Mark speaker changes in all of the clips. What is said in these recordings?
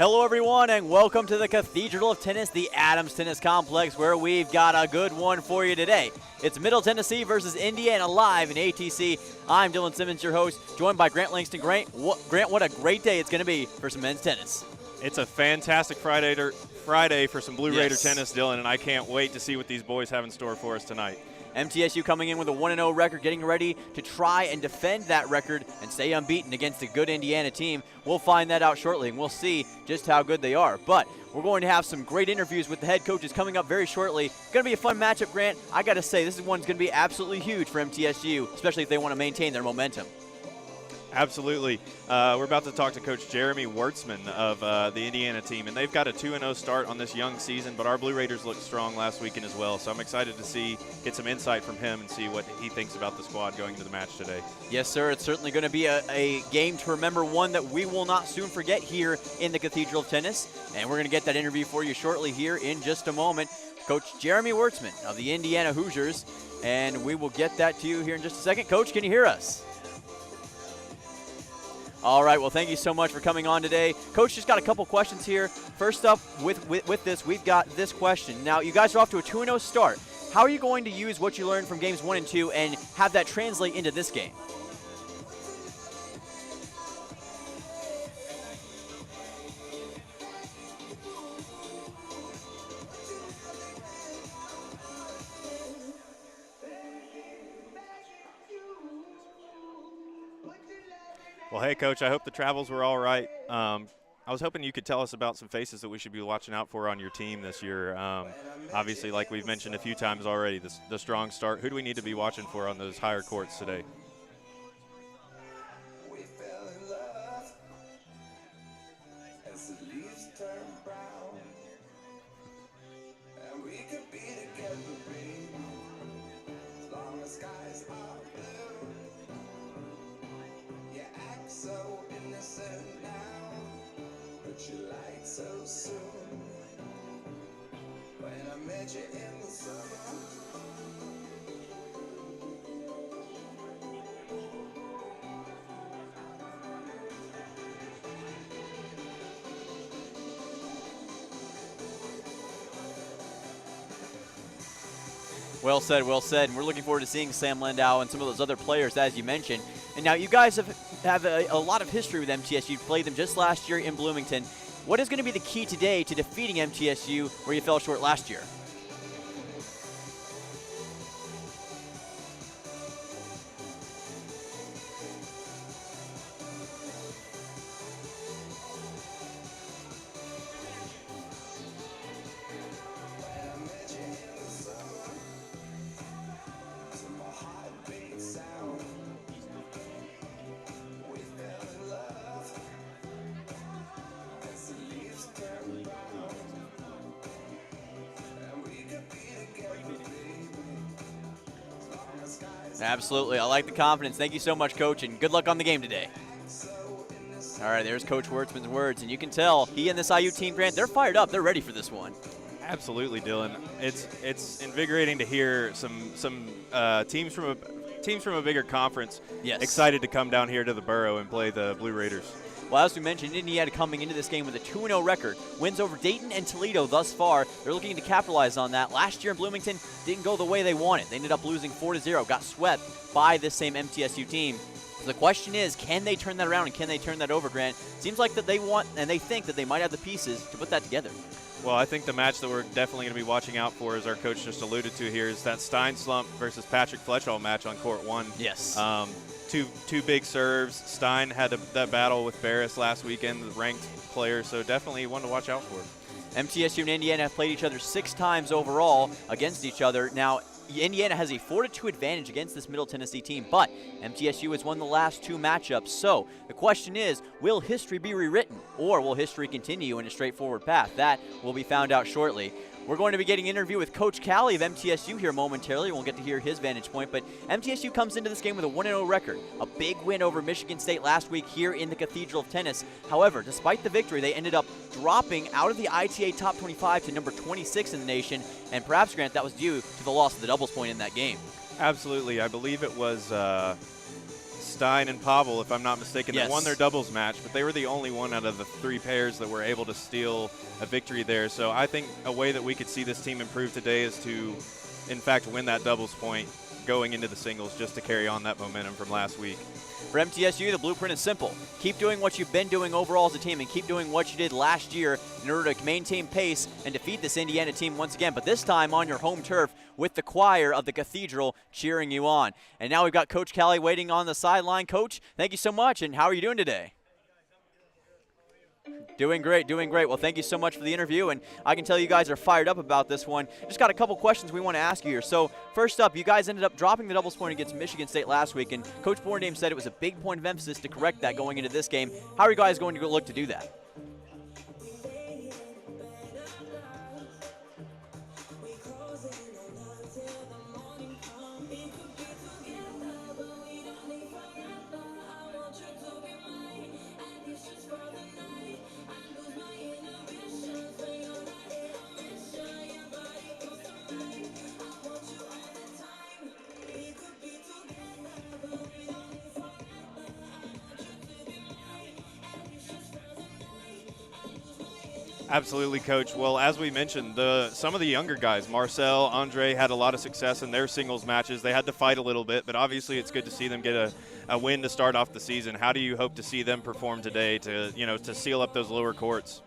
Speaker 1: Hello, everyone, and welcome to the Cathedral of Tennis, the Adams Tennis Complex, where we've got a good one for you today. It's Middle Tennessee versus Indiana live in ATC. I'm Dylan Simmons, your host, joined by Grant Langston. Grant, what a great day it's going to be for some men's tennis.
Speaker 2: It's a fantastic Friday for some Blue Raider tennis, Dylan, and I can't wait to see what these boys have in store for us tonight.
Speaker 1: MTSU coming in with a 1-0 record, getting ready to try and defend that record and stay unbeaten against a good Indiana team. We'll find that out shortly, and we'll see just how good they are. But we're going to have some great interviews with the head coaches coming up very shortly. Going to be a fun matchup, Grant. I got to say, this one's going to be absolutely huge for MTSU, especially if they want to maintain their momentum.
Speaker 2: Absolutely. We're about to talk to Coach Jeremy Wertzman of the Indiana team, and they've got a 2-0 start on this young season, but our Blue Raiders looked strong last weekend as well, so I'm excited to get some insight from him and see what he thinks about the squad going into the match today.
Speaker 1: Yes, sir. It's certainly going to be a game to remember, one that we will not soon forget here in the Cathedral of Tennis, and we're going to get that interview for you shortly here in just a moment. Coach Jeremy Wertzman of the Indiana Hoosiers, and we will get that to you here in just a second. Coach, can you hear us? All right, well, thank you so much for coming on today. Coach, just got a couple questions here. First up with this, we've got this question. Now, you guys are off to a 2-0 start. How are you going to use what you learned from games 1 and 2 and have that translate into this game?
Speaker 2: Well, hey, Coach, I hope the travels were all right. I was hoping you could tell us about some faces that we should be watching out for on your team this year. Obviously, like we've mentioned a few times already, the strong start. Who do we need to be watching for on those higher courts today?
Speaker 1: Well said, well said. And we're looking forward to seeing Sam Landau and some of those other players, as you mentioned. And now you guys have a lot of history with MTSU. You played them just last year in Bloomington. What is going to be the key today to defeating MTSU where you fell short last year? Absolutely. I like the confidence. Thank you so much, Coach, and good luck on the game today. All right, there's Coach Wertzman's words, and you can tell he and this IU team, Grant, they're fired up. They're ready for this one.
Speaker 2: Absolutely, Dylan. It's invigorating to hear some teams from a bigger conference excited to come down here to the Borough and play the Blue Raiders.
Speaker 1: Well, as we mentioned, Indiana coming into this game with a 2-0 record. Wins over Dayton and Toledo thus far. They're looking to capitalize on that. Last year in Bloomington didn't go the way they wanted. They ended up losing 4-0, got swept by this same MTSU team. So the question is, can they turn that around and can they turn that over, Grant? Seems like that they want and they think that they might have the pieces to put that together.
Speaker 2: Well, I think the match that we're definitely going to be watching out for, as our coach just alluded to here, is that Stein Slump versus Patrick Fletchall match on court 1.
Speaker 1: Yes.
Speaker 2: Two big serves. Stein had that battle with Barris last weekend, the ranked player, so definitely one to watch out for.
Speaker 1: MTSU and Indiana have played each other 6 times overall against each other. Now, Indiana has a 4-2 advantage against this Middle Tennessee team, but MTSU has won the last 2 matchups. So the question is, will history be rewritten, or will history continue in a straightforward path? That will be found out shortly. We're going to be getting an interview with Coach Callie of MTSU here momentarily. We'll get to hear his vantage point, but MTSU comes into this game with a 1-0 record, a big win over Michigan State last week here in the Cathedral of Tennis. However, despite the victory, they ended up dropping out of the ITA Top 25 to number 26 in the nation, and perhaps, Grant, that was due to the loss of the doubles point in that game.
Speaker 2: Absolutely. I believe it was Stein and Pavel, if I'm not mistaken, that
Speaker 1: Yes.
Speaker 2: won their doubles match, but they were the only one out of the 3 pairs that were able to steal a victory there. So I think a way that we could see this team improve today is to, in fact, win that doubles point going into the singles just to carry on that momentum from last week.
Speaker 1: For MTSU, the blueprint is simple. Keep doing what you've been doing overall as a team and keep doing what you did last year in order to maintain pace and defeat this Indiana team once again, but this time on your home turf with the choir of the Cathedral cheering you on. And now we've got Coach Kelly waiting on the sideline. Coach, thank you so much, and how are you doing today? Doing great, doing great. Well, thank you so much for the interview, and I can tell you guys are fired up about this one. Just got a couple questions we want to ask you here. So first up, you guys ended up dropping the doubles point against Michigan State last week, and Coach Borndame said it was a big point of emphasis to correct that going into this game. How are you guys going to look to do that?
Speaker 2: Absolutely, Coach. Well, as we mentioned, some of the younger guys, Marcel, Andre, had a lot of success in their singles matches. They had to fight a little bit, but obviously it's good to see them get a win to start off the season. How do you hope to see them perform today to seal up those lower courts?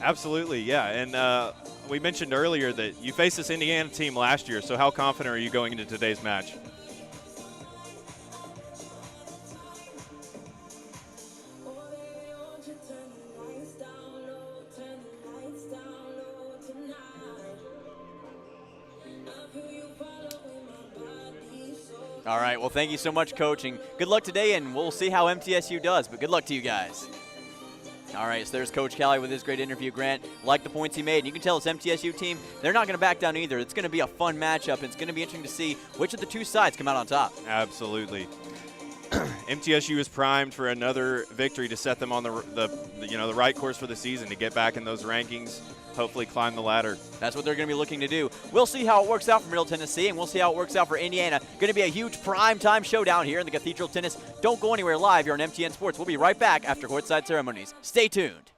Speaker 2: Absolutely, yeah. And we mentioned earlier that you faced this Indiana team last year, so how confident are you going into today's match?
Speaker 1: All right, well, thank you so much, Coach, and good luck today, and we'll see how MTSU does, but good luck to you guys. All right, so there's Coach Kelly with his great interview, Grant. Like the points he made, and you can tell this MTSU team, they're not going to back down either. It's going to be a fun matchup, and it's going to be interesting to see which of the two sides come out on top.
Speaker 2: Absolutely. MTSU is primed for another victory to set them on the right course for the season, to get back in those rankings, hopefully climb the ladder.
Speaker 1: That's what they're going to be looking to do. We'll see how it works out for Middle Tennessee, and we'll see how it works out for Indiana. Going to be a huge primetime showdown here in the Cathedral Tennis. Don't go anywhere live here on MTN Sports. We'll be right back after courtside ceremonies. Stay tuned.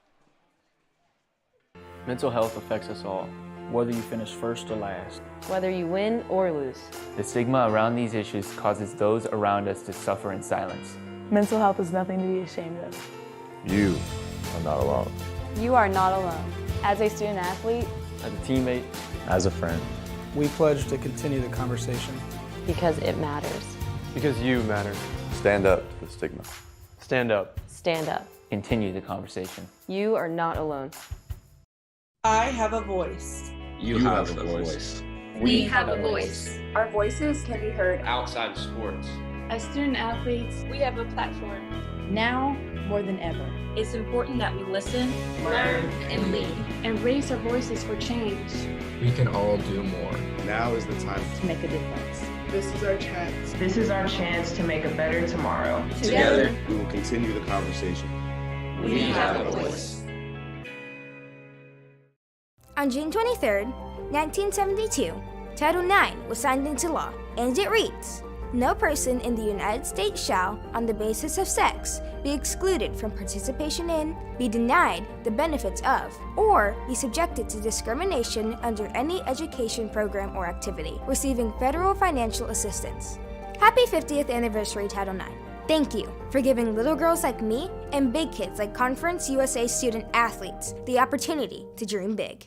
Speaker 3: Mental health affects us all, whether you finish first or last.
Speaker 4: Whether you win or lose.
Speaker 5: The stigma around these issues causes those around us to suffer in silence.
Speaker 6: Mental health is nothing to be ashamed of.
Speaker 7: You are not alone.
Speaker 4: You are not alone. As a student athlete,
Speaker 3: As a teammate,
Speaker 7: As a friend,
Speaker 8: we pledge to continue the conversation.
Speaker 4: because it matters.
Speaker 3: because you matter.
Speaker 7: stand up to the stigma.
Speaker 3: Stand up.
Speaker 4: Stand up.
Speaker 5: Continue the conversation.
Speaker 4: You are not alone.
Speaker 9: I have a voice.
Speaker 10: You have a voice.
Speaker 11: We have a voice.
Speaker 9: Our voices can be heard
Speaker 10: Outside of sports.
Speaker 11: As student athletes, we have a platform.
Speaker 6: Now more than ever.
Speaker 11: It's important that we listen, learn, and lead, and raise our voices for change.
Speaker 10: We can all do more.
Speaker 7: Now is the time
Speaker 6: To make a difference.
Speaker 9: This is our chance.
Speaker 12: This is our chance to make a better tomorrow.
Speaker 11: Together,
Speaker 7: we will continue the conversation.
Speaker 11: we have a voice.
Speaker 13: On June 23, 1972, Title IX was signed into law, and it reads, "No person in the United States shall, on the basis of sex, be excluded from participation in, be denied the benefits of, or be subjected to discrimination under any education program or activity, receiving federal financial assistance." Happy 50th anniversary, Title IX. Thank you for giving little girls like me and big kids like Conference USA student athletes the opportunity to dream big.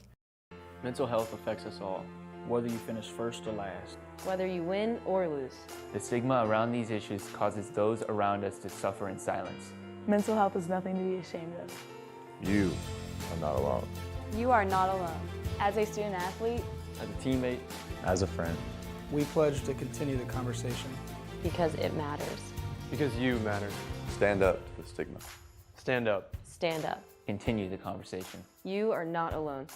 Speaker 3: Mental health affects us all, whether you finish first or last.
Speaker 4: Whether you win or lose.
Speaker 5: The stigma around these issues causes those around us to suffer in silence.
Speaker 6: Mental health is nothing to be ashamed of.
Speaker 7: You are not alone.
Speaker 4: You are not alone. As a student athlete,
Speaker 3: As a teammate,
Speaker 7: As a friend,
Speaker 8: We pledge to continue the conversation.
Speaker 4: because it matters.
Speaker 3: because you matter.
Speaker 7: stand up to the stigma.
Speaker 3: Stand up.
Speaker 4: Stand up.
Speaker 5: Continue the conversation.
Speaker 4: You are not alone.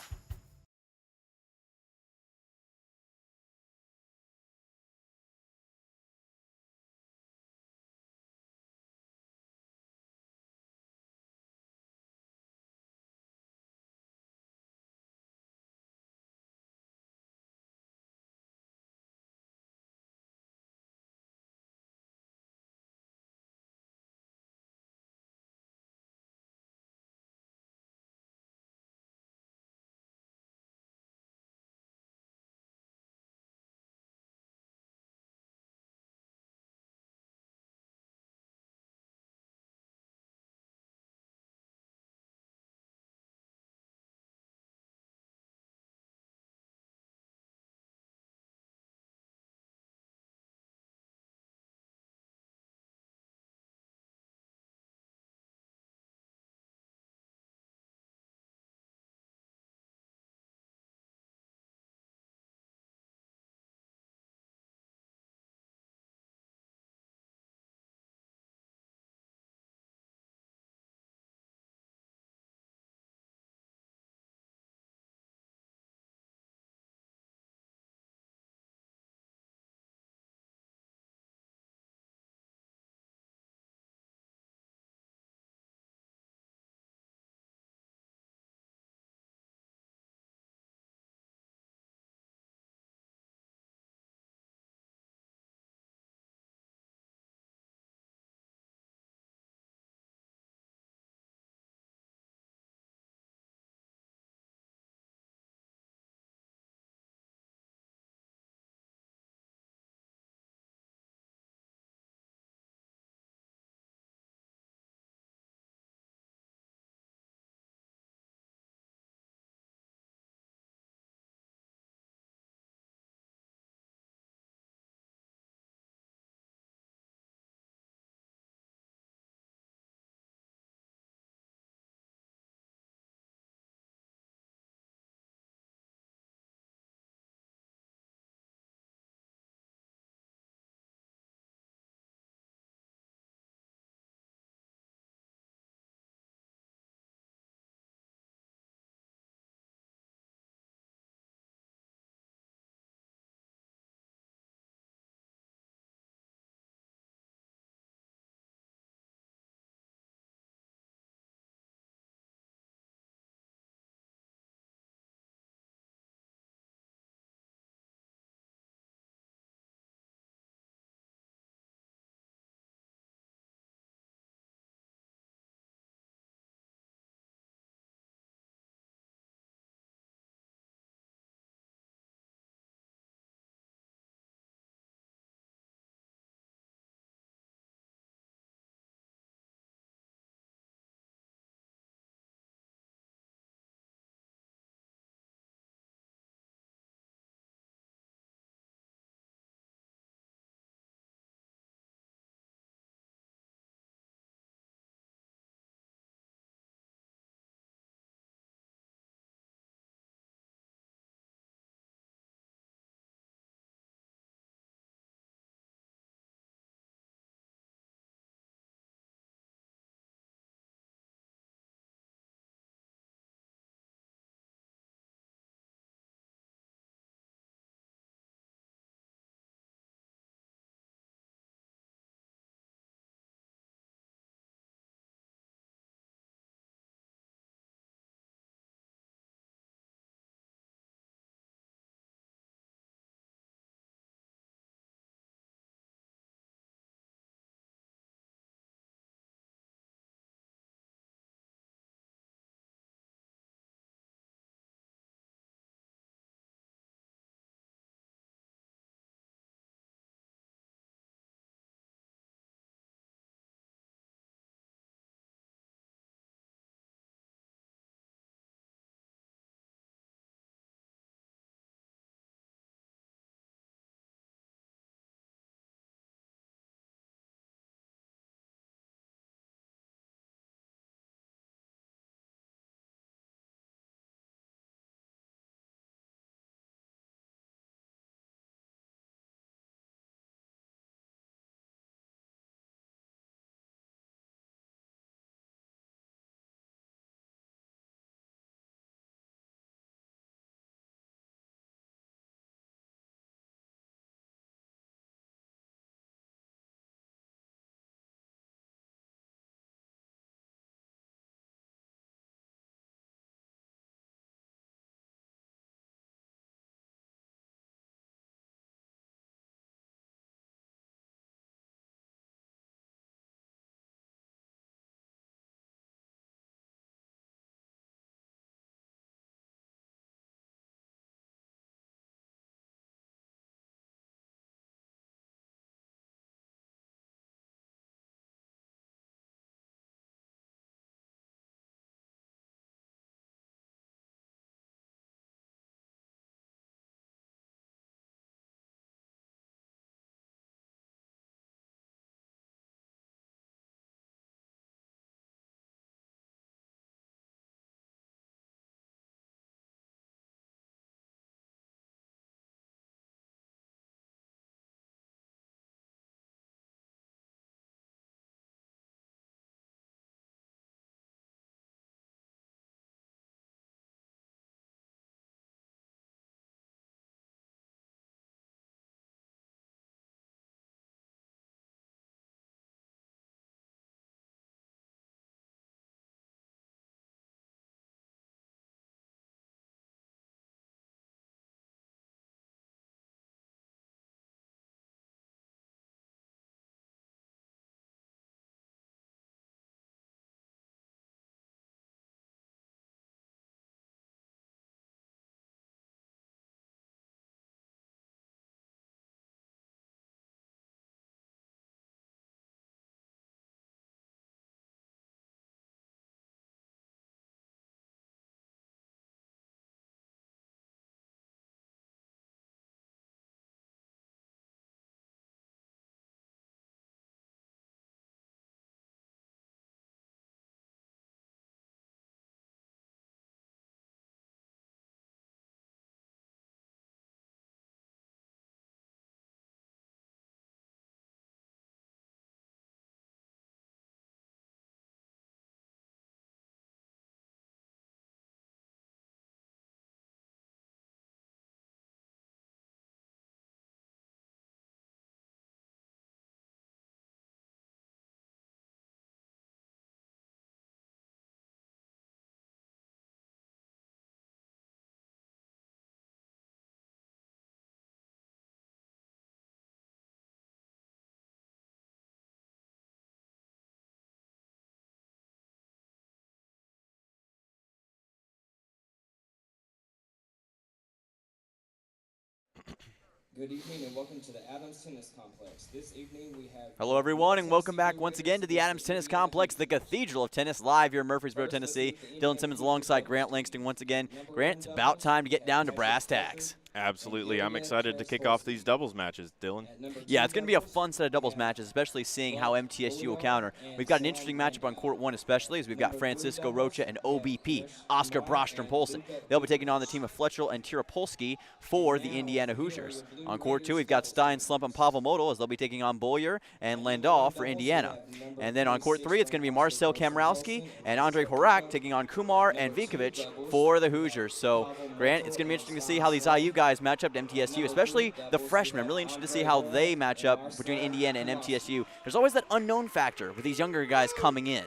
Speaker 14: Good evening and welcome to the Adams Tennis Complex. This evening we have...
Speaker 1: Hello everyone and welcome back once again to the Adams Tennis Complex, the Cathedral of Tennis, live here in Murfreesboro, Tennessee. Dylan Simmons alongside Grant Langston once again. Grant, it's about time to get down to brass tacks.
Speaker 2: Absolutely. I'm excited to kick off these doubles matches, Dylan.
Speaker 1: Yeah, it's going to be a fun set of doubles matches, especially seeing how MTSU will counter. We've got an interesting matchup on court one especially, as we've got Francisco Rocha and OBP, Oscar Brostrom-Polson. They'll be taking on the team of Fletchel and Tirapolsky for the Indiana Hoosiers. On court two, we've got Stein, Slump, and Pavel Model, as they'll be taking on Boyer and Landaw for Indiana. And then on court three, it's going to be Marcel Kamrowski and Andre Horak taking on Kumar and Vinkovic for the Hoosiers. So, Grant, it's going to be interesting to see how these IU guys match up to MTSU, especially the freshmen. I'm really interested to see how they match up between Indiana and MTSU. There's always that unknown factor with these younger guys coming in.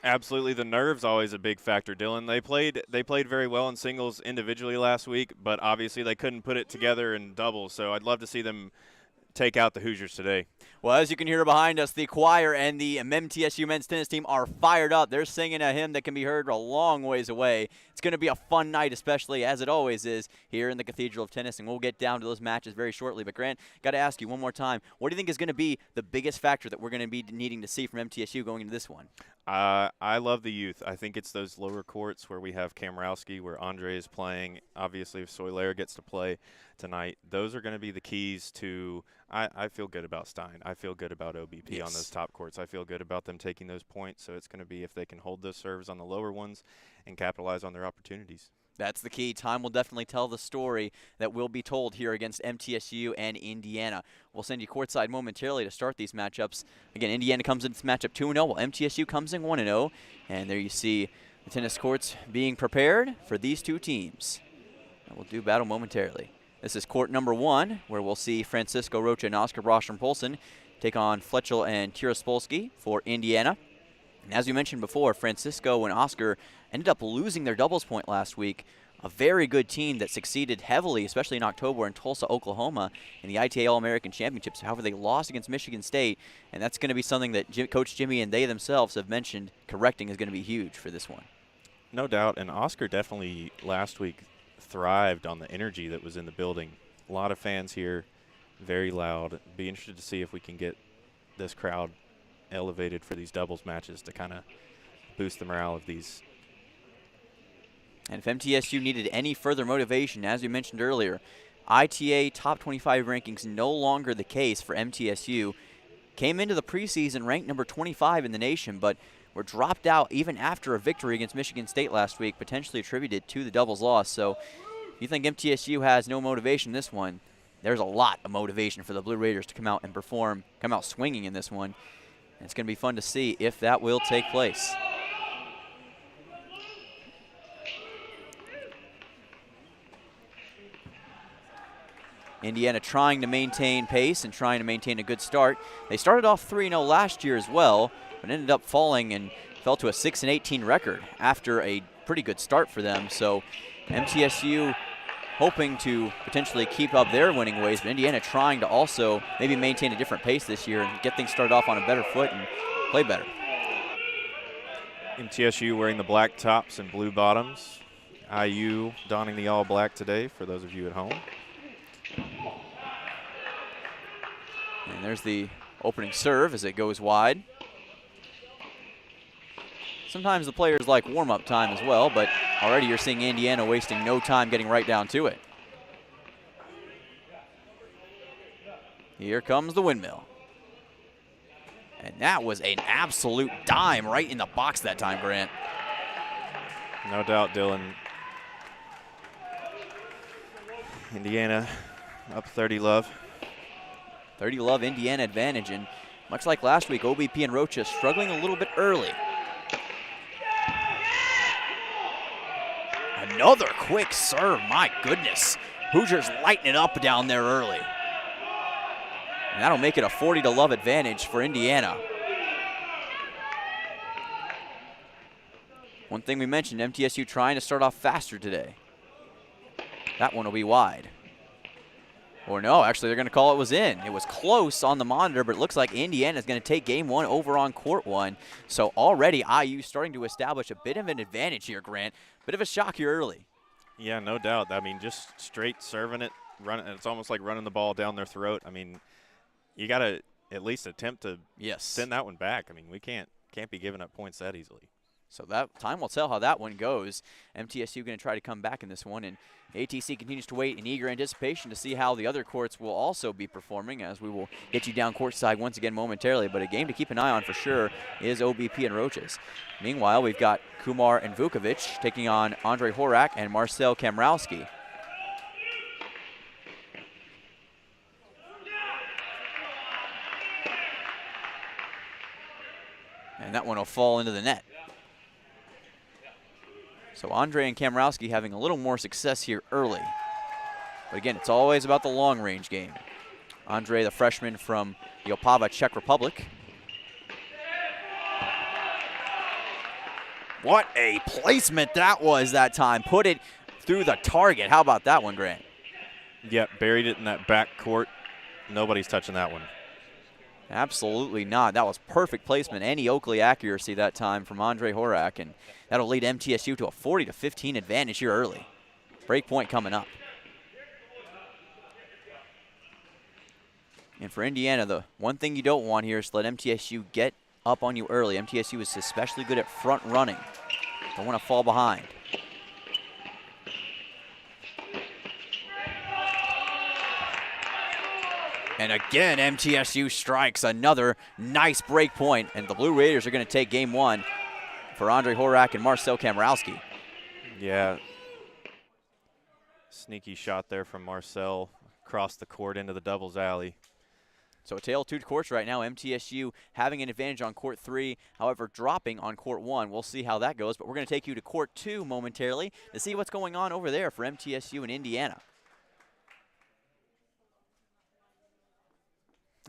Speaker 2: Absolutely, the nerve's always a big factor, Dylan. They played very well in singles individually last week, but obviously they couldn't put it together in doubles. So I'd love to see them take out the Hoosiers today.
Speaker 1: Well, as you can hear behind us, the choir and the MTSU men's tennis team are fired up. They're singing a hymn that can be heard a long ways away. It's going to be a fun night, especially as it always is here in the Cathedral of Tennis, and we'll get down to those matches very shortly. But, Grant, got to ask you one more time, what do you think is going to be the biggest factor that we're going to be needing to see from MTSU going into this one?
Speaker 2: I love the youth. I think it's those lower courts where we have Kamrowski, where Andre is playing. Obviously, if Soler gets to play tonight, those are going to be the keys to I feel good about Stein. I feel good about OBP on those top courts. I feel good about them taking those points. So it's going to be if they can hold those serves on the lower ones and capitalize on their opportunities.
Speaker 1: That's the key. Time will definitely tell the story that will be told here against MTSU and Indiana. We'll send you courtside momentarily to start these matchups. Again, Indiana comes into this matchup 2-0, while MTSU comes in 1-0. And there you see the tennis courts being prepared for these two teams. And we'll do battle momentarily. This is court number one, where we'll see Francisco Rocha and Oscar Brostrom-Polson take on Fletchel and Tirapolsky for Indiana. And as we mentioned before, Francisco and Oscar ended up losing their doubles point last week. A very good team that succeeded heavily, especially in October in Tulsa, Oklahoma, in the ITA All-American Championships. However, they lost against Michigan State, and that's going to be something that Coach Jimmy and they themselves have mentioned correcting is going to be huge for this one.
Speaker 2: No doubt, and Oscar definitely last week thrived on the energy that was in the building. A lot of fans here, very loud. Be interested to see if we can get this crowd elevated for these doubles matches to kind of boost the morale of these.
Speaker 1: And if MTSU needed any further motivation, as we mentioned earlier, ITA top 25 rankings no longer the case for MTSU. Came into the preseason ranked number 25 in the nation, but were dropped out even after a victory against Michigan State last week, potentially attributed to the doubles loss. So if you think MTSU has no motivation in this one, there's a lot of motivation for the Blue Raiders to come out and perform, come out swinging in this one. And it's going to be fun to see if that will take place. Indiana trying to maintain pace and trying to maintain a good start. They started off 3-0 last year as well, but ended up falling and fell to a 6-18 record after a pretty good start for them. So MTSU hoping to potentially keep up their winning ways, but Indiana trying to also maybe maintain a different pace this year and get things started off on a better foot and play better.
Speaker 2: MTSU wearing the black tops and blue bottoms. IU donning the all black today for those of you at home.
Speaker 1: And there's the opening serve as it goes wide. Sometimes the players like warm-up time as well, but already you're seeing Indiana wasting no time getting right down to it. Here comes the windmill. And that was an absolute dime right in the box that time, Grant.
Speaker 2: No doubt, Dylan. Indiana up 30-love.
Speaker 1: 30-love Indiana advantage, and much like last week, OBP and Rocha struggling a little bit early. Another quick serve, my goodness. Hoosiers lighting it up down there early. And that'll make it a 40-love advantage for Indiana. One thing we mentioned, MTSU trying to start off faster today. That one will be wide. Or no, actually they're going to call it was in. It was close on the monitor, but it looks like Indiana is going to take game one over on court one. So already IU starting to establish a bit of an advantage here, Grant. Bit of a shock here early.
Speaker 2: Yeah, no doubt. I mean, just straight serving it It's almost like running the ball down their throat. I mean, you got to at least attempt to send that one back. I mean, we can't be giving up points that easily.
Speaker 1: So that time will tell how that one goes. MTSU going to try to come back in this one, and ATC continues to wait in eager anticipation to see how the other courts will also be performing, as we will get you down courtside once again momentarily. But a game to keep an eye on for sure is OBP and Roaches. Meanwhile, we've got Kumar and Vukovic taking on Andre Horak and Marcel Kamrowski. And that one will fall into the net. So Andre and Kamrowski having a little more success here early. But again, it's always about the long-range game. Andre, the freshman from the Opava, Czech Republic. What a placement that was that time. Put it through the target. How about that one, Grant?
Speaker 2: Yep, buried it in that back court. Nobody's touching that one.
Speaker 1: Absolutely not. That was perfect placement. Any Oakley accuracy that time from Andre Horak, and that'll lead MTSU to a 40-15 advantage here early. Break point coming up. And for Indiana, the one thing you don't want here is to let MTSU get up on you early. MTSU is especially good at front running. Don't want to fall behind. And again, MTSU strikes another nice break point, and the Blue Raiders are going to take game one for Andre Horak and Marcel Kamrowski.
Speaker 2: Yeah. Sneaky shot there from Marcel across the court into the doubles alley.
Speaker 1: So a tale of two courts right now. MTSU having an advantage on court 3, however, dropping on court 1. We'll see how that goes, but we're going to take you to court 2 momentarily to see what's going on over there for MTSU and Indiana.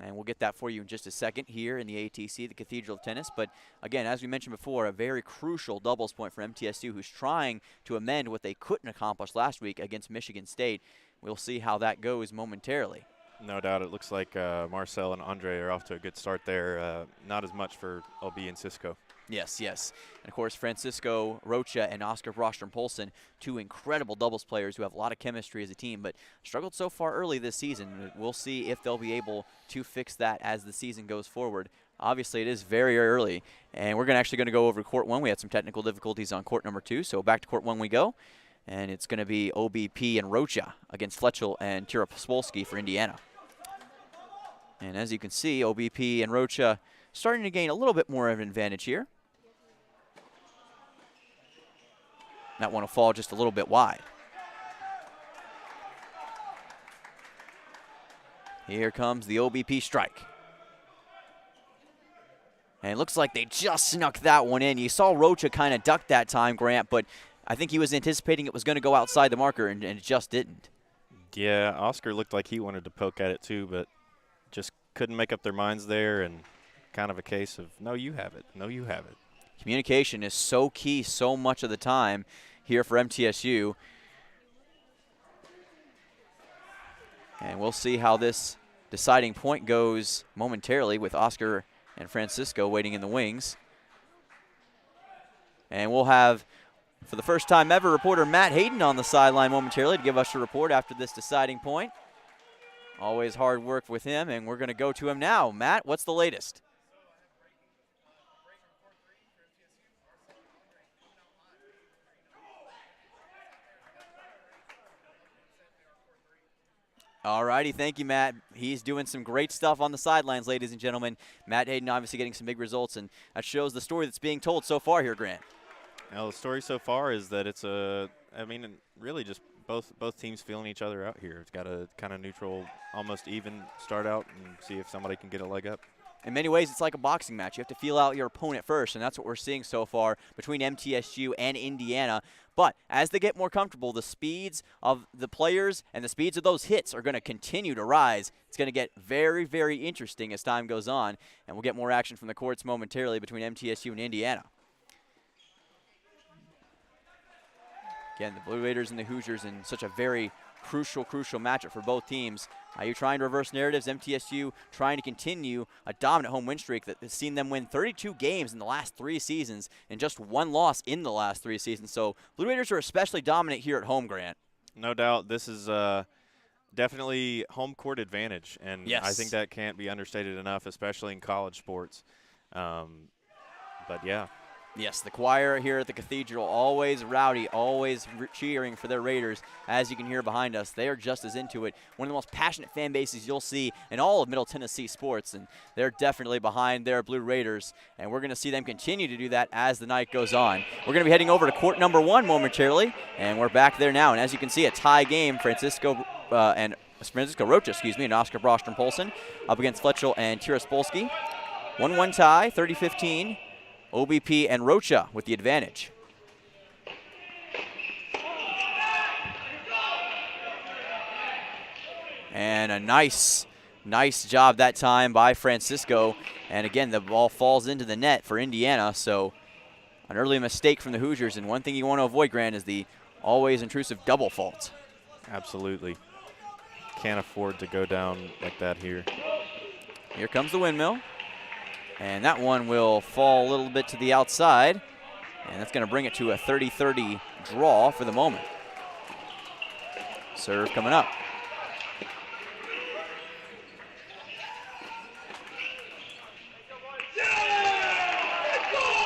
Speaker 1: And we'll get that for you in just a second here in the ATC, the Cathedral of Tennis. But again, as we mentioned before, a very crucial doubles point for MTSU, who's trying to amend what they couldn't accomplish last week against Michigan State. We'll see how that goes momentarily.
Speaker 2: No doubt. It looks like Marcel and Andre are off to a good start there. Not as much for OB and Cisco.
Speaker 1: Yes, yes. And, of course, Francisco Rocha and Oscar Brostrom-Polson, two incredible doubles players who have a lot of chemistry as a team, but struggled so far early this season. We'll see if they'll be able to fix that as the season goes forward. Obviously, it is very early, and we're actually going to go over court 1. We had some technical difficulties on court number 2, so back to court 1 we go. And it's going to be OBP and Rocha against Fletchel and Tiraspolsky for Indiana. And as you can see, OBP and Rocha starting to gain a little bit more of an advantage here. That one will fall just a little bit wide. Here comes the OBP strike. And it looks like they just snuck that one in. You saw Rocha kind of duck that time, Grant, but I think he was anticipating it was going to go outside the marker, and it just didn't.
Speaker 2: Yeah, Oscar looked like he wanted to poke at it too, but just couldn't make up their minds there, and kind of a case of, no, you have it. No, you have it.
Speaker 1: Communication is so key so much of the time here for MTSU. And we'll see how this deciding point goes momentarily with Oscar and Francisco waiting in the wings. And we'll have, for the first time ever, reporter Matt Hayden on the sideline momentarily to give us a report after this deciding point. Always hard work with him, and we're going to go to him now. Matt, what's the latest? All righty, thank you, Matt. He's doing some great stuff on the sidelines, ladies and gentlemen. Matt Hayden obviously getting some big results, and that shows the story that's being told so far here, Grant.
Speaker 2: Well, the story so far is that it's really just both teams feeling each other out here. It's got a kind of neutral, almost even start out and see if somebody can get a leg up.
Speaker 1: In many ways, it's like a boxing match. You have to feel out your opponent first, and that's what we're seeing so far between MTSU and Indiana. But as they get more comfortable, the speeds of the players and the speeds of those hits are going to continue to rise. It's going to get very, very interesting as time goes on, and we'll get more action from the courts momentarily between MTSU and Indiana. Again, the Blue Raiders and the Hoosiers in such a very crucial matchup for both teams. Are you trying to reverse narratives? MTSU trying to continue a dominant home win streak that has seen them win 32 games in the last 3 seasons and just 1 loss in the last 3 seasons. So Blue Raiders are especially dominant here at home, Grant.
Speaker 2: No doubt. This is definitely home court advantage, and
Speaker 1: Yes.
Speaker 2: I think that can't be understated enough, especially in college sports. But yeah.
Speaker 1: Yes, the choir here at the Cathedral, always rowdy, always cheering for their Raiders. As you can hear behind us, they are just as into it. One of the most passionate fan bases you'll see in all of Middle Tennessee sports, and they're definitely behind their Blue Raiders, and we're going to see them continue to do that as the night goes on. We're going to be heading over to court number 1 momentarily, and we're back there now. And as you can see, a tie game, Francisco Rocha, and Oscar Brostrom-Polson up against Fletchel and Tiraspolsky. 1-1 tie, 30-15. OBP and Rocha with the advantage. And a nice job that time by Francisco. And again, the ball falls into the net for Indiana. So an early mistake from the Hoosiers. And one thing you want to avoid, Grant, is the always intrusive double fault.
Speaker 2: Absolutely. Can't afford to go down like that here.
Speaker 1: Here comes the windmill. And that one will fall a little bit to the outside. And that's going to bring it to a 30-30 draw for the moment. Serve coming up.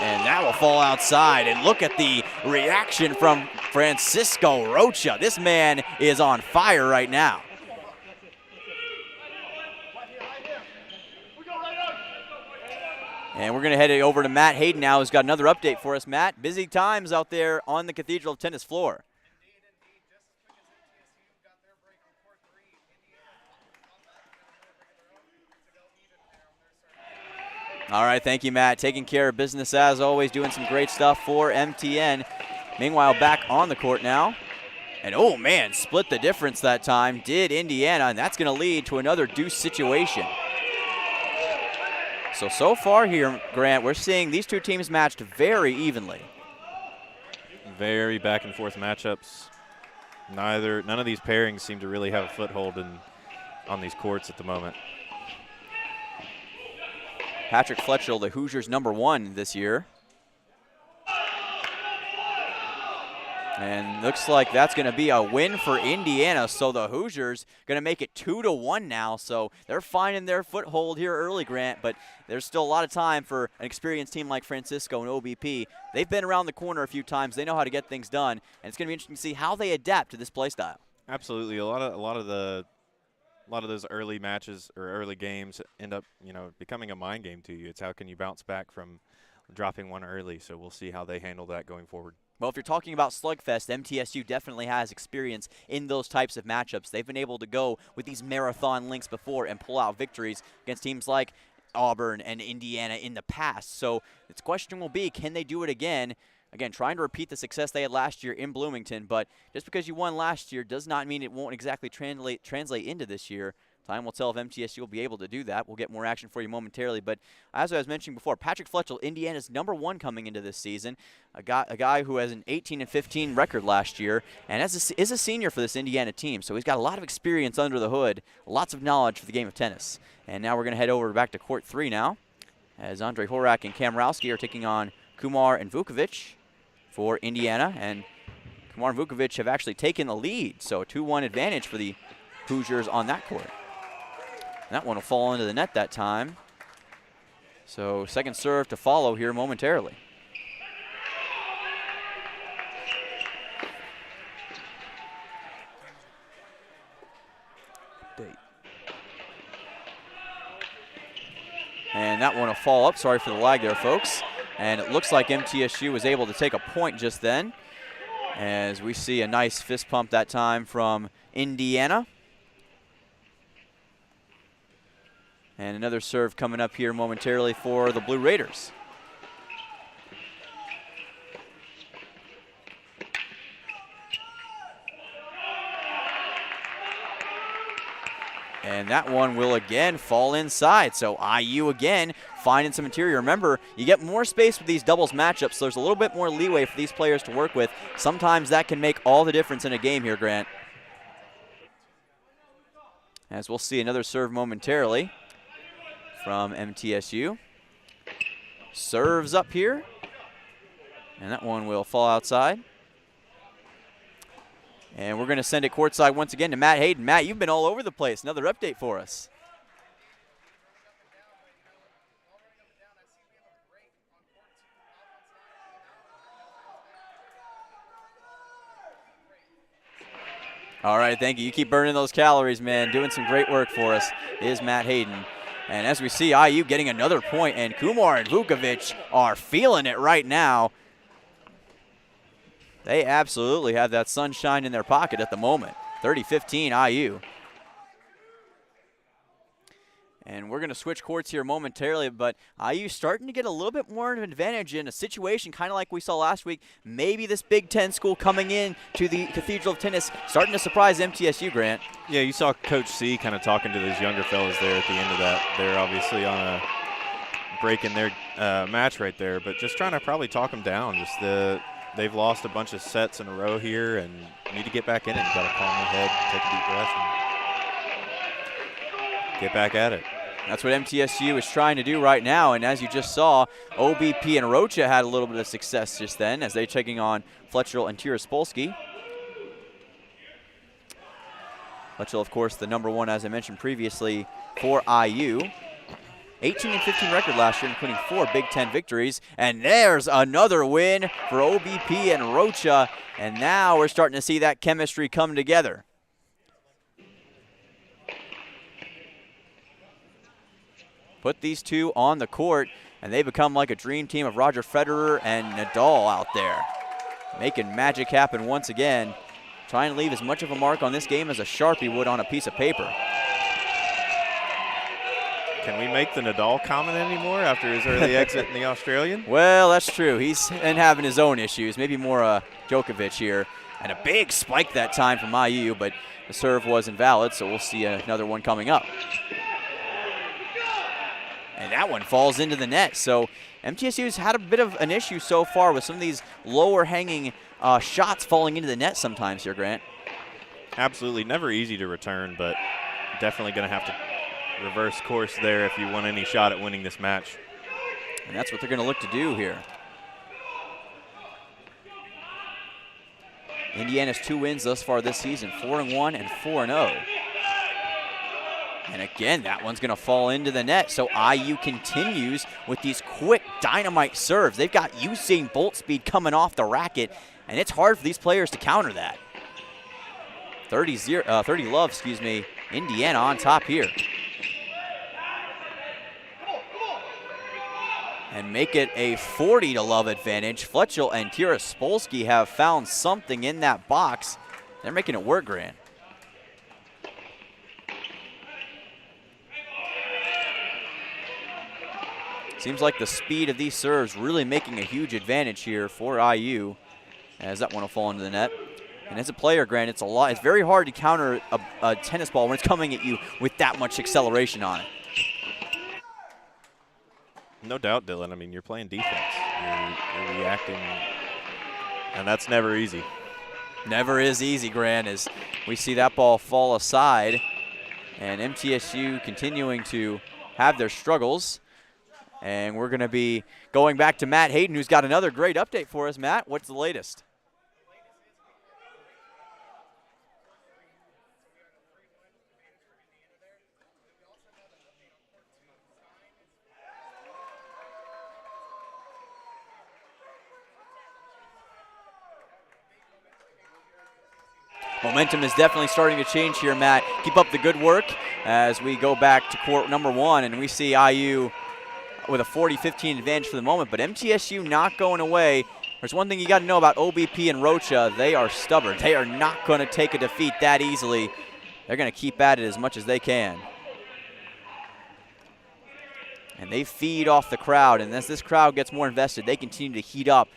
Speaker 1: And that will fall outside. And look at the reaction from Francisco Rocha. This man is on fire right now. And we're going to head it over to Matt Hayden now, who's got another update for us. Matt, busy times out there on the Cathedral tennis floor. All right, thank you, Matt. Taking care of business as always, doing some great stuff for MTN. Meanwhile, back on the court now. And, oh, man, split the difference that time, did Indiana, and that's going to lead to another deuce situation. So far here, Grant, we're seeing these two teams matched very evenly.
Speaker 2: Very back and forth matchups. None of these pairings seem to really have a foothold on these courts at the moment.
Speaker 1: Patrick Fletchel, the Hoosiers' #1 this year. And looks like that's going to be a win for Indiana. So the Hoosiers going to make it 2-1 now. So they're finding their foothold here early, Grant. But there's still a lot of time for an experienced team like Francisco and OBP. They've been around the corner a few times. They know how to get things done. And it's going to be interesting to see how they adapt to this play style.
Speaker 2: Absolutely. A lot of those early matches or early games end up, becoming a mind game to you. It's how can you bounce back from dropping one early. So we'll see how they handle that going forward.
Speaker 1: Well, if you're talking about slugfest, MTSU definitely has experience in those types of matchups. They've been able to go with these marathon links before and pull out victories against teams like Auburn and Indiana in the past. So the question will be, can they do it again? Again, trying to repeat the success they had last year in Bloomington, but just because you won last year does not mean it won't exactly translate into this year. Time will tell if MTSU will be able to do that. We'll get more action for you momentarily. But as I was mentioning before, Patrick Fletchel, Indiana's #1 coming into this season, a guy who has an 18-15 record last year, and is a senior for this Indiana team. So he's got a lot of experience under the hood, lots of knowledge for the game of tennis. And now we're going to head over back to court 3 now, as Andre Horak and Kamrowski are taking on Kumar and Vukovic for Indiana. And Kumar and Vukovic have actually taken the lead, so a 2-1 advantage for the Hoosiers on that court. That one will fall into the net that time. So second serve to follow here momentarily. And that one will fall up. Sorry for the lag there, folks. And it looks like MTSU was able to take a point just then, as we see a nice fist pump that time from Indiana. And another serve coming up here momentarily for the Blue Raiders. And that one will again fall inside. So IU again finding some interior. Remember, you get more space with these doubles matchups, so there's a little bit more leeway for these players to work with. Sometimes that can make all the difference in a game here, Grant. As we'll see another serve momentarily from MTSU. Serves up here. And that one will fall outside. And we're going to send it courtside once again to Matt Hayden. Matt, you've been all over the place. Another update for us. All right, thank you. You keep burning those calories, man. Doing some great work for us is Matt Hayden. And as we see, IU getting another point, and Kumar and Vukovic are feeling it right now. They absolutely have that sunshine in their pocket at the moment. 30-15 IU. And we're going to switch courts here momentarily, but IU starting to get a little bit more of an advantage in a situation kind of like we saw last week. Maybe this Big Ten school coming in to the Cathedral of Tennis starting to surprise MTSU, Grant.
Speaker 2: Yeah, you saw Coach C kind of talking to those younger fellas there at the end of that. They're obviously on a break in their match right there, but just trying to probably talk them down. They've lost a bunch of sets in a row here and need to get back in it. Got to calm their head, take a deep breath, and get back at it.
Speaker 1: That's what MTSU is trying to do right now, and as you just saw, OBP and Rocha had a little bit of success just then as they're taking on Fletcher and Tiraspolsky. Fletcher, of course, the #1, as I mentioned previously, for IU. 18-15 record last year, including 4 Big Ten victories. And there's another win for OBP and Rocha, and now we're starting to see that chemistry come together. Put these two on the court, and they become like a dream team of Roger Federer and Nadal out there. Making magic happen once again. Trying to leave as much of a mark on this game as a Sharpie would on a piece of paper.
Speaker 2: Can we make the Nadal comment anymore after his early exit in the Australian?
Speaker 1: Well, that's true. He's been having his own issues. Maybe more Djokovic here. And a big spike that time from IU, but the serve was invalid, so we'll see another one coming up. And that one falls into the net. So MTSU's had a bit of an issue so far with some of these lower hanging shots falling into the net sometimes here, Grant.
Speaker 2: Absolutely. Never easy to return, but definitely going to have to reverse course there if you want any shot at winning this match.
Speaker 1: And that's what they're going to look to do here. Indiana's 2 wins thus far this season, 4-1 and 4-0. And again, that one's going to fall into the net. So IU continues with these quick dynamite serves. They've got Usain Bolt speed coming off the racket, and it's hard for these players to counter that. 30 love, Indiana on top here. And make it a 40-love advantage. Fletcher and Tiraspolsky have found something in that box. They're making it work, Grant. Seems like the speed of these serves really making a huge advantage here for IU, as that one will fall into the net. And as a player, Grant, it's very hard to counter a tennis ball when it's coming at you with that much acceleration on it.
Speaker 2: No doubt, Dylan. I mean, you're playing defense. You're reacting, and that's never easy.
Speaker 1: Never is easy, Grant, as we see that ball fall aside. And MTSU continuing to have their struggles. And we're going to be going back to Matt Hayden, who's got another great update for us. Matt, what's the latest? Momentum is definitely starting to change here, Matt. Keep up the good work as we go back to court #1, and we see IU with a 40-15 advantage for the moment, but MTSU not going away. There's one thing you got to know about OBP and Rocha. They are stubborn. They are not going to take a defeat that easily. They're going to keep at it as much as they can. And they feed off the crowd, and as this crowd gets more invested, they continue to heat up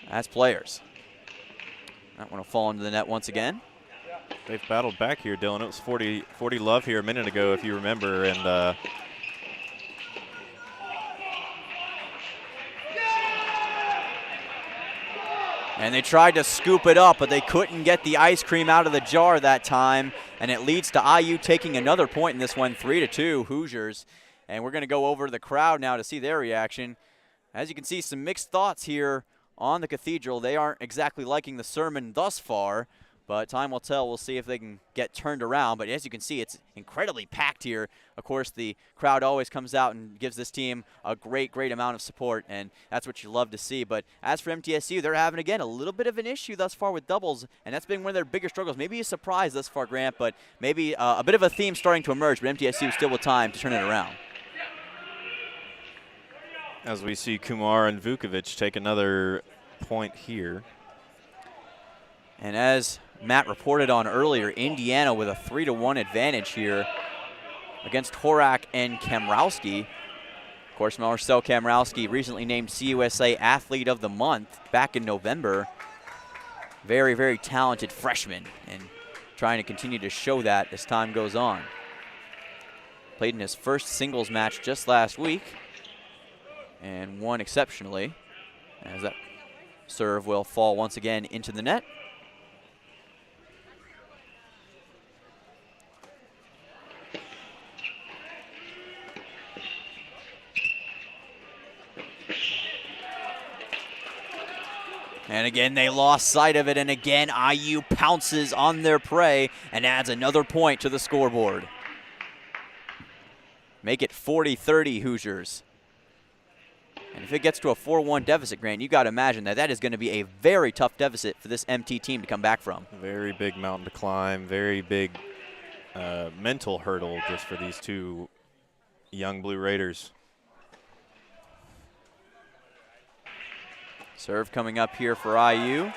Speaker 1: as players. That one will fall into the net once again.
Speaker 2: They've battled back here, Dylan. It was 40 love here a minute ago, if you remember, and
Speaker 1: and they tried to scoop it up, but they couldn't get the ice cream out of the jar that time, and it leads to IU taking another point in this one, 3-2 Hoosiers. And we're going to go over to the crowd now to see their reaction. As you can see, some mixed thoughts here on the Cathedral. They aren't exactly liking the sermon thus far, But time will tell. We'll see if they can get turned around. But as you can see, it's incredibly packed here. Of course, the crowd always comes out and gives this team a great, great amount of support, and that's what you love to see. But as for MTSU, they're having, again, a little bit of an issue thus far with doubles, and that's been one of their bigger struggles. Maybe a surprise thus far, Grant, but maybe a bit of a theme starting to emerge, but MTSU still with time to turn it around.
Speaker 2: As we see Kumar and Vukovic take another point here.
Speaker 1: And as Matt reported on earlier, Indiana with a 3-1 advantage here against Horak and Kamrowski. Of course, Marcel Kamrowski recently named CUSA Athlete of the Month back in November. Very, very talented freshman, and trying to continue to show that as time goes on. Played in his first singles match just last week and won exceptionally, as that serve will fall once again into the net. And again, they lost sight of it, and again, IU pounces on their prey and adds another point to the scoreboard. Make it 40-30 Hoosiers. And if it gets to a 4-1 deficit, Grant, you got to imagine that that is going to be a very tough deficit for this MT team to come back from.
Speaker 2: Very big mountain to climb, very big mental hurdle just for these two young Blue Raiders.
Speaker 1: Serve coming up here for IU.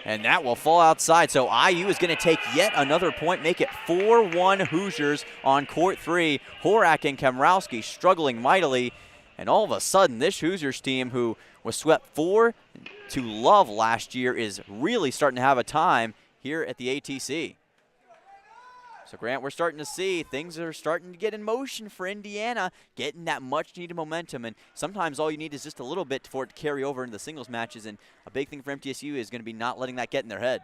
Speaker 1: And that will fall outside, so IU is going to take yet another point, make it 4-1 Hoosiers on court 3. Horak and Kamrowski struggling mightily, and all of a sudden this Hoosiers team, who was swept 4-0 last year, is really starting to have a time here at the ATC. So, Grant, we're starting to see things are starting to get in motion for Indiana, getting that much-needed momentum. And sometimes all you need is just a little bit for it to carry over into the singles matches. And a big thing for MTSU is going to be not letting that get in their head.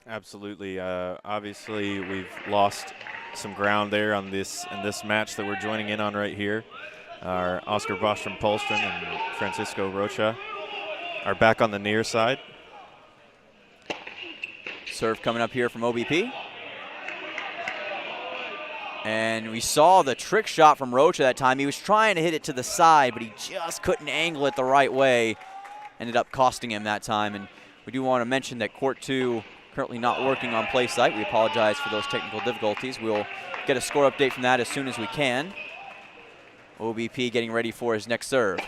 Speaker 2: Absolutely. Obviously, we've lost some ground there on in this match that we're joining in on right here. Our Oscar Bostrom-Polstrom and Francisco Rocha are back on the near side.
Speaker 1: Serve coming up here from OBP. And we saw the trick shot from Rocha that time. He was trying to hit it to the side, but he just couldn't angle it the right way. Ended up costing him that time. And we do want to mention that Court 2 currently not working on play site. We apologize for those technical difficulties. We'll get a score update from that as soon as we can. OBP getting ready for his next serve.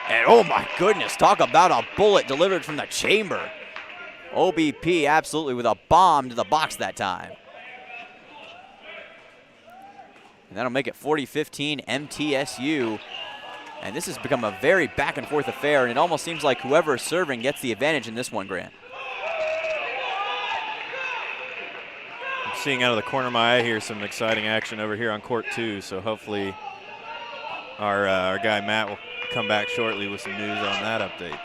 Speaker 1: And oh my goodness, talk about a bullet delivered from the chamber. OBP absolutely with a bomb to the box that time. And that'll make it 40-15 MTSU. And this has become a very back and forth affair, and it almost seems like whoever is serving gets the advantage in this one, Grant.
Speaker 2: I'm seeing out of the corner of my eye here some exciting action over here on court 2, so hopefully our guy Matt will come back shortly with some news on that update.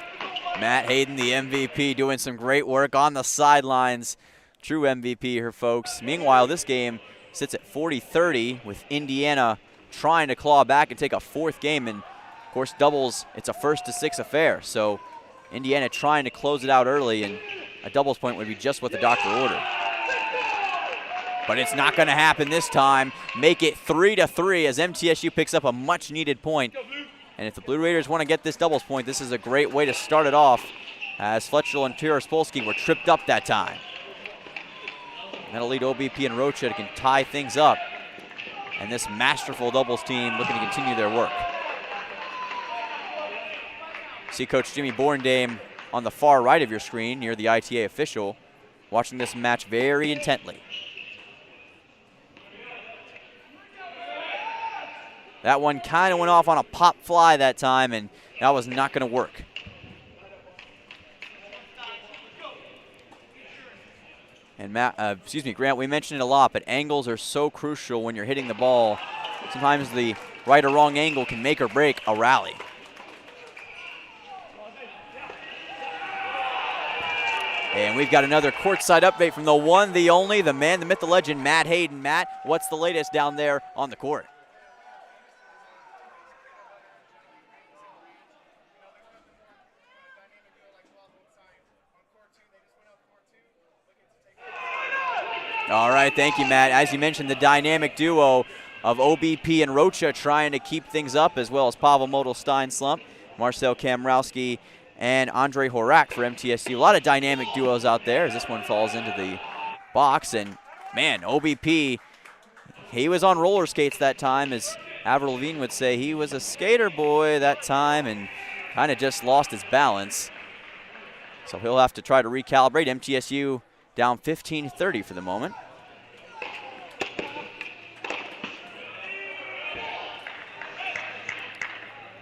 Speaker 1: Matt Hayden, the MVP, doing some great work on the sidelines. True MVP here, folks. Meanwhile, this game sits at 40-30 with Indiana trying to claw back and take a fourth game. And, of course, doubles, it's a 1-6 affair. So Indiana trying to close it out early, and a doubles point would be just what the doctor ordered. But it's not going to happen this time. Make it 3-3 as MTSU picks up a much-needed point. And if the Blue Raiders want to get this doubles point, this is a great way to start it off, as Fletcher and Tiraspolsky were tripped up that time. And that'll lead OBP and Rocha to tie things up. And this masterful doubles team looking to continue their work. See Coach Jimmy Borndame on the far right of your screen near the ITA official, watching this match very intently. That one kind of went off on a pop fly that time, and that was not going to work. And Grant, we mentioned it a lot, but angles are so crucial when you're hitting the ball. Sometimes the right or wrong angle can make or break a rally. And we've got another courtside update from the one, the only, the man, the myth, the legend, Matt Hayden. Matt, what's the latest down there on the court? All right, thank you, Matt. As you mentioned, the dynamic duo of OBP and Rocha trying to keep things up, as well as Pavel Model-Stein-Slump, Marcel Kamrowski, and Andre Horak for MTSU. A lot of dynamic duos out there as this one falls into the box. And, man, OBP, he was on roller skates that time. As Avril Levine would say, he was a skater boy that time and kind of just lost his balance. So he'll have to try to recalibrate. MTSU down 15-30 for the moment.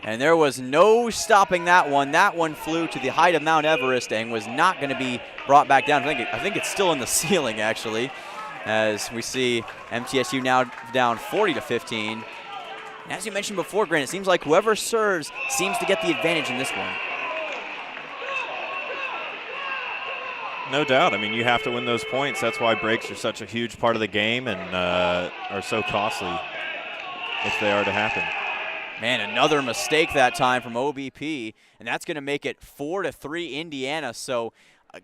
Speaker 1: And there was no stopping that one. That one flew to the height of Mount Everest and was not going to be brought back down. I think it's still in the ceiling, actually, as we see MTSU now down 40-15. And as you mentioned before, Grant, it seems like whoever serves seems to get the advantage in this one.
Speaker 2: No doubt. I mean, you have to win those points. That's why breaks are such a huge part of the game and are so costly if they are to happen.
Speaker 1: Man, another mistake that time from OBP, and that's going to make it 4-3 Indiana. So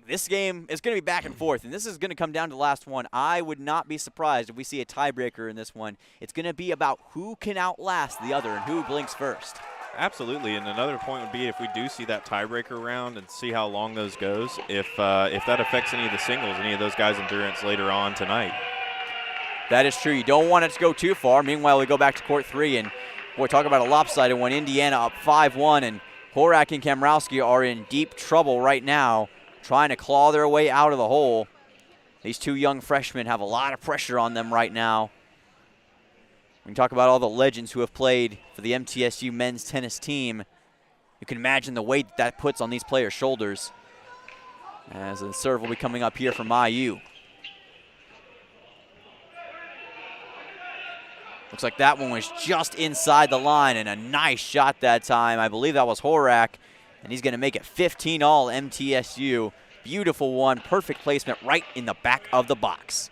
Speaker 1: this game is going to be back and forth, and this is going to come down to the last one. I would not be surprised if we see a tiebreaker in this one. It's going to be about who can outlast the other and who blinks first.
Speaker 2: Absolutely, and another point would be if we do see that tiebreaker round and see how long those goes, if that affects any of the singles, any of those guys' endurance later on tonight.
Speaker 1: That is true. You don't want it to go too far. Meanwhile, we go back to court 3, and boy, talk about a lopsided one. Indiana up 5-1, and Horak and Kamrowski are in deep trouble right now, trying to claw their way out of the hole. These two young freshmen have a lot of pressure on them right now. We can talk about all the legends who have played for the MTSU men's tennis team. You can imagine the weight that puts on these players' shoulders. As the serve will be coming up here from IU. Looks like that one was just inside the line, and a nice shot that time. I believe that was Horak, and he's going to make it 15-all MTSU. Beautiful one, perfect placement right in the back of the box.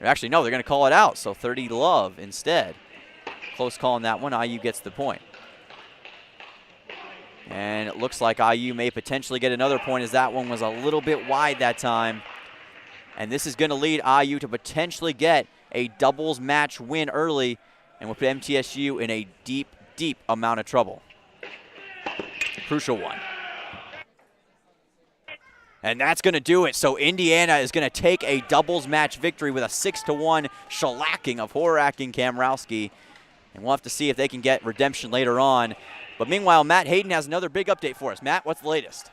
Speaker 1: Actually, no, they're going to call it out, so 30 love instead. Close call on that one. IU gets the point. And it looks like IU may potentially get another point, as that one was a little bit wide that time. And this is going to lead IU to potentially get a doubles match win early, and will put MTSU in a deep, deep amount of trouble. Crucial one. And that's going to do it. So Indiana is going to take a doubles match victory with a 6-1 shellacking of Horak and Kamrowski. And we'll have to see if they can get redemption later on. But meanwhile, Matt Hayden has another big update for us. Matt, what's the latest?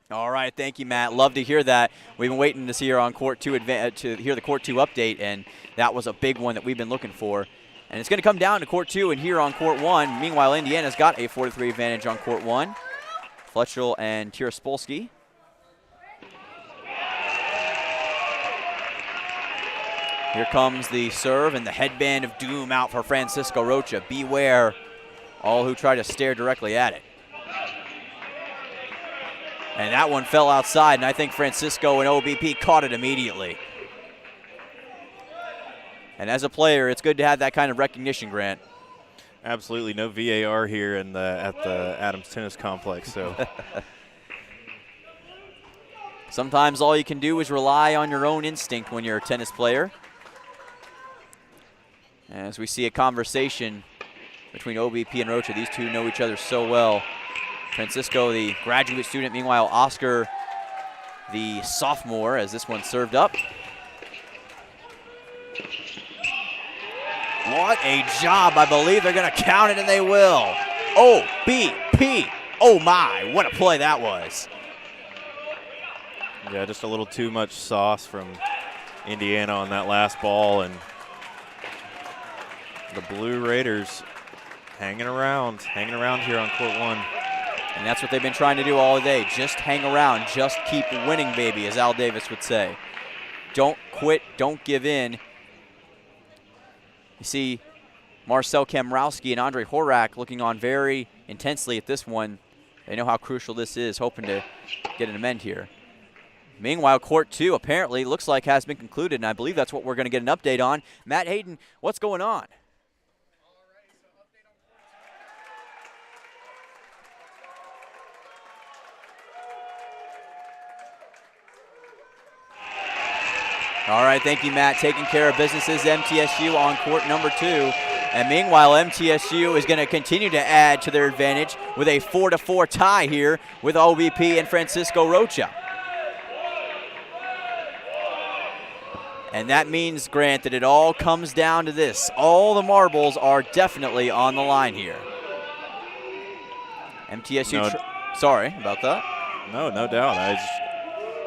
Speaker 1: All right, thank you, Matt. Love to hear that. We've been waiting to see her on Court 2 to hear the Court 2 update, and that was a big one that we've been looking for. And it's going to come down to Court 2 and here on Court 1. Meanwhile, Indiana's got a 4-3 advantage on Court 1. Fletchel and Tiraspolsky. Here comes the serve and the headband of doom out for Francisco Rocha. Beware all who try to stare directly at it. And that one fell outside, and I think Francisco and OBP caught it immediately. And as a player, it's good to have that kind of recognition, Grant.
Speaker 2: Absolutely. No VAR here at the Adams Tennis Complex. So
Speaker 1: sometimes all you can do is rely on your own instinct when you're a tennis player. As we see a conversation between OBP and Rocha, these two know each other so well. Francisco, the graduate student, meanwhile Oscar, the sophomore, as this one served up. What a job. I believe they're going to count it, and they will. OBP. Oh, my. What a play that was.
Speaker 2: Yeah, just a little too much sauce from Indiana on that last ball, and the Blue Raiders hanging around here on Court 1.
Speaker 1: And that's what they've been trying to do all day. Just hang around. Just keep winning, baby, as Al Davis would say. Don't quit. Don't give in. You see Marcel Kamrowski and Andre Horak looking on very intensely at this one. They know how crucial this is, hoping to get an amend here. Meanwhile, Court 2 apparently looks like has been concluded, and I believe that's what we're going to get an update on. Matt Hayden, what's going on? All right, thank you, Matt. Taking care of business is MTSU on court number 2. And meanwhile, MTSU is going to continue to add to their advantage with a 4-4 tie here with OBP and Francisco Rocha. And that means, Grant, that it all comes down to this. All the marbles are definitely on the line here. MTSU, sorry about that.
Speaker 2: No doubt.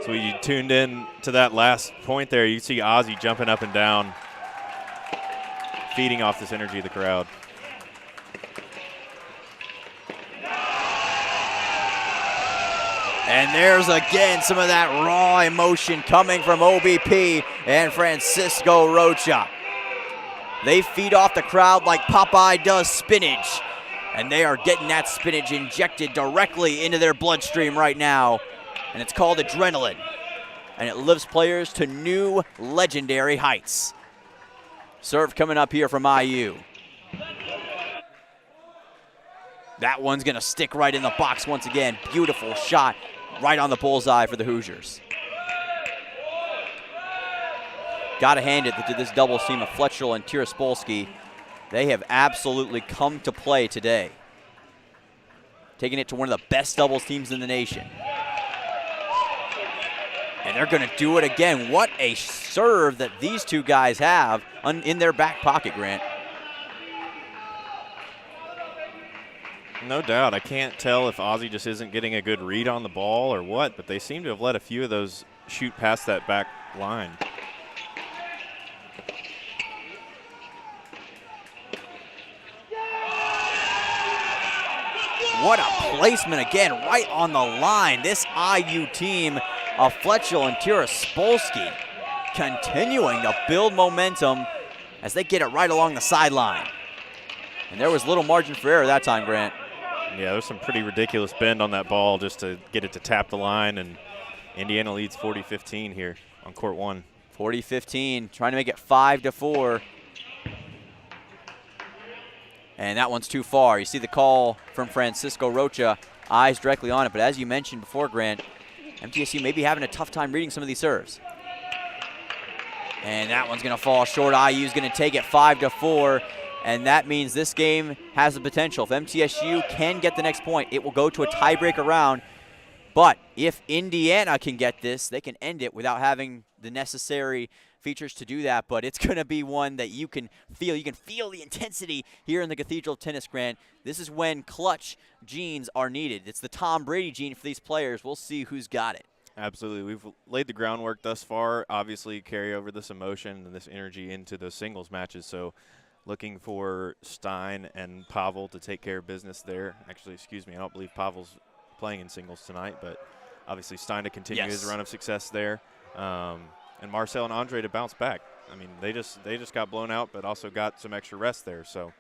Speaker 2: So you tuned in to that last point there. You see Ozzy jumping up and down, feeding off this energy of the crowd.
Speaker 1: And there's again some of that raw emotion coming from OBP and Francisco Rocha. They feed off the crowd like Popeye does spinach. And they are getting that spinach injected directly into their bloodstream right now. And it's called adrenaline. And it lifts players to new legendary heights. Serve coming up here from IU. That one's going to stick right in the box once again. Beautiful shot right on the bullseye for the Hoosiers. Got to hand it to this double team of Fletchel and Tiraspolsky. They have absolutely come to play today. Taking it to one of the best doubles teams in the nation. And they're going to do it again. What a serve that these two guys have in their back pocket, Grant.
Speaker 2: No doubt. I can't tell if Ozzy just isn't getting a good read on the ball or what, but they seem to have let a few of those shoot past that back line.
Speaker 1: What a placement again, right on the line. This IU team of Fletchel and Tiraspolsky continuing to build momentum as they get it right along the sideline. And there was little margin for error that time, Grant.
Speaker 2: Yeah, there's some pretty ridiculous bend on that ball just to get it to tap the line, and Indiana leads 40-15 here on court 1.
Speaker 1: 40-15, trying to make it 5-4. And that one's too far. You see the call from Francisco Rocha, eyes directly on it. But as you mentioned before, Grant, MTSU may be having a tough time reading some of these serves. And that one's going to fall short. IU's going to take it 5-4. And that means this game has the potential. If MTSU can get the next point, it will go to a tiebreaker round. But if Indiana can get this, they can end it without having the necessary features to do that. But it's going to be one that you can feel. You can feel the intensity here in the Cathedral Tennis, Grant. This is when clutch genes are needed. It's the Tom Brady gene for these players. We'll see who's got it.
Speaker 2: Absolutely. We've laid the groundwork thus far. Obviously, carry over this emotion and this energy into those singles matches. So looking for Stein and Pavel to take care of business there. Actually, excuse me, I don't believe Pavel's playing in singles tonight, but obviously Stein to continue his run of success there. And Marcel and Andre to bounce back. I mean, they just got blown out, but also got some extra rest there. So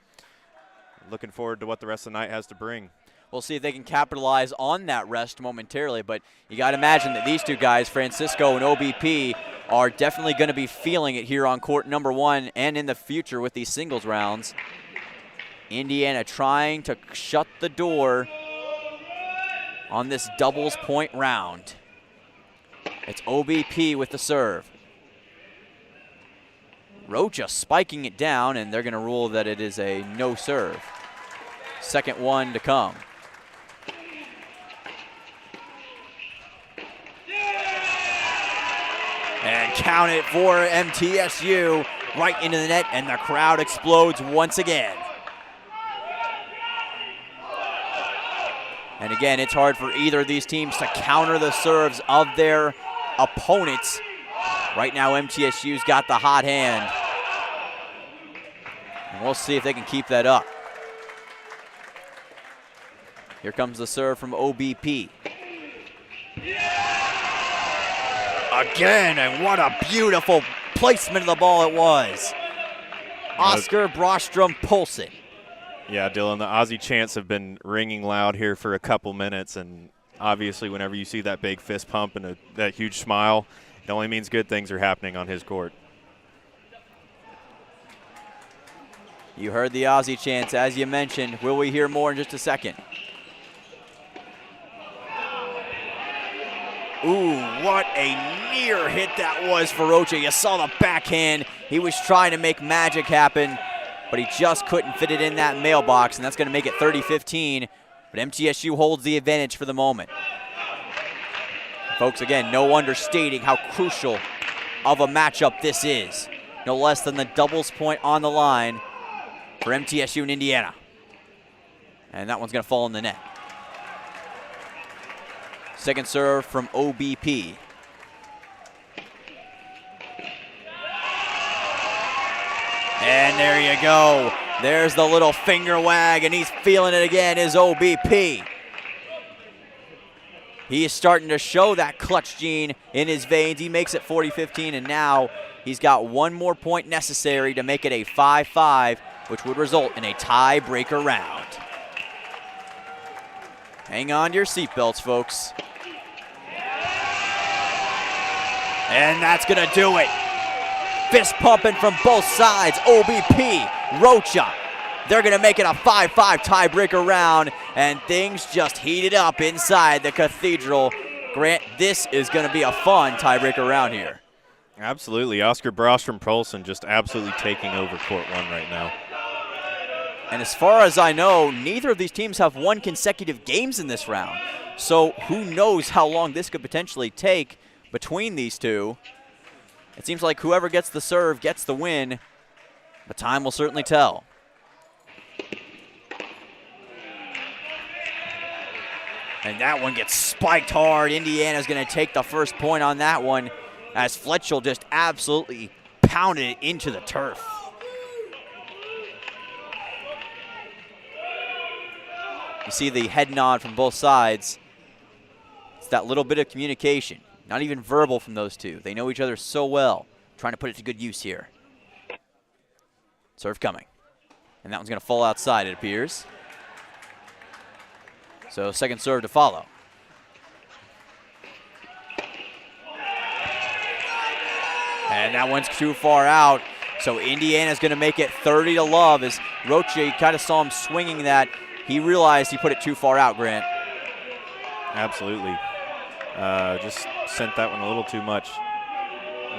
Speaker 2: looking forward to what the rest of the night has to bring.
Speaker 1: We'll see if they can capitalize on that rest momentarily, but you got to imagine that these two guys, Francisco and OBP, are definitely going to be feeling it here on court number 1 and in the future with these singles rounds. Indiana trying to shut the door on this doubles point round. It's OBP with the serve. Rocha spiking it down, and they're going to rule that it is a no serve. Second one to come. And count it for MTSU right into the net, and the crowd explodes once again. And again, it's hard for either of these teams to counter the serves of their opponents. Right now, MTSU's got the hot hand. And we'll see if they can keep that up. Here comes the serve from OBP. Again, and what a beautiful placement of the ball it was. Oscar Brostrom Poulsen.
Speaker 2: Yeah, Dylan, the Aussie chants have been ringing loud here for a couple minutes, and obviously whenever you see that big fist pump and that huge smile, it only means good things are happening on his court.
Speaker 1: You heard the Aussie chants, as you mentioned. Will we hear more in just a second? Ooh, what a near hit that was for Rocha. You saw the backhand. He was trying to make magic happen, but he just couldn't fit it in that mailbox, and that's going to make it 30-15. But MTSU holds the advantage for the moment. Folks, again, no understating how crucial of a matchup this is. No less than the doubles point on the line for MTSU and Indiana. And that one's going to fall in the net. Second serve from OBP. And there you go. There's the little finger wag, and he's feeling it again, is OBP. He is starting to show that clutch gene in his veins. He makes it 40-15, and now he's got one more point necessary to make it a 5-5, which would result in a tiebreaker round. Hang on to your seatbelts, folks. And that's going to do it. Fist pumping from both sides. OBP, Rocha. They're going to make it a 5-5 tiebreaker round, and things just heated up inside the Cathedral. Grant, this is going to be a fun tiebreaker round here.
Speaker 2: Absolutely. Oscar Brostrom-Prolson just absolutely taking over court one right now.
Speaker 1: And as far as I know, neither of these teams have won consecutive games in this round. So who knows how long this could potentially take between these two. It seems like whoever gets the serve gets the win, but time will certainly tell. And that one gets spiked hard. Indiana's going to take the first point on that one as Fletchel just absolutely pounded it into the turf. You see the head nod from both sides. It's that little bit of communication, not even verbal from those two. They know each other so well, trying to put it to good use here. Serve coming. And that one's going to fall outside, it appears. So second serve to follow. And that one's too far out. So Indiana's going to make it 30-love as Rocha, you kind of saw him swinging that. He realized he put it too far out, Grant.
Speaker 2: Absolutely. Just sent that one a little too much.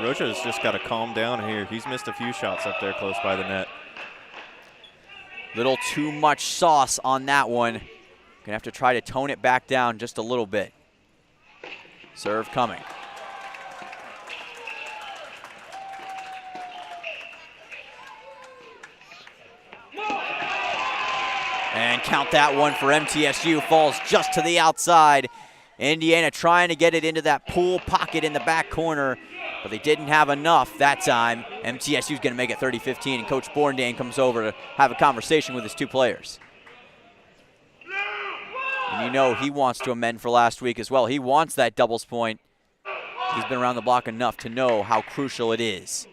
Speaker 2: Rocha's just got to calm down here. He's missed a few shots up there close by the net.
Speaker 1: Little too much sauce on that one. Gonna have to try to tone it back down just a little bit. Serve coming. And count that one for MTSU. Falls just to the outside. Indiana trying to get it into that pool pocket in the back corner, but they didn't have enough that time. MTSU's going to make it 30-15, and Coach Borndane comes over to have a conversation with his two players. And you know he wants to amend for last week as well. He wants that doubles point. He's been around the block enough to know how crucial it is.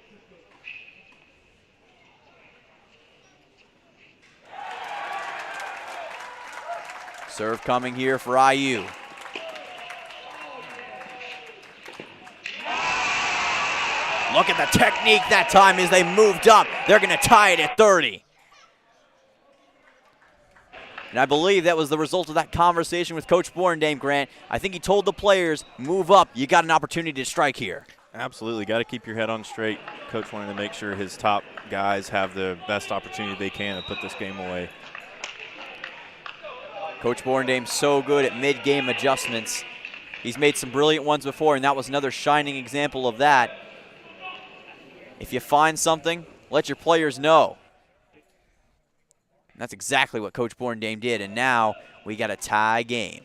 Speaker 1: Serve coming here for IU. Look at the technique that time as they moved up. They're going to tie it at 30. And I believe that was the result of that conversation with Coach Borndane, Grant. I think he told the players, move up. You got an opportunity to strike here.
Speaker 2: Absolutely. Got to keep your head on straight. Coach wanted to make sure his top guys have the best opportunity they can to put this game away.
Speaker 1: Coach Borndane's so good at mid-game adjustments. He's made some brilliant ones before, and that was another shining example of that. If you find something, let your players know. And that's exactly what Coach Borndane did, and now we got a tie game.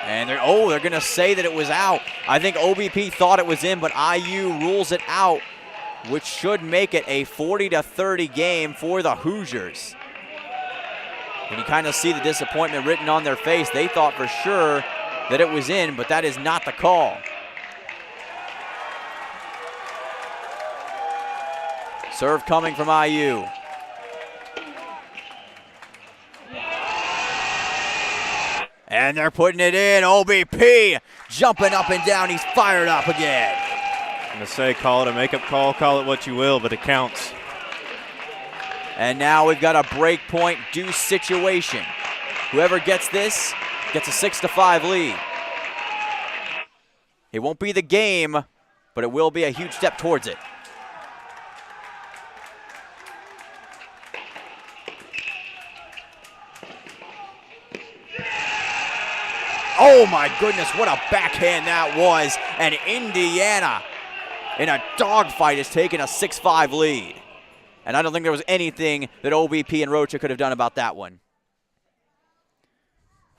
Speaker 1: And they're going to say that it was out. I think OBP thought it was in, but IU rules it out, which should make it a 40-30 game for the Hoosiers. And you kind of see the disappointment written on their face. They thought for sure that it was in, but that is not the call. Serve coming from IU. And they're putting it in. OBP jumping up and down. He's fired up again.
Speaker 2: I'm going to say call it a makeup call, call it what you will, but it counts.
Speaker 1: And now we've got a break point deuce situation. Whoever gets this gets a 6-5 lead. It won't be the game, but it will be a huge step towards it. Oh my goodness, what a backhand that was. And Indiana in a dogfight has taken a 6-5 lead. And I don't think there was anything that OBP and Rocha could have done about that one.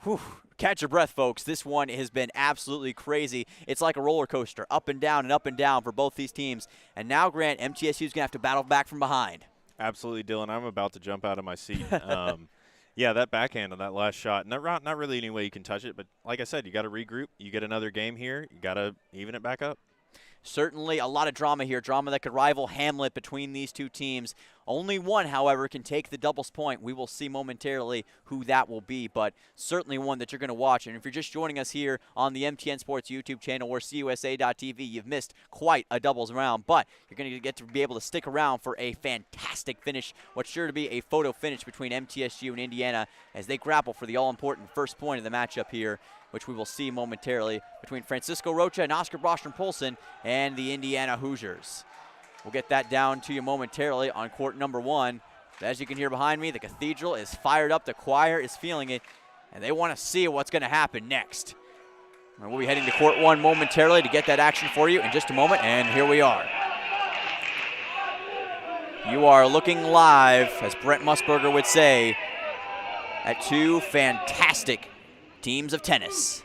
Speaker 1: Whew. Catch your breath, folks. This one has been absolutely crazy. It's like a roller coaster, up and down for both these teams. And now, Grant, MTSU is going to have to battle back from behind.
Speaker 2: Absolutely, Dylan. I'm about to jump out of my seat. Yeah, that backhand on that last shot, not really any way you can touch it. But like I said, you got to regroup. You get another game here. You got to even it back up.
Speaker 1: Certainly a lot of drama here, drama that could rival Hamlet between these two teams. Only one, however, can take the doubles point. We will see momentarily who that will be, but certainly one that you're going to watch. And if you're just joining us here on the MTN Sports YouTube channel or CUSA.TV, you've missed quite a doubles round, but you're going to get to be able to stick around for a fantastic finish, what's sure to be a photo finish between MTSU and Indiana as they grapple for the all-important first point of the matchup here, which we will see momentarily between Francisco Rocha and Oscar Bostrom-Polson and the Indiana Hoosiers. We'll get that down to you momentarily on court number 1. But as you can hear behind me, the Cathedral is fired up, the choir is feeling it, and they want to see what's going to happen next. And we'll be heading to court 1 momentarily to get that action for you in just a moment, and here we are. You are looking live, as Brent Musburger would say, at two fantastic teams of tennis.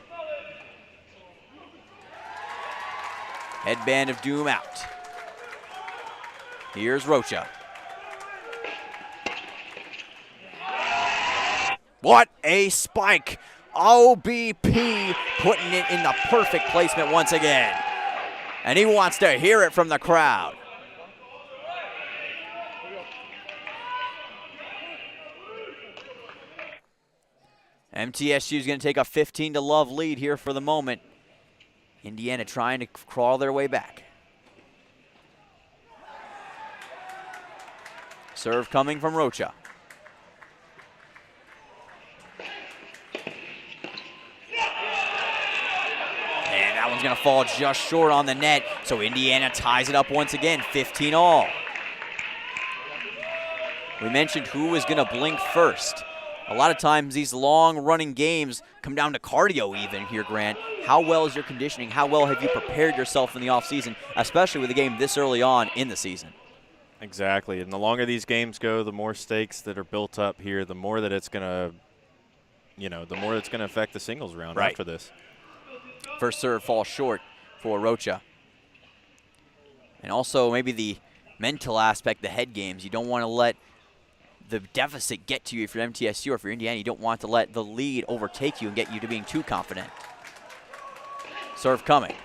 Speaker 1: Headband of doom out. Here's Rocha. What a spike. OBP putting it in the perfect placement once again. And he wants to hear it from the crowd. MTSU is going to take a 15-0 lead here for the moment. Indiana trying to crawl their way back. Serve coming from Rocha. And that one's going to fall just short on the net, so Indiana ties it up once again, 15-all. We mentioned who was going to blink first. A lot of times these long-running games come down to cardio even here, Grant. How well is your conditioning? How well have you prepared yourself in the offseason, especially with a game this early on in the season?
Speaker 2: Exactly, and the longer these games go, the more stakes that are built up here, the more that it's going to, the more it's going to affect the singles round after this.
Speaker 1: First serve falls short for Rocha. And also maybe the mental aspect, the head games. You don't want to let the deficit get to you if you're MTSU or if you're Indiana. You don't want to let the lead overtake you and get you to being too confident. Serve coming.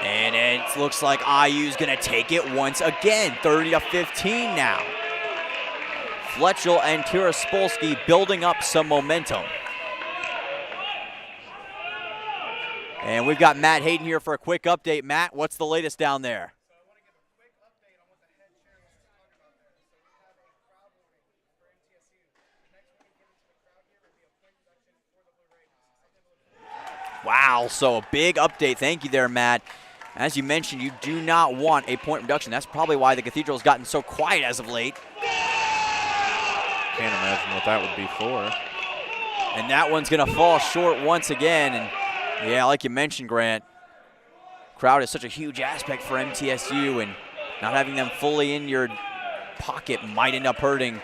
Speaker 1: And it looks like IU's going to take it once again, 30-15 now. Fletchel and Tiraspolsky building up some momentum. And we've got Matt Hayden here for a quick update. Matt, what's the latest down there? Wow, so a big update. Thank you there, Matt. As you mentioned, you do not want a point reduction. That's probably why the Cathedral has gotten so quiet as of late.
Speaker 2: Can't imagine what that would be for.
Speaker 1: And that one's going to fall short once again. And yeah, like you mentioned, Grant, crowd is such a huge aspect for MTSU, and not having them fully in your pocket might end up hurting.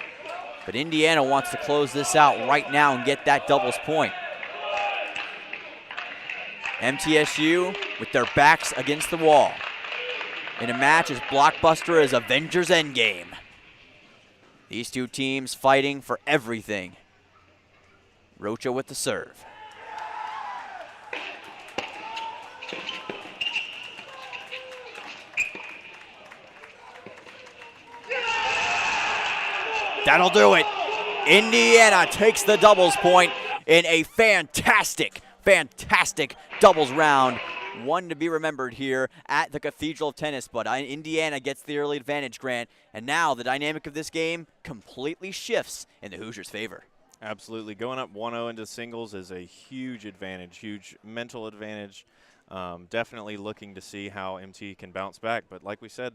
Speaker 1: But Indiana wants to close this out right now and get that doubles point. MTSU with their backs against the wall in a match as blockbuster as Avengers Endgame. These two teams fighting for everything. Rocha with the serve. That'll do it. Indiana takes the doubles point in a fantastic doubles round. One to be remembered here at the Cathedral of Tennis, but Indiana gets the early advantage, Grant, and now the dynamic of this game completely shifts in the Hoosiers' favor.
Speaker 2: Absolutely. Going up 1-0 into singles is a huge advantage, huge mental advantage. Definitely looking to see how MT can bounce back, but like we said,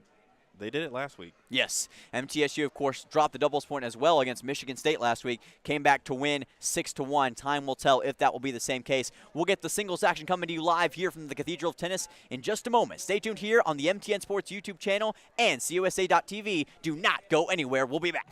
Speaker 2: they did it last week.
Speaker 1: Yes. MTSU, of course, dropped the doubles point as well against Michigan State last week. Came back to win 6-1. Time will tell if that will be the same case. We'll get the singles action coming to you live here from the Cathedral of Tennis in just a moment. Stay tuned here on the MTN Sports YouTube channel and CUSA.TV. Do not go anywhere. We'll be back.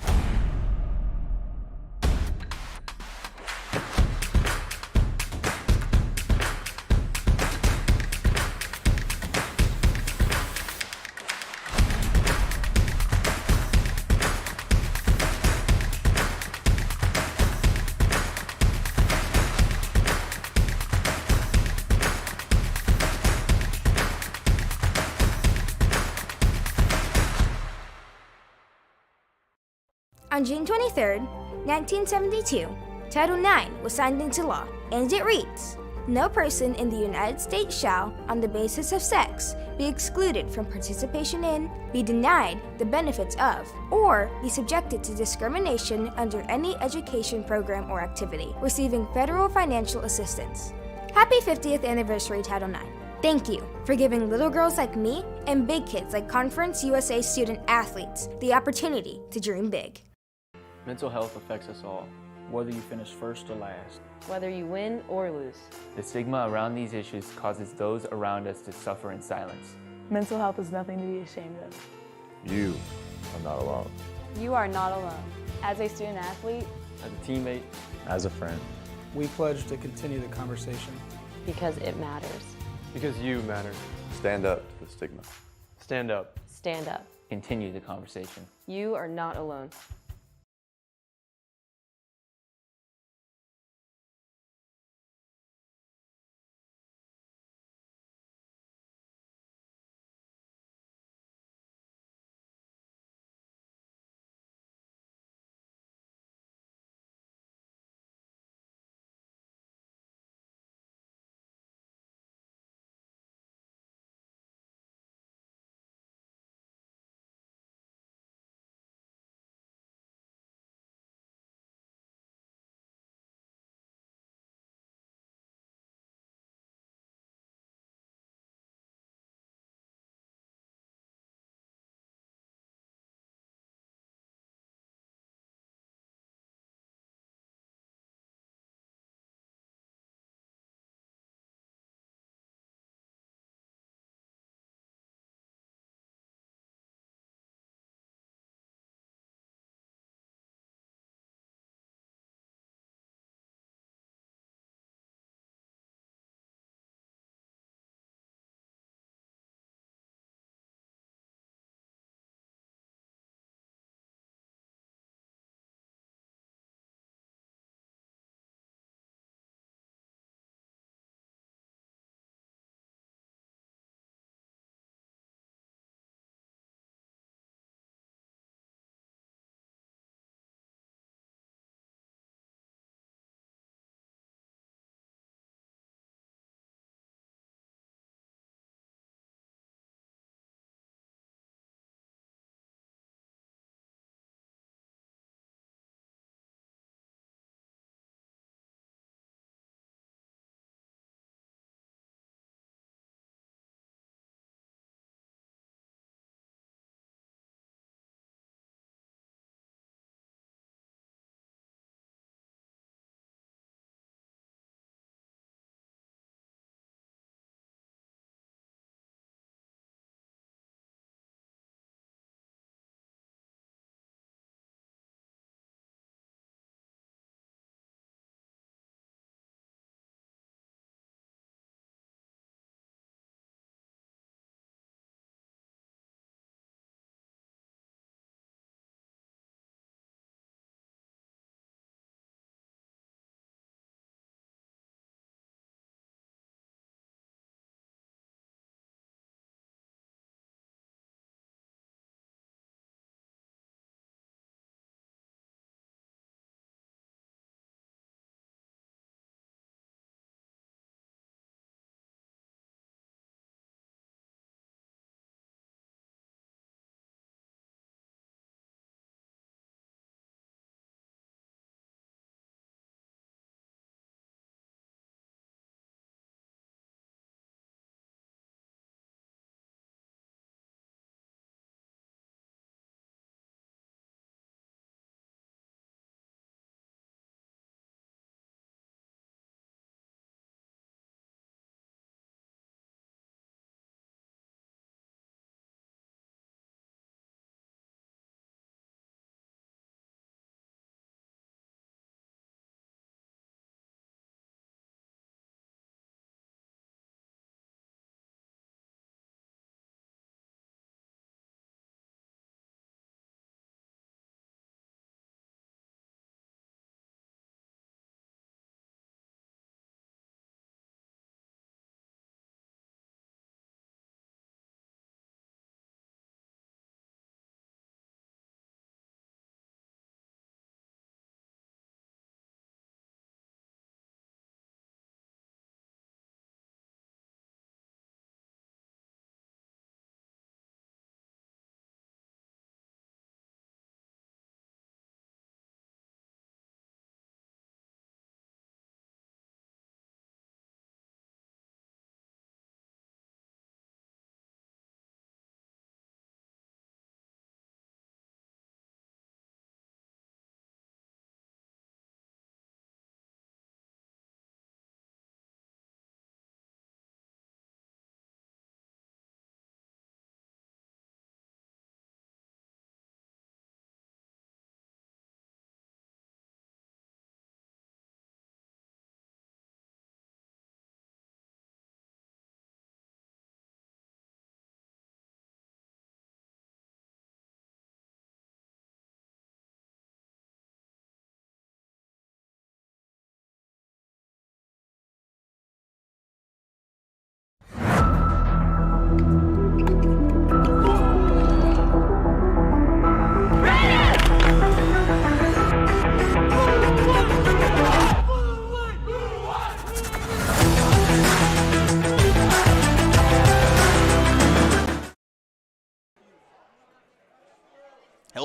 Speaker 13: On June 23, 1972, Title IX was signed into law, and it reads, "No person in the United States shall, on the basis of sex, be excluded from participation in, be denied the benefits of, or be subjected to discrimination under any education program or activity, receiving federal financial assistance." Happy 50th anniversary, Title IX. Thank you for giving little girls like me and big kids like Conference USA student athletes the opportunity to dream big.
Speaker 3: Mental health affects us all, whether you finish first or last.
Speaker 4: Whether you win or lose.
Speaker 5: The stigma around these issues causes those around us to suffer in silence.
Speaker 6: Mental health is nothing to be ashamed of.
Speaker 7: You are not alone.
Speaker 4: You are not alone. As a student athlete,
Speaker 3: As a teammate,
Speaker 7: As a friend,
Speaker 8: We pledge to continue the conversation.
Speaker 4: because it matters.
Speaker 10: Because you matter.
Speaker 7: stand up to the stigma.
Speaker 10: Stand up.
Speaker 4: Stand up.
Speaker 5: Continue the conversation.
Speaker 4: You are not alone.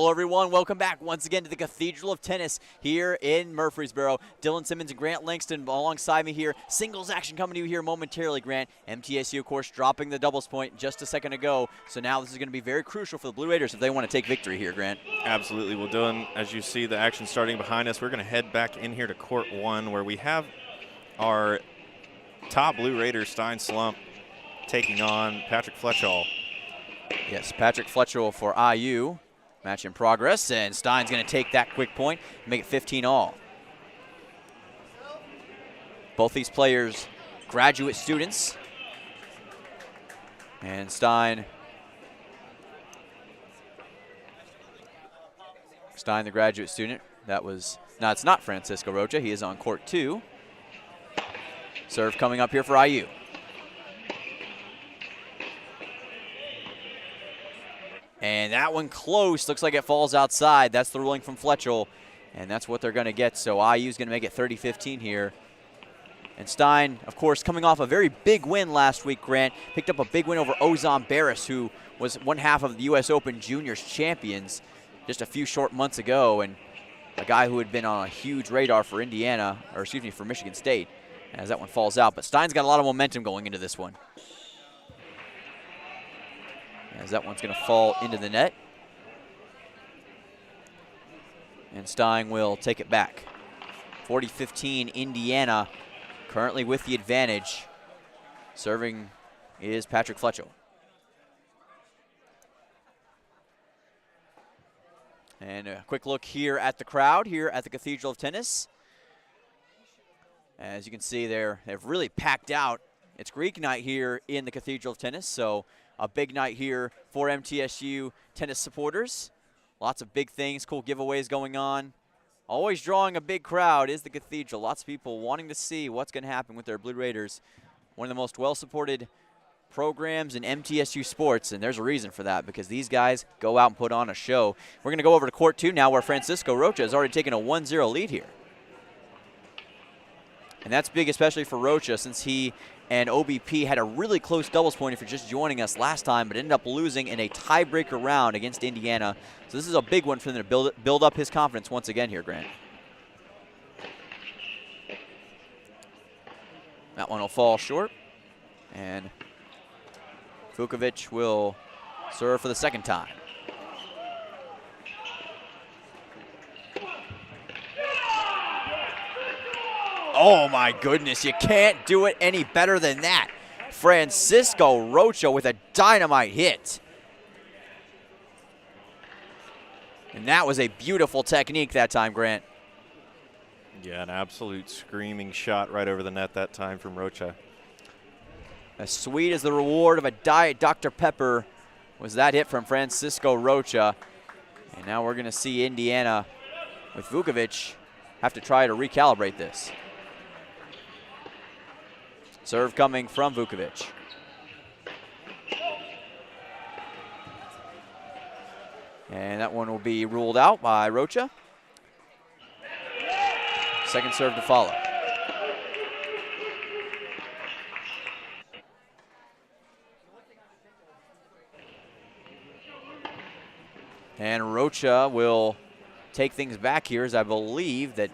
Speaker 1: Hello, everyone. Welcome back once again to the Cathedral of Tennis here in Murfreesboro. Dylan Simmons and Grant Langston alongside me here. Singles action coming to you here momentarily, Grant. MTSU, of course, dropping the doubles point just a second ago. So now this is going to be very crucial for the Blue Raiders if they want to take victory here, Grant.
Speaker 2: Absolutely. Well, Dylan, as you see the action starting behind us, we're going to head back in here to court 1 where we have our top Blue Raider, Stein Slump, taking on Patrick Fletchall.
Speaker 1: Yes, Patrick Fletchall for IU. Match in progress, and Stein's going to take that quick point and make it 15-all. Both these players, graduate students. And Stein, the graduate student. That was, no, it's not Francisco Rocha. He is on court 2. Serve coming up here for IU. And that one close. Looks like it falls outside. That's the ruling from Fletchall, and that's what they're going to get. So IU's going to make it 30-15 here. And Stein, of course, coming off a very big win last week, Grant. Picked up a big win over Ozan Barris, who was one half of the U.S. Open Juniors champions just a few short months ago, and a guy who had been on a huge radar for Indiana, or excuse me, for Michigan State, as that one falls out. But Stein's got a lot of momentum going into this one, as that one's going to fall into the net. And Stein will take it back. 40-15 Indiana, currently with the advantage. Serving is Patrick Fletchall. And a quick look here at the crowd here at the Cathedral of Tennis. As you can see there, they've really packed out. It's Greek night here in the Cathedral of Tennis, so a big night here for MTSU tennis supporters. Lots of big things, cool giveaways going on. Always drawing a big crowd is the Cathedral. Lots of people wanting to see what's going to happen with their Blue Raiders. One of the most well-supported programs in MTSU sports, and there's a reason for that because these guys go out and put on a show. We're going to go over to court 2 now, where Francisco Rocha has already taken a 1-0 lead here. And that's big, especially for Rocha, since he and OBP had a really close doubles point for just joining us last time, but ended up losing in a tiebreaker round against Indiana. So this is a big one for them to build up his confidence once again here, Grant. That one will fall short, and Vukovic will serve for the second time. Oh my goodness, you can't do it any better than that. Francisco Rocha with a dynamite hit. And that was a beautiful technique that time, Grant.
Speaker 2: Yeah, an absolute screaming shot right over the net that time from Rocha.
Speaker 1: As sweet as the reward of a Diet Dr. Pepper was that hit from Francisco Rocha. And now we're going to see Indiana with Vukovic have to try to recalibrate this. Serve coming from Vukovic. And that one will be ruled out by Rocha. Second serve to follow. And Rocha will take things back here, as I believe that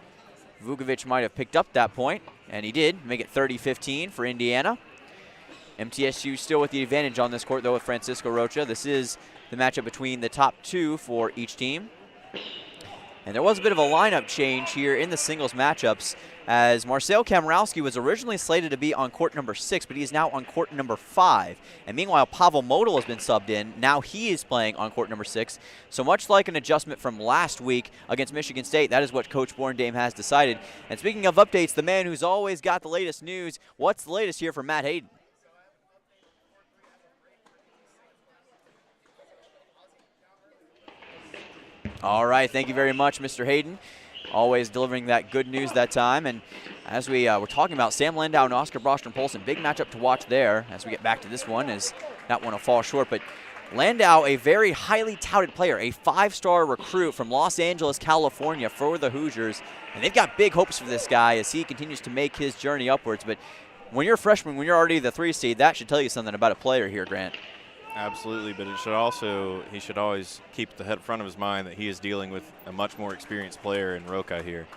Speaker 1: Vukovic might have picked up that point, and he did, make it 30-15 for Indiana. MTSU still with the advantage on this court, though, with Francisco Rocha. This is the matchup between the top 2 for each team. And there was a bit of a lineup change here in the singles matchups, as Marcel Kamrowski was originally slated to be on court number 6, but he is now on court number 5. And meanwhile, Pavel Model has been subbed in. Now he is playing on court number 6. So much like an adjustment from last week against Michigan State, that is what Coach Borndame has decided. And speaking of updates, the man who's always got the latest news, what's the latest here for Matt Hayden? All right, thank you very much, Mr. Hayden. Always delivering that good news that time. And as we were talking about, Sam Landau and Oscar Brostrom-Polson, big matchup to watch there as we get back to this one, as that one will fall short. But Landau, a very highly touted player, a 5-star recruit from Los Angeles, California for the Hoosiers. And they've got big hopes for this guy as he continues to make his journey upwards. But when you're a freshman, when you're already the 3 seed, that should tell you something about a player here, Grant.
Speaker 2: Absolutely, but he should always keep the front of his mind that he is dealing with a much more experienced player in Roca here.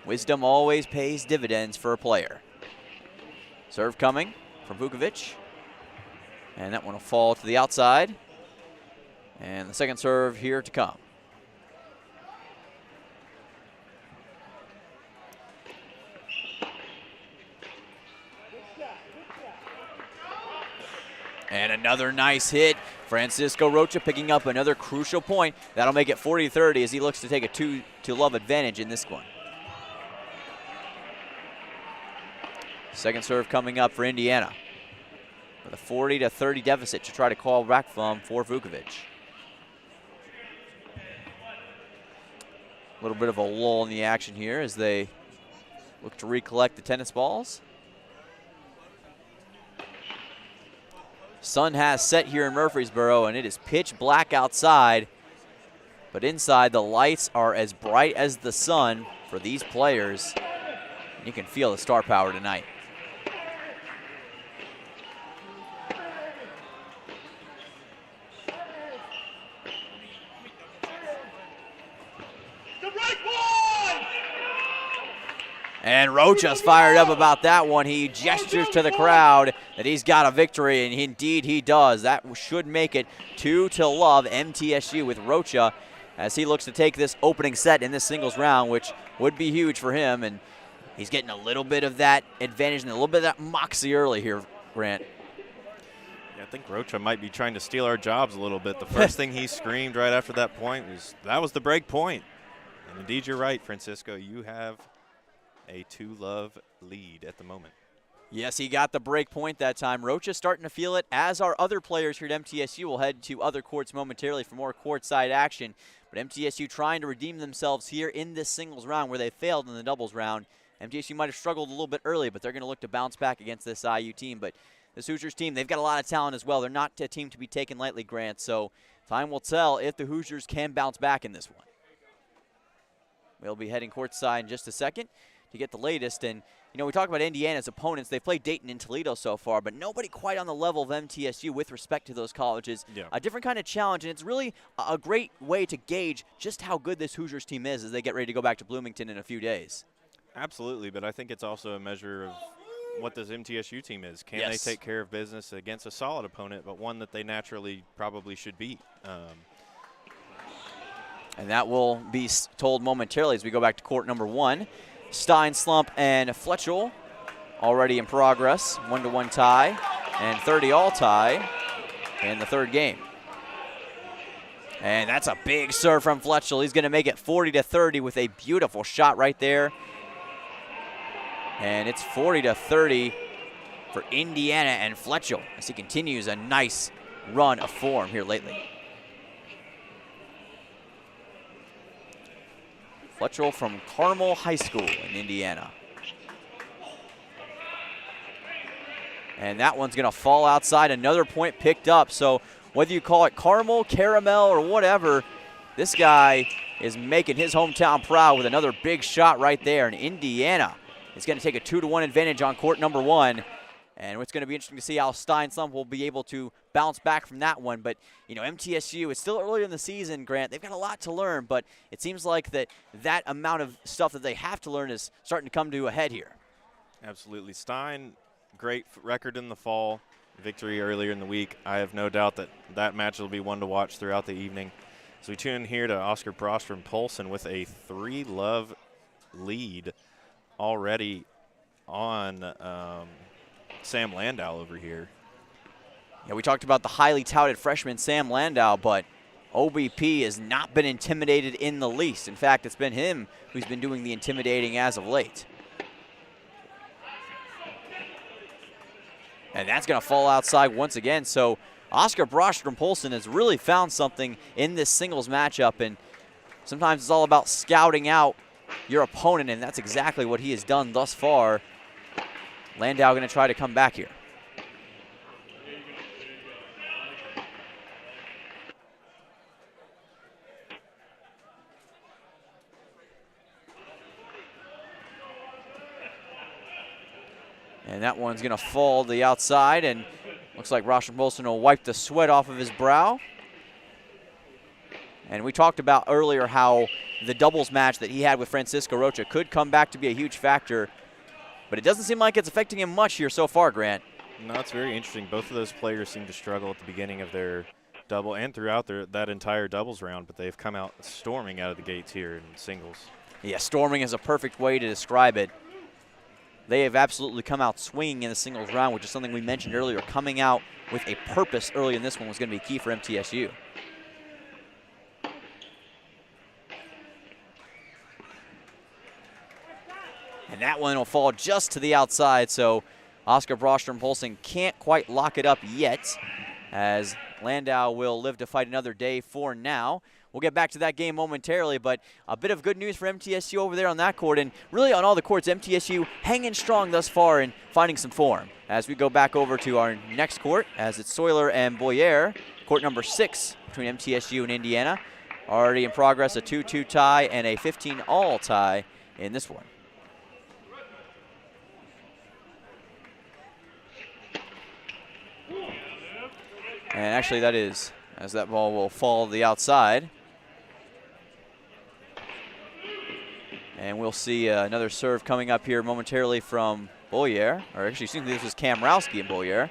Speaker 1: Wisdom always pays dividends for a player. Serve coming from Vukovic. And that one will fall to the outside. And the second serve here to come. And another nice hit. Francisco Rocha picking up another crucial point. That'll make it 40-30 as he looks to take a 2-0 advantage in this one. Second serve coming up for Indiana with a 40-30 deficit to try to call back from for Vukovic. A little bit of a lull in the action here as they look to recollect the tennis balls. Sun has set here in Murfreesboro, and it is pitch black outside. But inside, the lights are as bright as the sun for these players. You can feel the star power tonight. And Rocha's fired up about that one. He gestures to the crowd that he's got a victory, and indeed he does. That should make it 2-0 MTSU with Rocha as he looks to take this opening set in this singles round, which would be huge for him. And he's getting a little bit of that advantage and a little bit of that moxie early here, Grant.
Speaker 2: Yeah, I think Rocha might be trying to steal our jobs a little bit. The first thing he screamed right after that point was, that was the break point. And indeed, you're right, Francisco. You have a 2-0 lead at the moment.
Speaker 1: Yes, he got the break point that time. Rocha's starting to feel it, as are other players here at MTSU. We'll head to other courts momentarily for more courtside action. But MTSU trying to redeem themselves here in this singles round where they failed in the doubles round. MTSU might have struggled a little bit early, but they're going to look to bounce back against this IU team. But this Hoosiers team, they've got a lot of talent as well. They're not a team to be taken lightly, Grant. So time will tell if the Hoosiers can bounce back in this one. We'll be heading courtside in just a second to get the latest. And, you know, we talk about Indiana's opponents. They played Dayton and Toledo so far, but nobody quite on the level of MTSU with respect to those colleges.
Speaker 2: Yeah.
Speaker 1: A different kind of challenge, and it's really a great way to gauge just how good this Hoosiers team is as they get ready to go back to Bloomington in a few days.
Speaker 2: Absolutely, but I think it's also a measure of what this MTSU team is. Can they take care of business against a solid opponent, but one that they naturally probably should beat?
Speaker 1: And that will be told momentarily as we go back to court number one. Stein, Slump, and Fletchel already in progress. 1-1 tie and 30-all tie in the third game. And that's a big serve from Fletchel. He's going to make it 40-30 with a beautiful shot right there. And it's 40-30 for Indiana and Fletchel as he continues a nice run of form here lately. Fletchel from Carmel High School in Indiana. And that one's going to fall outside. Another point picked up. So whether you call it Carmel, Caramel, or whatever, this guy is making his hometown proud with another big shot right there. And Indiana is going to take a 2-1 advantage on court number one. And it's going to be interesting to see how Stein Slump will be able to bounce back from that one. But, you know, MTSU, it's still early in the season, Grant. They've got a lot to learn, but it seems like that amount of stuff that they have to learn is starting to come to a head here.
Speaker 2: Absolutely. Stein, great record in the fall, victory earlier in the week. I have no doubt that match will be one to watch throughout the evening. So we tune in here to Oscar Brostrom Polson with a 3-love lead already on Sam Landau over here.
Speaker 1: Yeah, we talked about the highly touted freshman Sam Landau, but OBP has not been intimidated in the least. In fact, it's been him who's been doing the intimidating as of late. And that's going to fall outside once again. So Oscar Brostrom Polson has really found something in this singles matchup, and sometimes it's all about scouting out your opponent, and that's exactly what he has done thus far. Landau going to try to come back here. And that one's going to fall to the outside, and looks Looks like Rostrom Bolson will wipe the sweat off of his brow. And we talked about earlier how the doubles match that he had with Francisco Rocha could come back to be a huge factor, but it doesn't seem like it's affecting him much here so far, Grant.
Speaker 2: No, it's very interesting. Both of those players seem to struggle at the beginning of their double and throughout that entire doubles round, but they've come out storming out of the gates here in singles.
Speaker 1: Yeah, storming is a perfect way to describe it. They have absolutely come out swinging in the singles round, which is something we mentioned earlier. Coming out with a purpose early in this one was going to be key for MTSU. And that one will fall just to the outside, so Oscar Brostrom-Polson can't quite lock it up yet, as Landau will live to fight another day for now. We'll get back to that game momentarily, but a bit of good news for MTSU over there on that court, and really on all the courts, MTSU hanging strong thus far and finding some form. As we go back over to our next court, as it's Soiler and Boyer, court number 6 between MTSU and Indiana. Already in progress, a 2-2 tie and a 15-all tie in this one. And actually that is, as that ball will fall to the outside. And we'll see another serve coming up here momentarily from Boyer. Or actually, excuse me, this was Kamrowski and Boyer.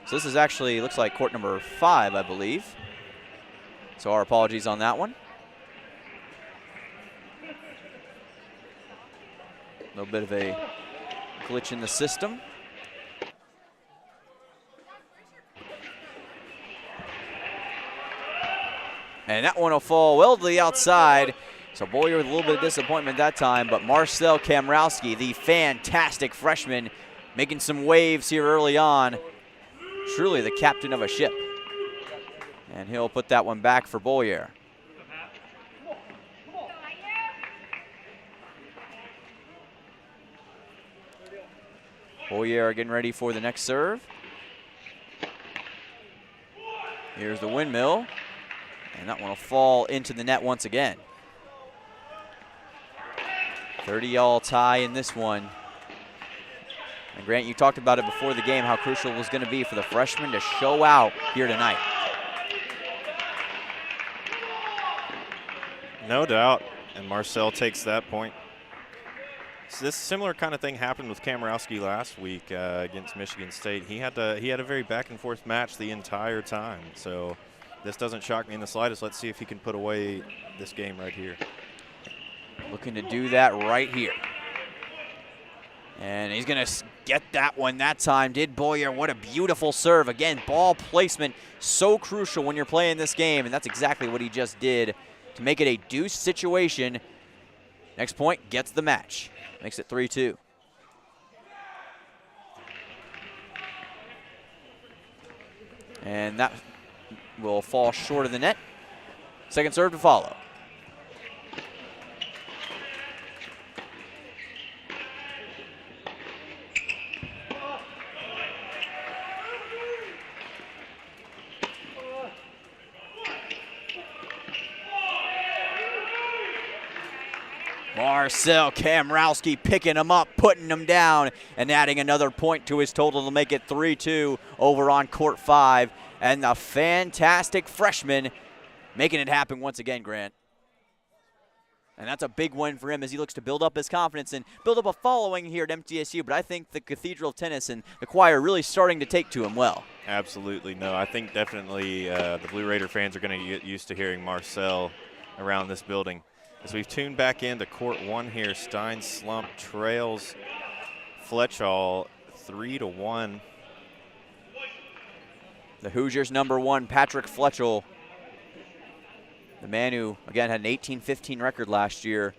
Speaker 1: So this is actually, looks like court number 5, I believe. So our apologies on that one. A little bit of a glitch in the system. And that one will fall well to the outside. So Boyer with a little bit of disappointment that time, but Marcel Kamrowski, the fantastic freshman, making some waves here early on. Truly the captain of a ship. And he'll put that one back for Boyer. Boyer getting ready for the next serve. Here's the windmill. And that one will fall into the net once again. 30-all tie in this one. And Grant, you talked about it before the game, how crucial it was going to be for the freshmen to show out here tonight.
Speaker 2: No doubt, and Marcel takes that point. So this similar kind of thing happened with Kamrowski last week against Michigan State. He had a very back-and-forth match the entire time, so this doesn't shock me in the slightest. Let's see if he can put away this game right here.
Speaker 1: Looking to do that right here. And he's going to get that one that time. Did Boyer. What a beautiful serve. Again, ball placement so crucial when you're playing this game, and that's exactly what he just did to make it a deuce situation. Next point gets the match. Makes it 3-2. And that will fall short of the net. Second serve to follow. Marcel Kamrowski picking him up, putting him down, and adding another point to his total to make it 3-2 over on court 5. And the fantastic freshman making it happen once again, Grant. And that's a big win for him as he looks to build up his confidence and build up a following here at MTSU. But I think the Cathedral of Tennis and the choir really starting to take to him well.
Speaker 2: Absolutely. No, I think definitely the Blue Raider fans are going to get used to hearing Marcel around this building. As we've tuned back into court 1 here, Stein Slump trails Fletchall 3-1.
Speaker 1: The Hoosiers #1, Patrick Fletchall, the man who, again, had an 18-15 record last year.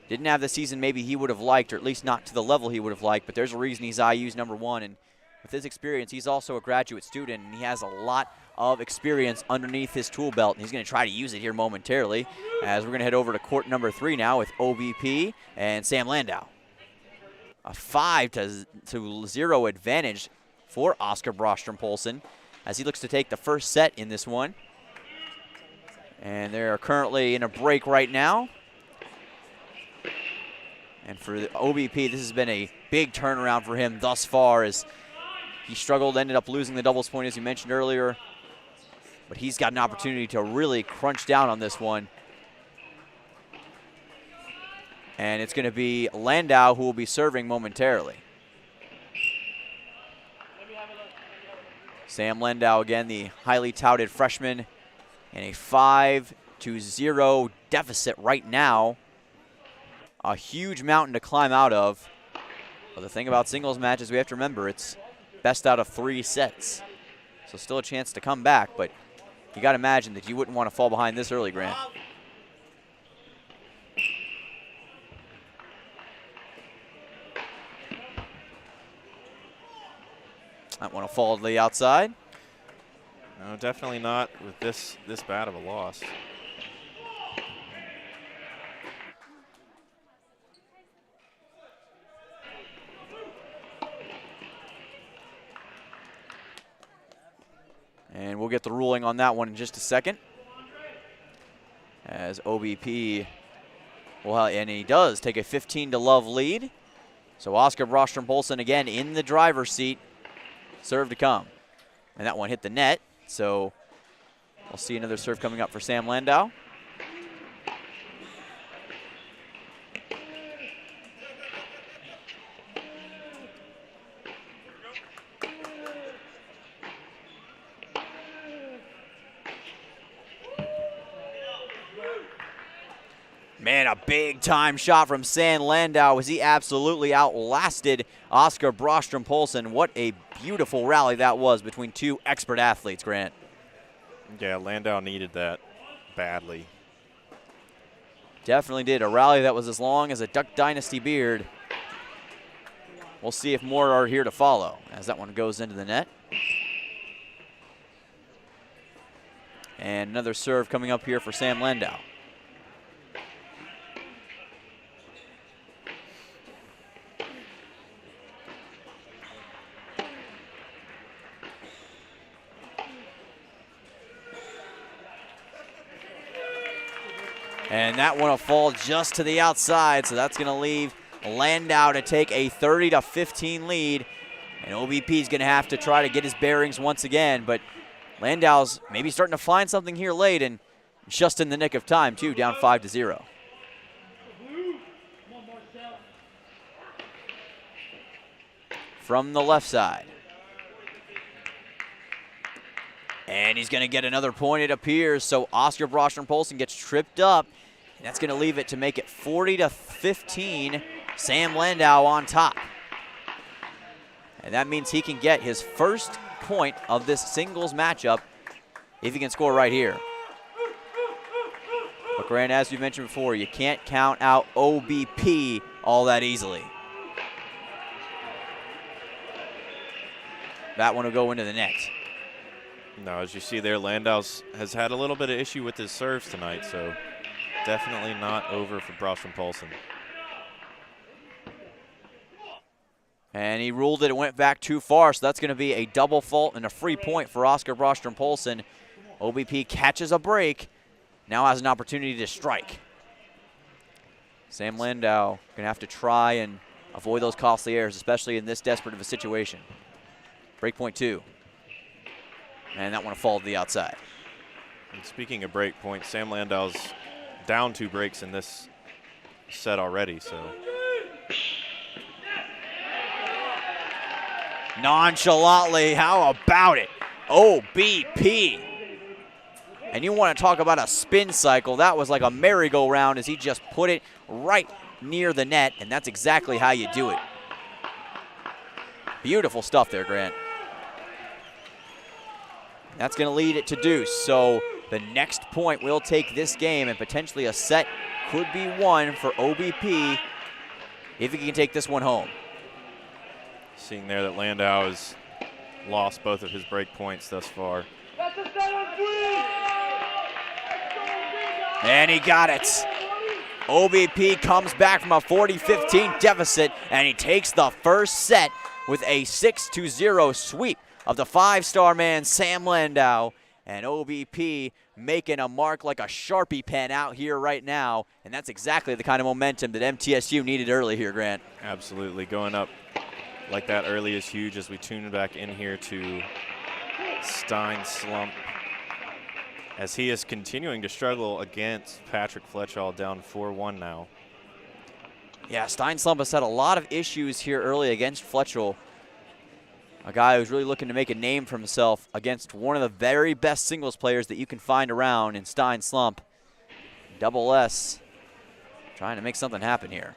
Speaker 1: Didn't have the season maybe he would have liked, or at least not to the level he would have liked, but there's a reason he's IU's #1. And with his experience, he's also a graduate student, and he has a lot of experience underneath his tool belt, and he's going to try to use it here momentarily, as we're going to head over to court #3 now with OBP and Sam Landau. A 5-0 advantage for Oscar Brostrom-Polson as he looks to take the first set in this one. And they're currently in a break right now. And for the OBP, this has been a big turnaround for him thus far, as He struggled, ended up losing the doubles point as you mentioned earlier. But he's got an opportunity to really crunch down on this one. And it's going to be Landau who will be serving momentarily. Sam Landau, again, the highly touted freshman, in a 5-0 deficit right now. A huge mountain to climb out of. But the thing about singles matches, we have to remember, it's best out of 3 sets. So still a chance to come back, but you got to imagine that you wouldn't want to fall behind this early, Grant. Might want to fall to the outside.
Speaker 2: No, definitely not with this bad of a loss.
Speaker 1: And we'll get the ruling on that one in just a second. As OBP, well, and he does take a 15-0 lead. So Oscar Brostrom-Poulsen again in the driver's seat. Serve to come. And that one hit the net. So we'll see another serve coming up for Sam Landau. Man, a big-time shot from Sam Landau as he absolutely outlasted Oscar Brostrom-Poulsen. What a beautiful rally that was between two expert athletes, Grant.
Speaker 2: Yeah, Landau needed that badly.
Speaker 1: Definitely did. A rally that was as long as a Duck Dynasty beard. We'll see if more are here to follow as that one goes into the net. And another serve coming up here for Sam Landau. And that one will fall just to the outside, so that's going to leave Landau to take a 30-15 lead. And OBP is going to have to try to get his bearings once again, but Landau's maybe starting to find something here late and just in the nick of time, too, down 5-0. From the left side. And he's going to get another point, it appears. So Oscar Brostrom-Poulsen gets tripped up. And that's going to leave it to make it 40-15. Sam Landau on top. And that means he can get his first point of this singles matchup if he can score right here. But Grant, as you mentioned before, you can't count out OBP all that easily. That one will go into the net.
Speaker 2: No, as you see there, Landau has had a little bit of issue with his serves tonight, so definitely not over for Brostrom-Poulsen.
Speaker 1: And he ruled it went back too far, so that's going to be a double fault and a free point for Oscar Brostrom-Poulsen. OBP catches a break, now has an opportunity to strike. Sam Landau going to have to try and avoid those costly errors, especially in this desperate of a situation. Break point 2. And that one will fall to the outside.
Speaker 2: And speaking of break points, Sam Landau's down 2 breaks in this set already, so.
Speaker 1: Nonchalantly, how about it? OBP. And you want to talk about a spin cycle. That was like a merry-go-round as he just put it right near the net, and that's exactly how you do it. Beautiful stuff there, Grant. That's going to lead it to deuce. So the next point will take this game, and potentially a set could be won for OBP if he can take this one home.
Speaker 2: Seeing there that Landau has lost both of his break points thus far.
Speaker 1: And he got it. OBP comes back from a 40-15 deficit, and he takes the first set with a 6-0 sweep of the 5-star man, Sam Landau. And OBP making a mark like a Sharpie pen out here right now. And that's exactly the kind of momentum that MTSU needed early here, Grant.
Speaker 2: Absolutely. Going up like that early is huge as we tune back in here to Stein Slump, as he is continuing to struggle against Patrick Fletchall, down 4-1 now.
Speaker 1: Yeah, Stein Slump has had a lot of issues here early against Fletchall. A guy who's really looking to make a name for himself against one of the very best singles players that you can find around in Stein Slump. Double S trying to make something happen here.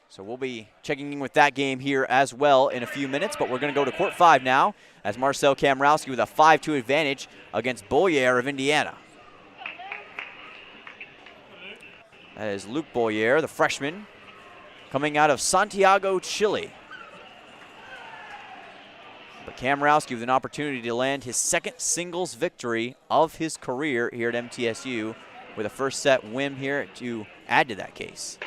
Speaker 1: So we'll be checking in with that game here as well in a few minutes, but we're going to go to court 5 now as Marcel Kamrowski with a 5-2 advantage against Boyer of Indiana. That is Luke Boyer, the freshman, coming out of Santiago, Chile. But Kamrowski with an opportunity to land his second singles victory of his career here at MTSU with a first set win here to add to that case.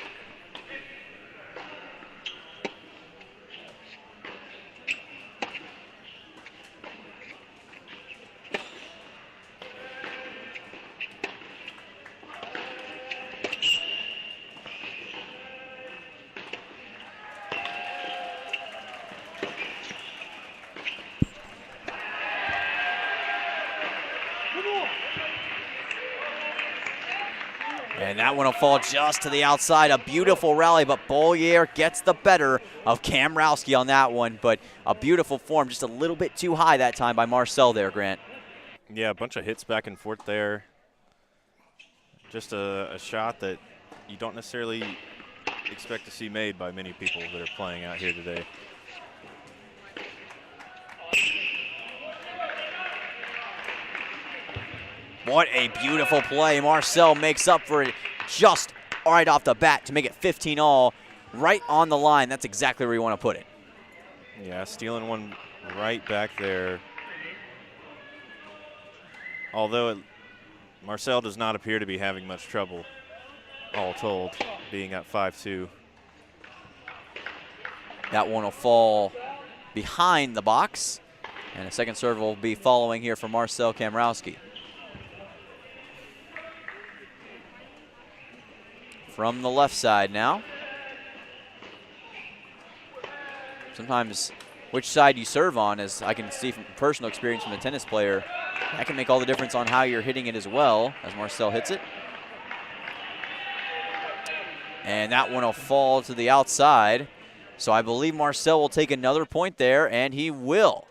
Speaker 1: And that one will fall just to the outside. A beautiful rally, but Boyer gets the better of Kamrowski on that one. But a beautiful form, just a little bit too high that time by Marcel there, Grant.
Speaker 2: Yeah, a bunch of hits back and forth there. Just a shot that you don't necessarily expect to see made by many people that are playing out here today.
Speaker 1: What a beautiful play. Marcel makes up for it just right off the bat to make it 15-all right on the line. That's exactly where you want to put it.
Speaker 2: Yeah, stealing one right back there. Although Marcel does not appear to be having much trouble, all told, being at 5-2.
Speaker 1: That one will fall behind the box, and a second serve will be following here for Marcel Kamrowski. From the left side now. Sometimes which side you serve on, as I can see from personal experience from a tennis player, that can make all the difference on how you're hitting it as well, as Marcel hits it. And that one will fall to the outside. So I believe Marcel will take another point there, and he will.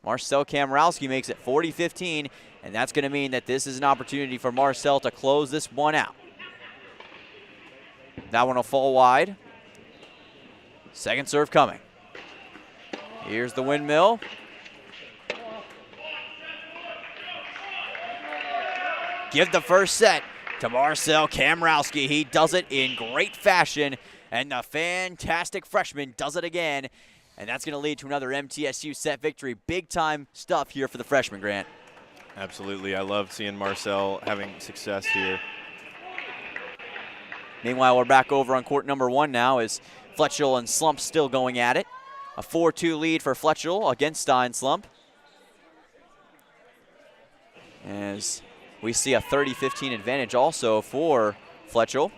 Speaker 1: Marcel Kamrowski makes it 40-15, and that's going to mean that this is an opportunity for Marcel to close this one out. That one will fall wide. Second serve coming. Here's the windmill. Give the first set to Marcel Kamrowski. He does it in great fashion, and the fantastic freshman does it again, and that's going to lead to another MTSU set victory. Big-time stuff here for the freshman, Grant.
Speaker 2: Absolutely. I love seeing Marcel having success here.
Speaker 1: Meanwhile, we're back over on court number 1 now as Fletchall and Slump still going at it. A 4-2 lead for Fletchall against Stein Slump. As we see a 30-15 advantage also for Fletchall.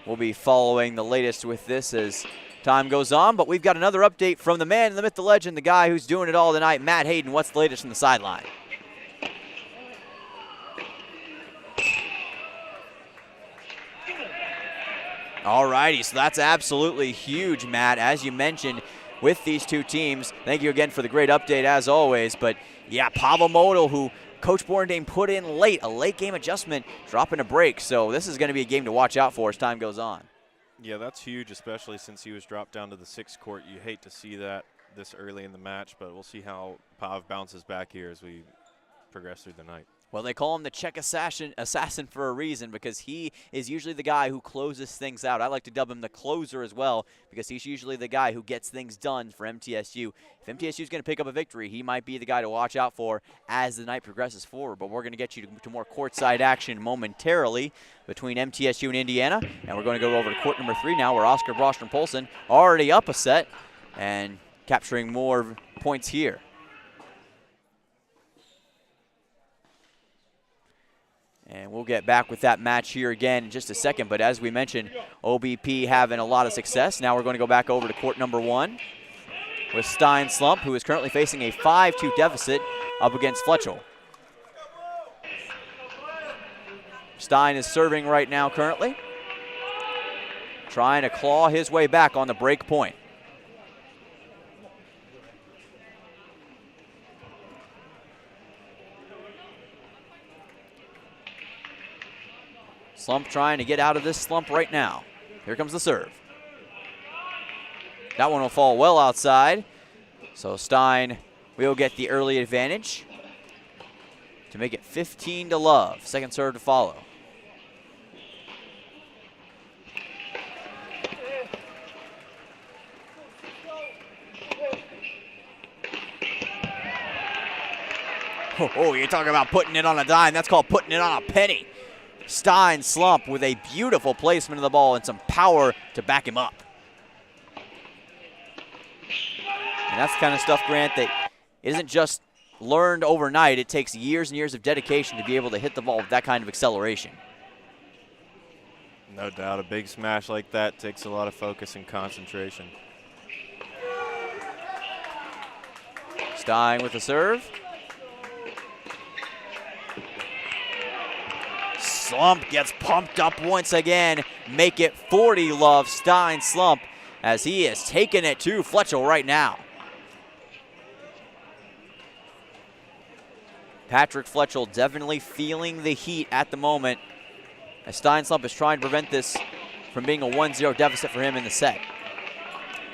Speaker 1: We'll be following the latest with this as time goes on, but we've got another update from the man, the myth, the legend, the guy who's doing it all tonight, Matt Hayden. What's the latest from the sideline? All righty, so that's absolutely huge, Matt. As you mentioned, with these two teams, thank you again for the great update as always. But yeah, Pavel Model, who Coach Borndame put in late, a late game adjustment, dropping a break. So this is going to be a game to watch out for as time goes on.
Speaker 2: Yeah, that's huge, especially since he was dropped down to the 6th court. You hate to see that this early in the match, but we'll see how Pav bounces back here as we progress through the night.
Speaker 1: Well, they call him the Czech assassin for a reason, because he is usually the guy who closes things out. I like to dub him the closer as well, because he's usually the guy who gets things done for MTSU. If MTSU is going to pick up a victory, he might be the guy to watch out for as the night progresses forward. But we're going to get you to more courtside action momentarily between MTSU and Indiana. And we're going to go over to court number 3 now, where Oscar Brostrom-Polson already up a set and capturing more points here. And we'll get back with that match here again in just a second. But as we mentioned, OBP having a lot of success. Now we're going to go back over to court number 1 with Stein Slump, who is currently facing a 5-2 deficit up against Fletchel. Stein is serving right now currently, trying to claw his way back on the break point. Slump trying to get out of this slump right now. Here comes the serve. That one will fall well outside. So Stein will get the early advantage to make it 15 to love. Second serve to follow. Oh, you're talking about putting it on a dime. That's called putting it on a penny. Stein Slump with a beautiful placement of the ball and some power to back him up. And that's the kind of stuff, Grant, that isn't just learned overnight. It takes years and years of dedication to be able to hit the ball with that kind of acceleration.
Speaker 2: No doubt, a big smash like that takes a lot of focus and concentration.
Speaker 1: Stein with the serve. Slump gets pumped up once again. Make it 40 love Stein Slump as he is taking it to Fletchel right now. Patrick Fletchel definitely feeling the heat at the moment as Stein Slump is trying to prevent this from being a 1-0 deficit for him in the set.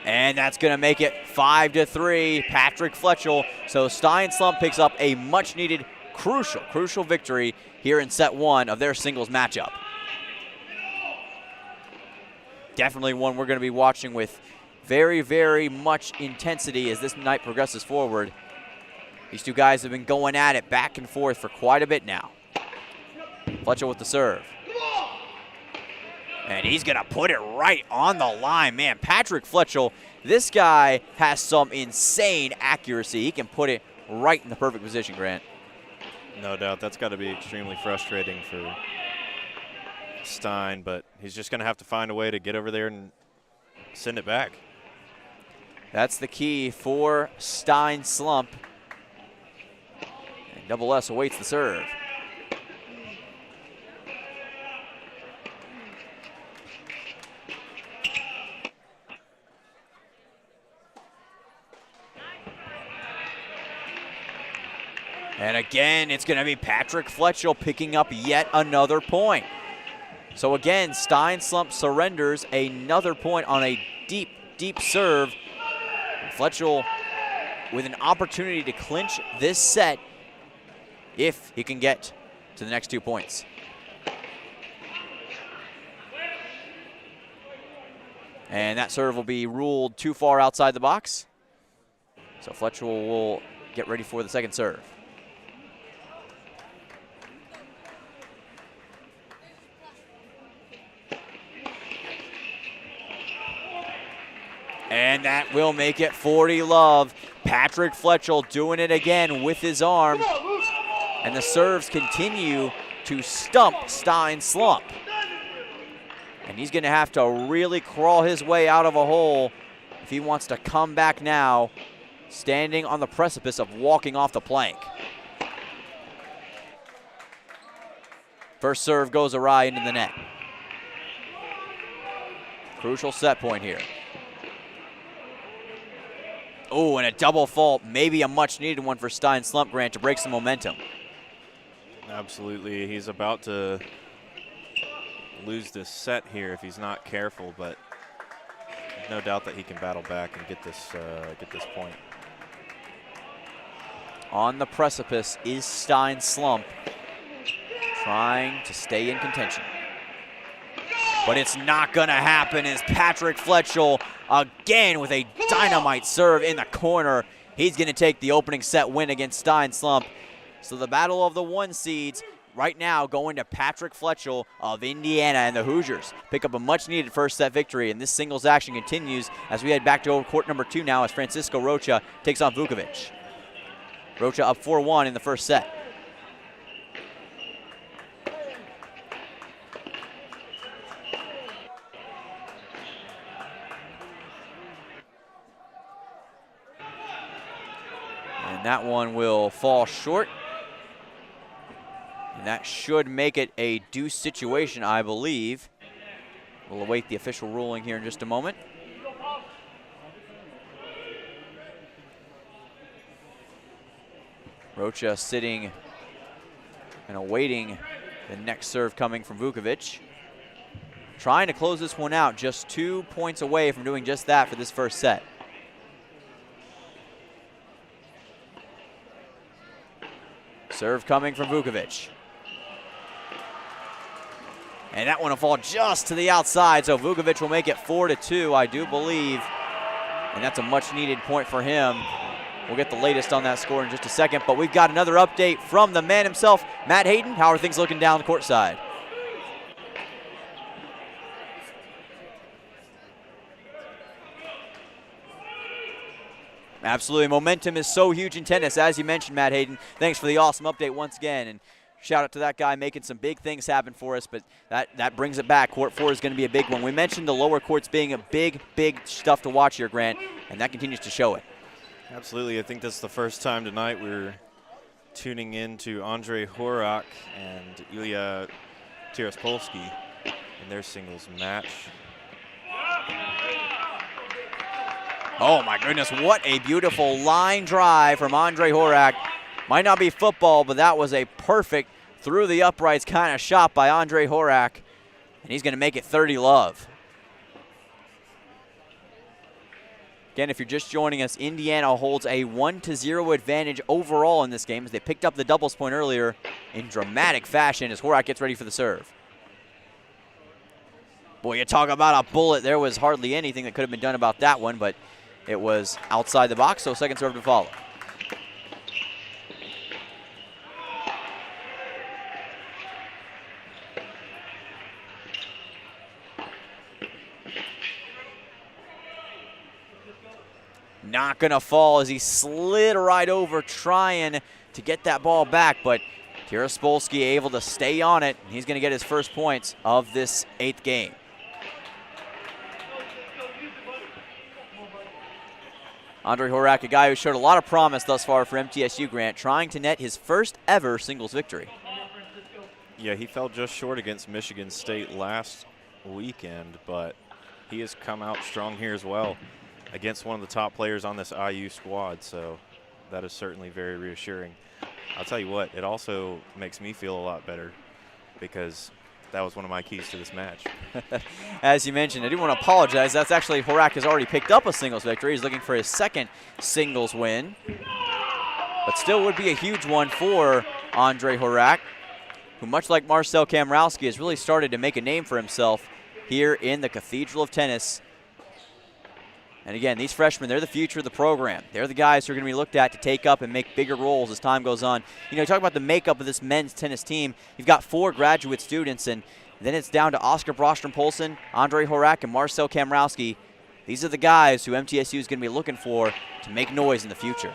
Speaker 1: And that's going to make it 5-3, Patrick Fletchel. So Stein Slump picks up a much-needed, crucial victory here in set 1 of their singles matchup. Definitely one we're going to be watching with very, very much intensity as this night progresses forward. These two guys have been going at it back and forth for quite a bit now. Fletchel with the serve. And he's going to put it right on the line. Man, Patrick Fletchel, this guy has some insane accuracy. He can put it right in the perfect position, Grant.
Speaker 2: No doubt. That's got to be extremely frustrating for Stein, but he's just going to have to find a way to get over there and send it back.
Speaker 1: That's the key for Stein Slump. And Double S awaits the serve. And again, it's going to be Patrick Fletchel picking up yet another point. So again, Stein Slump surrenders another point on a deep serve. Fletchel with an opportunity to clinch this set if he can get to the next 2 points. And that serve will be ruled too far outside the box. So Fletchel will get ready for the second serve. And that will make it 40 love. Patrick Fletchel doing it again with his arm. And the serves continue to stump Stein Slump. And he's going to have to really crawl his way out of a hole if he wants to come back now, standing on the precipice of walking off the plank. First serve goes awry into the net. Crucial set point here. Oh, and a double fault, maybe a much-needed one for Stein Slump, Grant, to break some momentum.
Speaker 2: Absolutely. He's about to lose this set here if he's not careful, but there's no doubt that he can battle back and get this point.
Speaker 1: On the precipice is Stein Slump, trying to stay in contention. But it's not going to happen as Patrick Fletchel again with a dynamite serve in the corner. He's going to take the opening set win against Stein Slump. So the battle of the 1 seeds right now going to Patrick Fletchel of Indiana, and the Hoosiers pick up a much-needed first set victory, and this singles action continues as we head back to court number 2 now as Francisco Rocha takes on Vukovic. Rocha up 4-1 in the first set. And that one will fall short. And that should make it a deuce situation, I believe. We'll await the official ruling here in just a moment. Rocha sitting and awaiting the next serve coming from Vukovic. Trying to close this one out, just 2 points away from doing just that for this first set. Serve coming from Vukovic. And that one will fall just to the outside, so Vukovic will make it 4-2, I do believe. And that's a much needed point for him. We'll get the latest on that score in just a second, but we've got another update from the man himself, Matt Hayden. How are things looking down the court side? Absolutely, momentum is so huge in tennis, as you mentioned, Matt Hayden. Thanks for the awesome update once again, and shout out to that guy making some big things happen for us, but that brings it back. Court 4 is going to be a big one. We mentioned the lower courts being a big stuff to watch here, Grant, and that continues to show it.
Speaker 2: Absolutely. I think that's the first time tonight we're tuning in to Andre Horak and Ilya Tiraspolsky in their singles match.
Speaker 1: Oh my goodness, what a beautiful line drive from Andre Horak. Might not be football, but that was a perfect through the uprights kind of shot by Andre Horak. And he's going to make it 30-love. Again, if you're just joining us, Indiana holds a 1-0 advantage overall in this game as they picked up the doubles point earlier in dramatic fashion as Horak gets ready for the serve. Boy, you talk about a bullet. There was hardly anything that could have been done about that one, but it was outside the box, so second serve to follow. Not going to fall as he slid right over trying to get that ball back, but Tiraspolsky able to stay on it. He's going to get his first points of this 8th game. Andre Horak, a guy who showed a lot of promise thus far for MTSU, Grant, trying to net his first ever singles victory.
Speaker 2: Yeah, he fell just short against Michigan State last weekend, but he has come out strong here as well against one of the top players on this IU squad, so that is certainly very reassuring. I'll tell you what, it also makes me feel a lot better because that was one of my keys to this match.
Speaker 1: As you mentioned, I do want to apologize. That's actually Horak has already picked up a singles victory. He's looking for his second singles win, but still would be a huge one for Andre Horak, who much like Marcel Kamrowski has really started to make a name for himself here in the Cathedral of Tennis. And again, these freshmen, they're the future of the program. They're the guys who are going to be looked at to take up and make bigger roles as time goes on. You know, you talk about the makeup of this men's tennis team. You've got 4 graduate students, and then it's down to Oscar Brostrom-Polson, Andre Horak, and Marcel Kamrowski. These are the guys who MTSU is going to be looking for to make noise in the future.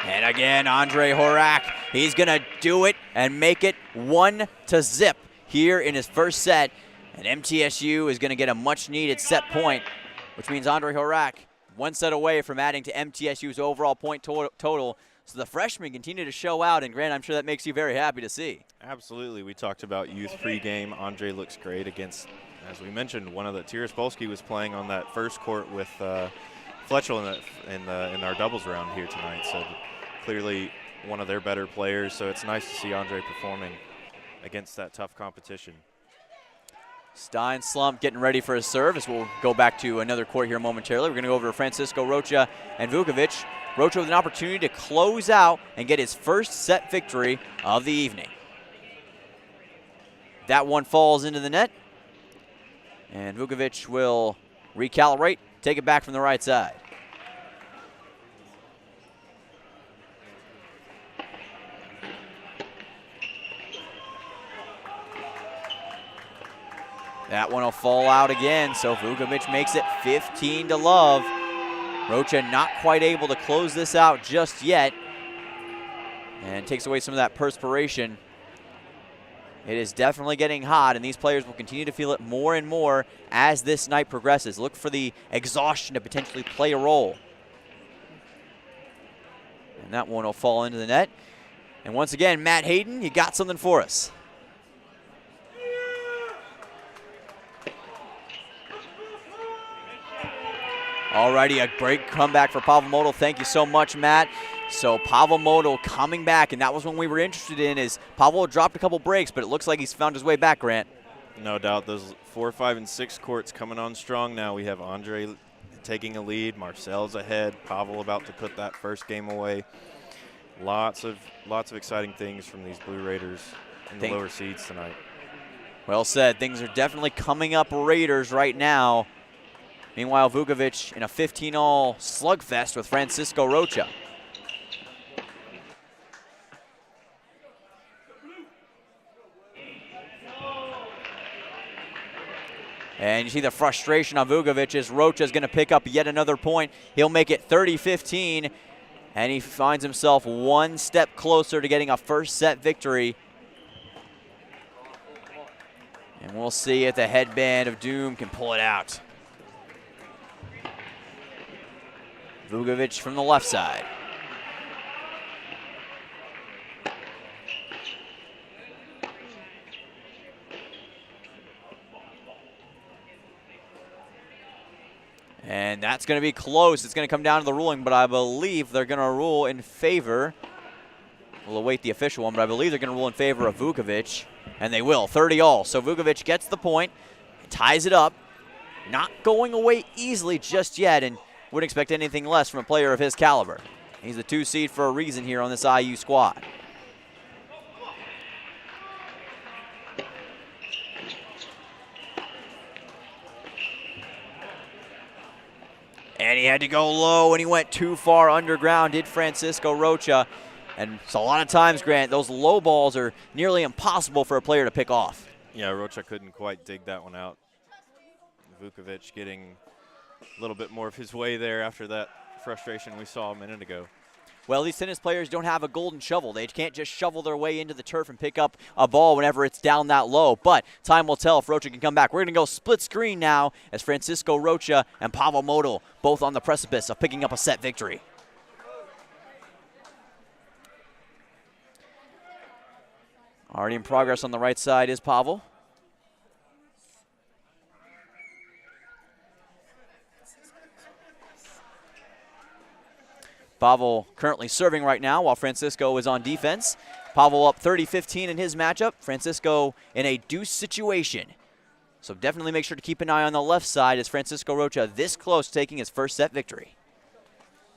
Speaker 1: And again, Andre Horak, he's going to do it and make it 1-0 here in his first set. And MTSU is going to get a much-needed set point, which means Andre Horak 1 set away from adding to MTSU's overall point total. So the freshmen continue to show out, and Grant, I'm sure that makes you very happy to see.
Speaker 2: Absolutely. We talked about youth pregame. Andre looks great against, as we mentioned, one of the Tiraspolsky was playing on that first court with Fletchel in our doubles round here tonight. So clearly one of their better players. So it's nice to see Andre performing against that tough competition.
Speaker 1: Stein slump getting ready for his service. We'll go back to another court here momentarily. We're going to go over to Francisco Rocha and Vukovic. Rocha with an opportunity to close out and get his first set victory of the evening. That one falls into the net. And Vukovic will recalibrate, take it back from the right side. That one will fall out again, so Vukovic makes it 15-love. Rocha not quite able to close this out just yet, and takes away some of that perspiration It is definitely getting hot, and these players will continue to feel it more and more as this night progresses. Look for the exhaustion to potentially play a role. And that one will fall into the net. And once again, Matt Hayden, you got something for us. Alrighty, a great comeback for Pavel Model. Thank you so much, Matt. So Pavel Model coming back, and that was one we were interested in, is Pavel dropped a couple breaks, but it looks like he's found his way back, Grant.
Speaker 2: No doubt. Those 4, 5, and 6 courts coming on strong now. We have Andre taking a lead. Marcel's ahead. Pavel about to put that first game away. Lots of exciting things from these Blue Raiders in the lower seeds tonight.
Speaker 1: Well said. Things are definitely coming up Raiders right now. Meanwhile, Vukovic in a 15-all slugfest with Francisco Rocha. And you see the frustration on Vukovic as Rocha's going to pick up yet another point. He'll make it 30-15, and he finds himself one step closer to getting a first set victory. And we'll see if the headband of doom can pull it out. Vukovic from the left side. And that's going to be close. It's going to come down to the ruling, but I believe they're going to rule in favor. We'll await the official one, but I believe they're going to rule in favor of Vukovic, and they will, 30-all. So Vukovic gets the point, ties it up, not going away easily just yet, and wouldn't expect anything less from a player of his caliber. He's the 2 seed for a reason here on this IU squad. And he had to go low, and he went too far underground, did Francisco Rocha. And so a lot of times, Grant, those low balls are nearly impossible for a player to pick off.
Speaker 2: Yeah, Rocha couldn't quite dig that one out. Vukovic getting a little bit more of his way there after that frustration we saw a minute ago.
Speaker 1: Well, these tennis players don't have a golden shovel. They can't just shovel their way into the turf and pick up a ball whenever it's down that low. But time will tell if Rocha can come back. We're going to go split screen now as Francisco Rocha and Pavel Model both on the precipice of picking up a set victory. Already in progress on the right side is Pavel. Pavel currently serving right now while Francisco is on defense. Pavel up 30-15 in his matchup. Francisco in a deuce situation. So definitely make sure to keep an eye on the left side as Francisco Rocha this close taking his first set victory.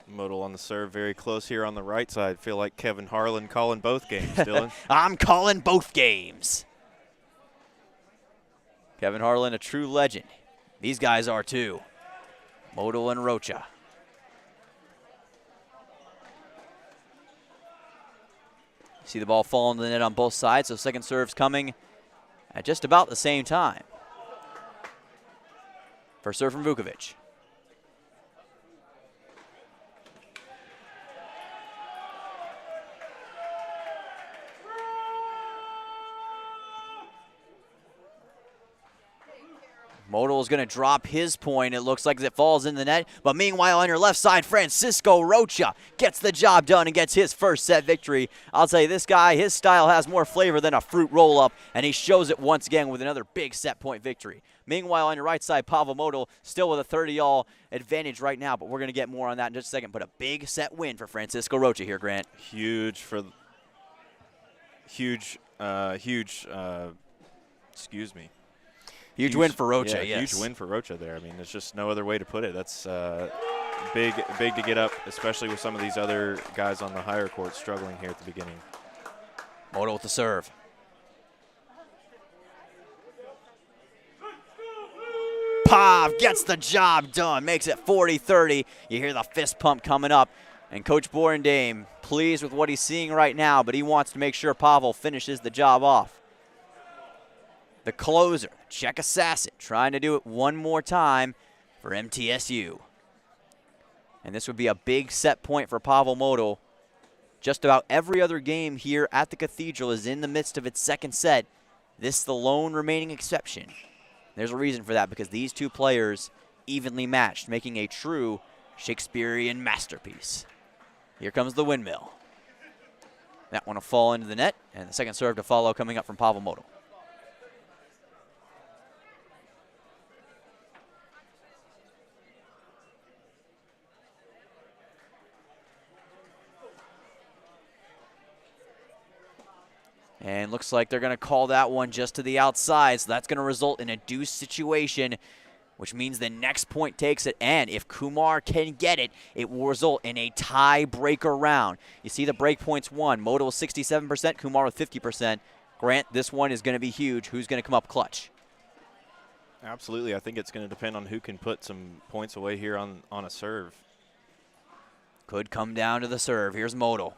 Speaker 2: Modal on the serve, very close here on the right side. Feel like Kevin Harlan calling both games, Dylan.
Speaker 1: I'm calling both games. Kevin Harlan, a true legend. These guys are too. Modal and Rocha. See the ball fall into the net on both sides, so second serve's coming at just about the same time. First serve from Vukovic. Modal is going to drop his point. It looks like as it falls in the net. But meanwhile, on your left side, Francisco Rocha gets the job done and gets his first set victory. I'll tell you, this guy, his style has more flavor than a fruit roll-up, and he shows it once again with another big set point victory. Meanwhile, on your right side, Pavel Modal still with a 30-all advantage right now, but we're going to get more on that in just a second. But a big set win for Francisco Rocha here, Grant.
Speaker 2: Huge,
Speaker 1: Huge win for Rocha,
Speaker 2: yeah,
Speaker 1: yes.
Speaker 2: Huge win for Rocha there. I mean, there's just no other way to put it. That's big to get up, especially with some of these other guys on the higher court struggling here at the beginning.
Speaker 1: Modal with the serve. Pav gets the job done, makes it 40-30. You hear the fist pump coming up. And Coach Borendame pleased with what he's seeing right now, but he wants to make sure Pavel finishes the job off. The closer, Czech assassin, trying to do it one more time for MTSU. And this would be a big set point for Pavel Modal. Just about every other game here at the Cathedral is in the midst of its second set. this the lone remaining exception. There's a reason for that, because these two players evenly matched, making a true Shakespearean masterpiece. Here comes the windmill. That one will fall into the net, and the second serve to follow coming up from Pavel Model. And looks like they're going to call that one just to the outside, so that's going to result in a deuce situation, which means the next point takes it, and if Kumar can get it, it will result in a tiebreaker round. You see the break points won. Moto with 67%, Kumar with 50%. Grant, this one is going to be huge. Who's going to come up clutch?
Speaker 2: Absolutely. I think it's going to depend on who can put some points away here on a serve.
Speaker 1: Could come down to the serve. Here's Modal.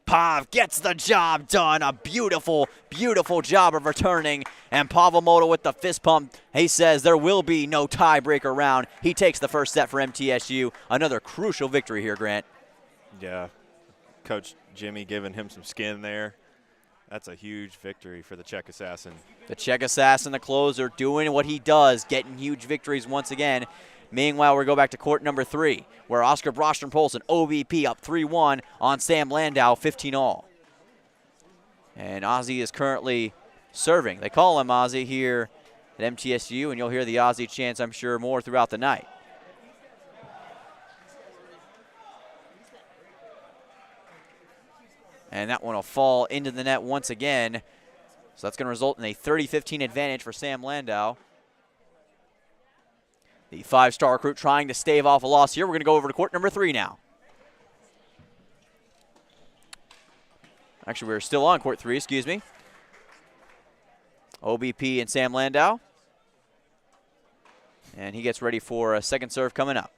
Speaker 1: Pav gets the job done. A beautiful, beautiful job of returning. And Pavel Modal with the fist pump. He says there will be no tiebreaker round. He takes the first set for MTSU. Another crucial victory here, Grant.
Speaker 2: Yeah. Coach Jimmy giving him some skin there. That's a huge victory for the Czech Assassin.
Speaker 1: The Czech Assassin, the closer, doing what he does, getting huge victories once again. Meanwhile, we go back to court number 3, where Oscar Brostrom-Poulsen, OBP, up 3-1 on Sam Landau, 15-all. And Ozzy is currently serving. They call him Ozzy here at MTSU, and you'll hear the Ozzy chants, I'm sure, more throughout the night. And that one will fall into the net once again. So that's going to result in a 30-15 advantage for Sam Landau. The 5-star recruit trying to stave off a loss here. We're going to go over to court number 3 now. Actually, we're still on court 3, excuse me. OBP and Sam Landau. And he gets ready for a second serve coming up.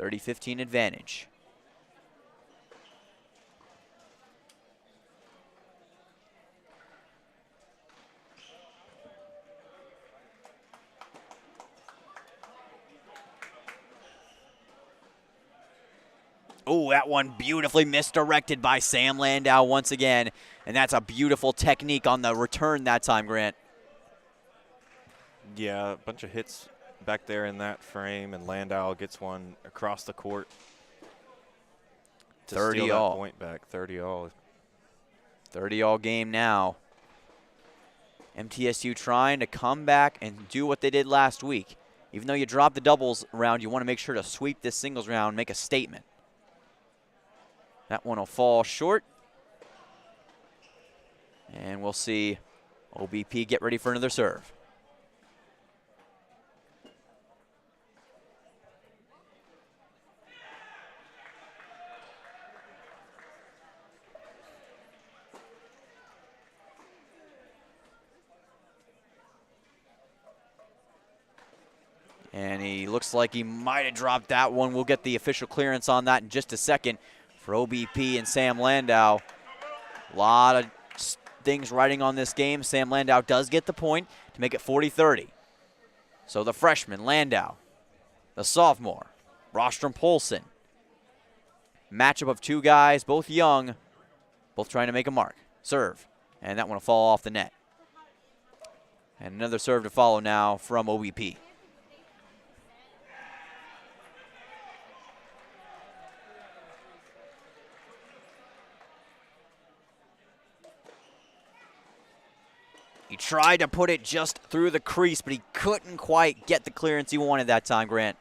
Speaker 1: 30-15 advantage. Oh, that one beautifully misdirected by Sam Landau once again. And that's a beautiful technique on the return that time, Grant.
Speaker 2: Yeah, a bunch of hits back there in that frame, and Landau gets one across the court to
Speaker 1: 30
Speaker 2: steal
Speaker 1: all.
Speaker 2: that point back. 30 all.
Speaker 1: 30 all game now. MTSU trying to come back and do what they did last week. Even though you dropped the doubles round, you want to make sure to sweep this singles round, make a statement. That one will fall short. And we'll see OBP get ready for another serve. And he looks like he might have dropped that one. We'll get the official clearance on that in just a second. For OBP and Sam Landau, a lot of things riding on this game. Sam Landau does get the point to make it 40-30. So the freshman, Landau, the sophomore, Brostrom-Poulsen. Matchup of two guys, both young, both trying to make a mark. Serve, and that one will fall off the net. And another serve to follow now from OBP. He tried to put it just through the crease, but he couldn't quite get the clearance he wanted that time, Grant.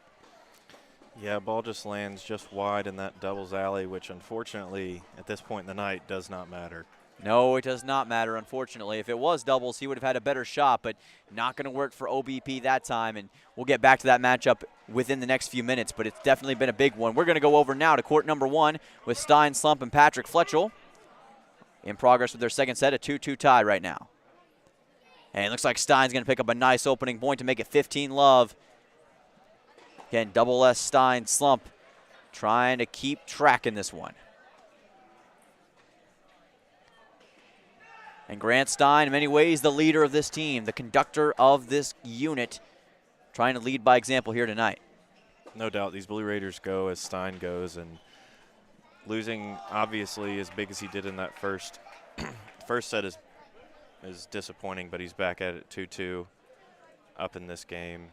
Speaker 2: Yeah, ball just lands just wide in that doubles alley, which unfortunately at this point in the night does not matter.
Speaker 1: No, it does not matter, unfortunately. If it was doubles, he would have had a better shot, but not going to work for OBP that time, and we'll get back to that matchup within the next few minutes, but it's definitely been a big one. We're going to go over now to court number 1 with Stein Slump and Patrick Fletchel in progress with their second set, a 2-2 tie right now. And it looks like Stein's going to pick up a nice opening point to make it 15-love. Again, double S Stein Slump trying to keep track in this one. And Grant Stein, in many ways, the leader of this team, the conductor of this unit, trying to lead by example here tonight.
Speaker 2: No doubt these Blue Raiders go as Stein goes, and losing obviously as big as he did in that first set is disappointing, but he's back at it 2-2 up in this game.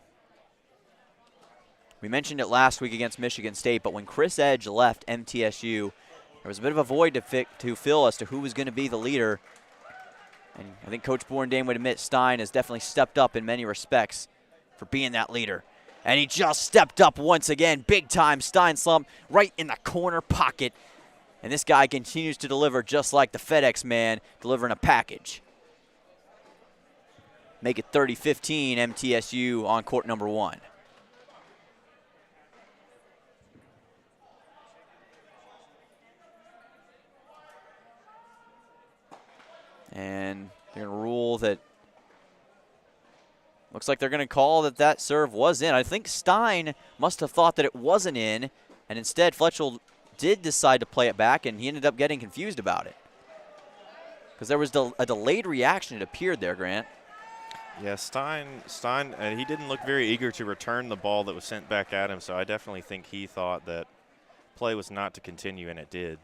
Speaker 1: We mentioned it last week against Michigan State, but when Chris Edge left MTSU, there was a bit of a void to fill as to who was going to be the leader. And I think Coach Borndame would admit Stein has definitely stepped up in many respects for being that leader. And he just stepped up once again, big time. Stein slump right in the corner pocket. And this guy continues to deliver just like the FedEx man delivering a package. Make it 30-15 MTSU on court number 1. And they're going to rule that. Looks like they're going to call that serve was in. I think Stein must have thought that it wasn't in, and instead Fletchell did decide to play it back, and he ended up getting confused about it. Because there was a delayed reaction, it appeared there, Grant.
Speaker 2: Yeah, Stein, he didn't look very eager to return the ball that was sent back at him, so I definitely think he thought that play was not to continue, and it did.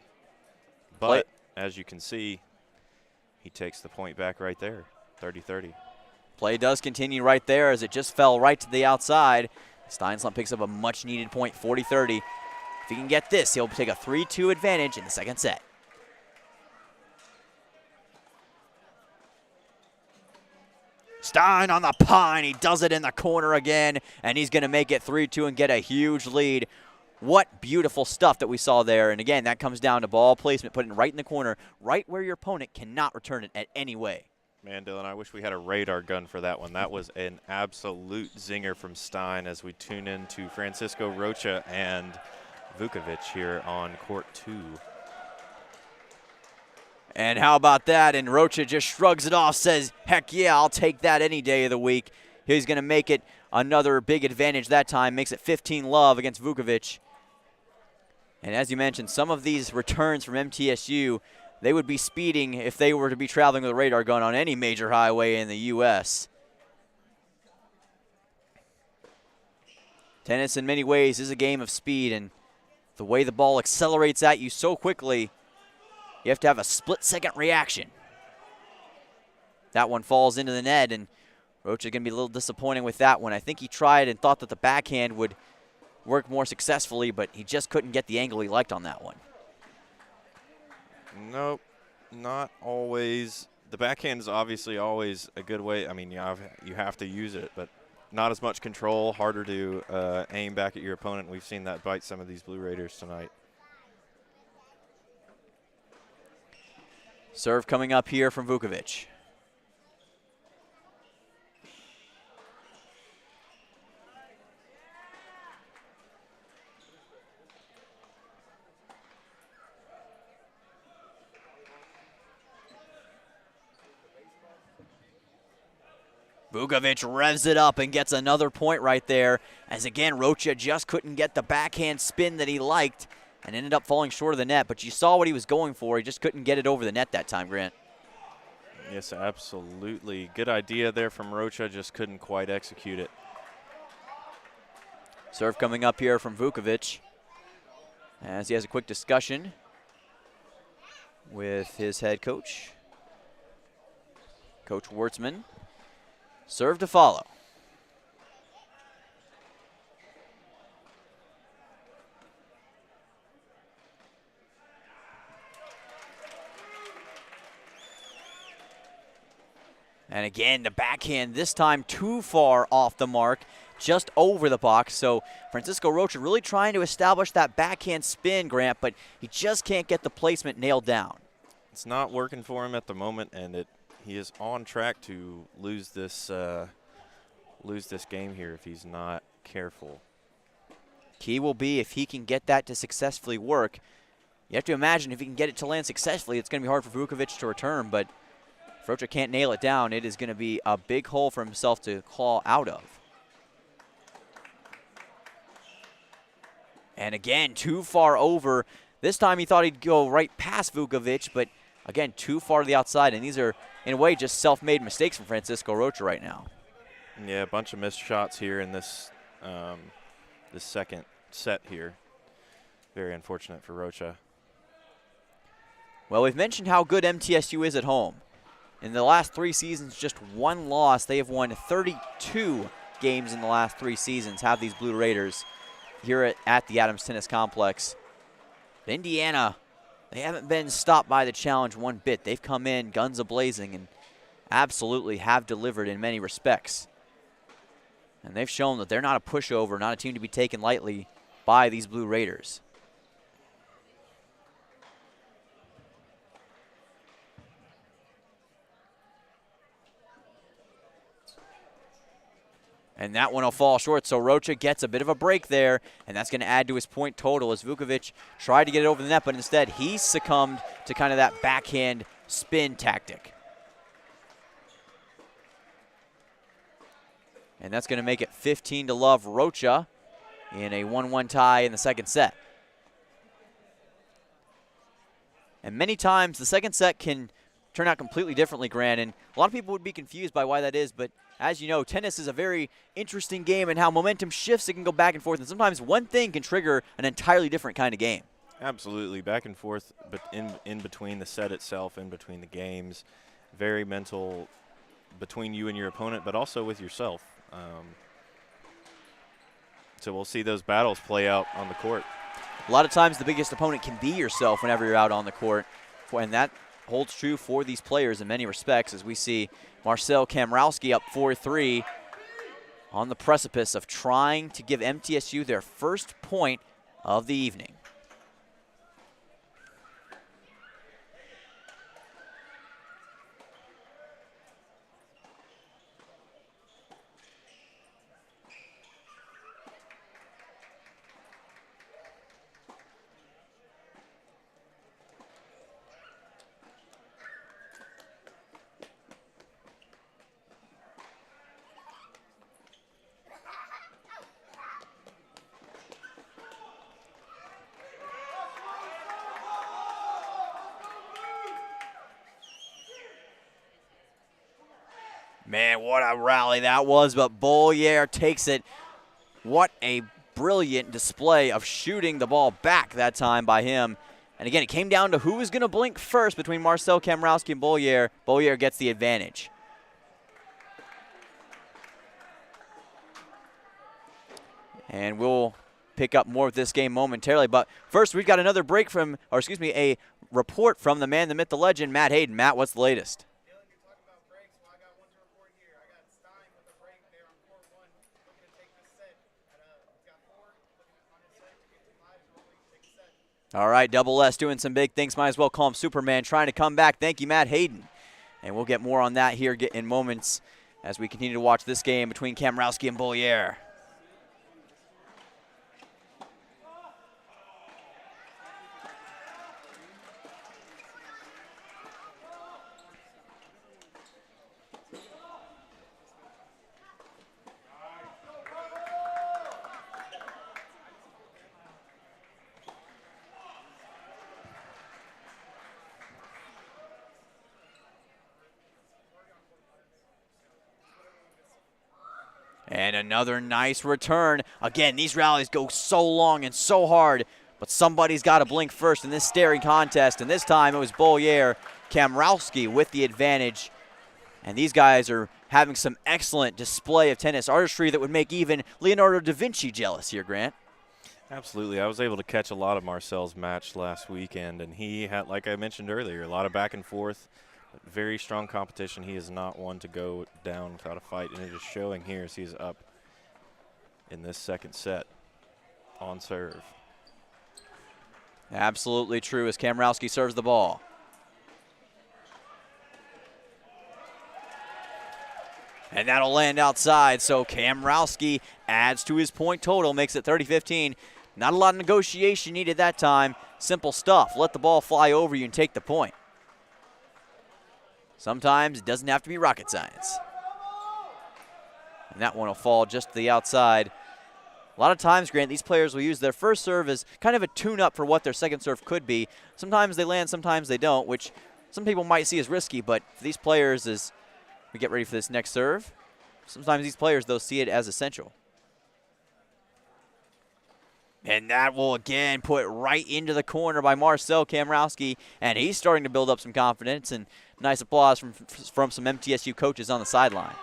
Speaker 2: But as you can see, he takes the point back right there, 30-30.
Speaker 1: Play does continue right there as it just fell right to the outside. Steinslump picks up a much-needed point, 40-30. If he can get this, he'll take a 3-2 advantage in the second set. Stein on the pine. He does it in the corner again, and he's going to make it 3-2 and get a huge lead. What beautiful stuff that we saw there. And again, that comes down to ball placement, putting it right in the corner, right where your opponent cannot return it at any way.
Speaker 2: Man, Dylan, I wish we had a radar gun for that one. That was an absolute zinger from Stein as we tune in to Francisco Rocha and Vukovic here on court 2.
Speaker 1: And how about that? And Rocha just shrugs it off, says, heck yeah, I'll take that any day of the week. He's going to make it another big advantage that time, makes it 15-love against Vukovic. And as you mentioned, some of these returns from MTSU, they would be speeding if they were to be traveling with a radar gun on any major highway in the U.S. Tennis, in many ways, is a game of speed, and the way the ball accelerates at you so quickly, you have to have a split-second reaction. That one falls into the net, and Rocha is going to be a little disappointing with that one. I think he tried and thought that the backhand would work more successfully, but he just couldn't get the angle he liked on that one.
Speaker 2: Nope, not always. The backhand is obviously always a good way. I mean, you have to use it, but not as much control, harder to aim back at your opponent. We've seen that bite some of these Blue Raiders tonight.
Speaker 1: Serve coming up here from Vukovic. Vukovic revs it up and gets another point right there, as again, Rocha just couldn't get the backhand spin that he liked and ended up falling short of the net, but you saw what he was going for. He just couldn't get it over the net that time, Grant.
Speaker 2: Yes, absolutely. Good idea there from Rocha, just couldn't quite execute it.
Speaker 1: Serve coming up here from Vukovic as he has a quick discussion with his head coach, Coach Wartzman. Serve to follow. And again, the backhand this time too far off the mark, just over the box. So Francisco Rocha really trying to establish that backhand spin, Grant, but he just can't get the placement nailed down.
Speaker 2: It's not working for him at the moment, and he is on track to lose this game here if he's not careful.
Speaker 1: Key will be if he can get that to successfully work. You have to imagine if he can get it to land successfully, it's going to be hard for Vukovic to return, but if Rocha can't nail it down, it is going to be a big hole for himself to claw out of. And again, too far over. This time he thought he'd go right past Vukovic, but again, too far to the outside, and these are, in a way, just self-made mistakes from Francisco Rocha right now.
Speaker 2: Yeah, a bunch of missed shots here in this this second set here. Very unfortunate for Rocha.
Speaker 1: Well, we've mentioned how good MTSU is at home. In the last 3 seasons, just 1 loss. They have won 32 games in the last 3 seasons, have these Blue Raiders here at the Adams Tennis Complex. Indiana, they haven't been stopped by the challenge one bit. They've come in guns a-blazing and absolutely have delivered in many respects. And they've shown that they're not a pushover, not a team to be taken lightly by these Blue Raiders. And that one will fall short, so Rocha gets a bit of a break there, and that's going to add to his point total as Vukovic tried to get it over the net, but instead he succumbed to kind of that backhand spin tactic. And that's going to make it 15-love Rocha in a 1-1 tie in the second set. And many times the second set can turn out completely differently, Grant, and a lot of people would be confused by why that is, but as you know, tennis is a very interesting game, and how momentum shifts, it can go back and forth, and sometimes one thing can trigger an entirely different kind of game.
Speaker 2: Absolutely, back and forth, but in between the set itself, in between the games, very mental between you and your opponent, but also with yourself. So we'll see those battles play out on the court.
Speaker 1: A lot of times the biggest opponent can be yourself whenever you're out on the court, and that holds true for these players in many respects, as we see Marcel Kamrowski up 4-3 on the precipice of trying to give MTSU their first point of the evening. Man, what a rally that was, but Bollier takes it. What a brilliant display of shooting the ball back that time by him. And again, it came down to who was going to blink first between Marcel Kamrowski and Bollier. Bollier gets the advantage. And we'll pick up more of this game momentarily. But first, we've got another break from, or excuse me, a report from the man, the myth, the legend, Matt Hayden. Matt, what's the latest? All right, Double S doing some big things. Might as well call him Superman, trying to come back. Thank you, Matt Hayden. And we'll get more on that here in moments as we continue to watch this game between Kamrowski and Bollier. And another nice return. Again, these rallies go so long and so hard, but somebody's got to blink first in this staring contest. And this time it was Bollier, Kamrowski with the advantage. And these guys are having some excellent display of tennis artistry that would make even Leonardo da Vinci jealous here, Grant.
Speaker 2: Absolutely. I was able to catch a lot of Marcel's match last weekend, and he had, like I mentioned earlier, a lot of back and forth. Very strong competition. He is not one to go down without a fight, and it is showing here as he's up in this second set on serve.
Speaker 1: Absolutely true as Kamrowski serves the ball. And that'll land outside, so Kamrowski adds to his point total, makes it 30-15. Not a lot of negotiation needed that time. Simple stuff. Let the ball fly over you and take the point. Sometimes it doesn't have to be rocket science. And that one will fall just to the outside. A lot of times, Grant, these players will use their first serve as kind of a tune-up for what their second serve could be. Sometimes they land, sometimes they don't, which some people might see as risky, but for these players, as we get ready for this next serve, sometimes these players, they'll see it as essential. And that will again put right into the corner by Marcel Kamrowski, and he's starting to build up some confidence, and nice applause from some MTSU coaches on the sideline.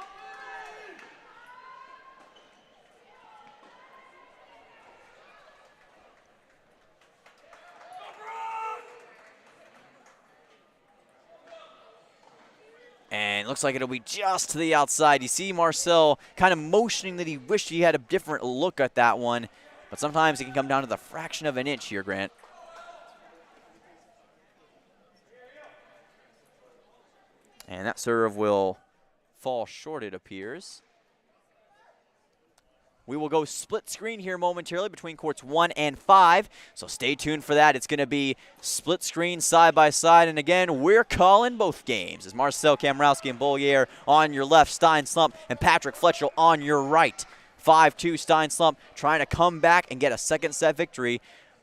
Speaker 1: And looks like it'll be just to the outside. You see Marcel kind of motioning that he wished he had a different look at that one. But sometimes it can come down to the fraction of an inch here, Grant. And that serve will fall short, it appears. We will go split screen here momentarily between courts 1 and 5. So stay tuned for that. It's going to be split screen side by side. And again, we're calling both games. As Marcel Kamrowski and Bollier on your left, Stein Slump and Patrick Fletchel on your right. 5-2 Stein Slump trying to come back and get a second set victory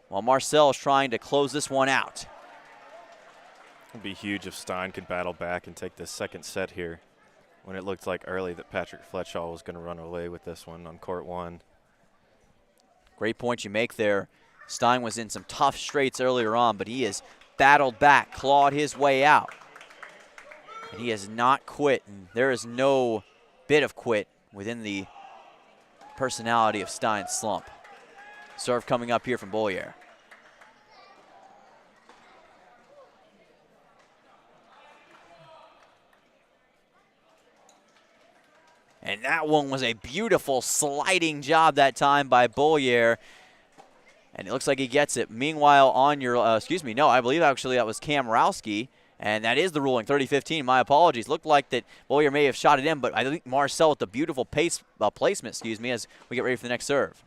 Speaker 1: while Marcel is trying to close this one out.
Speaker 2: It would be huge if Stein could battle back and take this second set here when it looked like early that Patrick Fletchall was going to run away with this one on court 1.
Speaker 1: Great point you make there. Stein was in some tough straights earlier on, but he has battled back, clawed his way out. And he has not quit, and there is no bit of quit within the personality of Stein Slump. Serve coming up here from Bollier. And that one was a beautiful sliding job that time by Bollier. And it looks like he gets it. Meanwhile, on your, I believe actually that was Kamrowski. And that is the ruling, 30-15. My apologies. Looked like that Bollier may have shot it in, but I think Marcel with the beautiful placement, as we get ready for the next serve.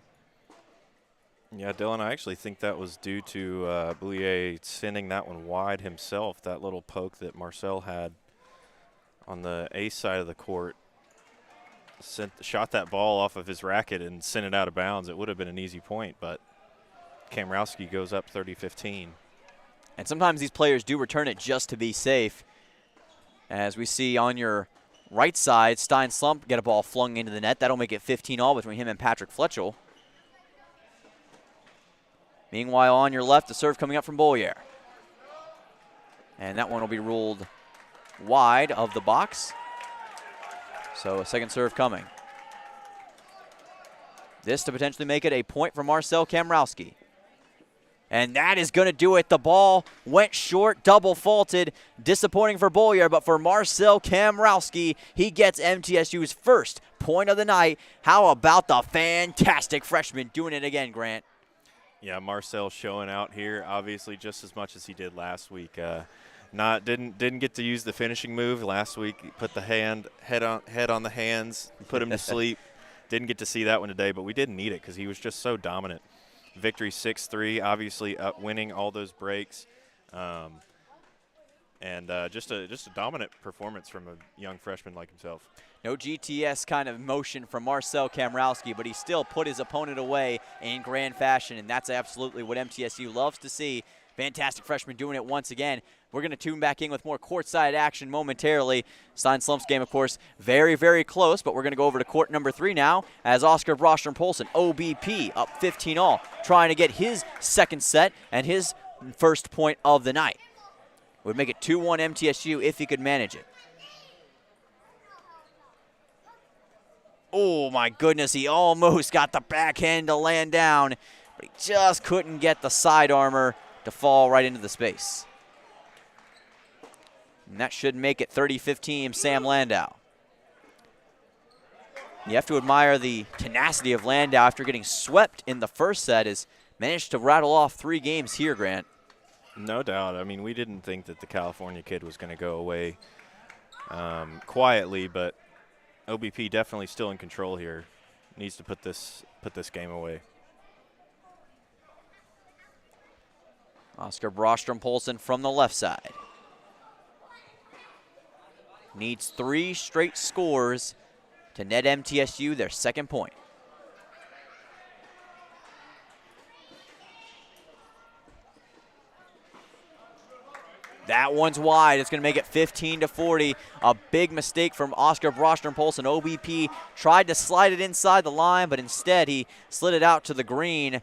Speaker 2: Yeah, Dylan, I actually think that was due to Bollier sending that one wide himself. That little poke that Marcel had on the ace side of the court. Shot that ball off of his racket and sent it out of bounds. It would have been an easy point, but Kamrowski goes up 30-15.
Speaker 1: And sometimes these players do return it just to be safe. As we see on your right side, Stein Slump get a ball flung into the net. That'll make it 15-all between him and Patrick Fletchel. Meanwhile, on your left, the serve coming up from Bollier. And that one will be ruled wide of the box. So a second serve coming. This to potentially make it a point for Marcel Kamrowski. And that is going to do it. The ball went short, double faulted. Disappointing for Bollier, but for Marcel Kamrowski, he gets MTSU's first point of the night. How about the fantastic freshman doing it again, Grant?
Speaker 2: Yeah, Marcel showing out here, obviously just as much as he did last week. Didn't get to use the finishing move last week. He put the head on the hands, put him to sleep. Didn't get to see that one today, but we didn't need it because he was just so dominant. Victory 6-3, obviously winning all those breaks, and just a dominant performance from a young freshman like himself.
Speaker 1: No GTS kind of motion from Marcel Kamrowski, but he still put his opponent away in grand fashion, and that's absolutely what MTSU loves to see. Fantastic freshman doing it once again. We're going to tune back in with more courtside action momentarily. Stein Slump's game, of course, very, very close, but we're going to go over to court number 3 now as Oscar Brostrom-Polson, OBP, up 15-all, trying to get his second set and his first point of the night. Would make it 2-1 MTSU if he could manage it. Oh, my goodness, he almost got the backhand to land down, but he just couldn't get the side armor to fall right into the space. And that should make it 30-15 Sam Landau. You have to admire the tenacity of Landau after getting swept in the first set, has managed to rattle off 3 games here, Grant.
Speaker 2: No doubt. I mean, we didn't think that the California kid was going to go away quietly, but OBP definitely still in control here. Needs to put this game away.
Speaker 1: Oscar Brostrom-Polson from the left side. Needs 3 straight scores to net MTSU their second point. That That one's wide. It's going to make it 15-40. A big mistake from Oscar Broström-Poulsen. OBP tried to slide it inside the line, but instead he slid it out to the green.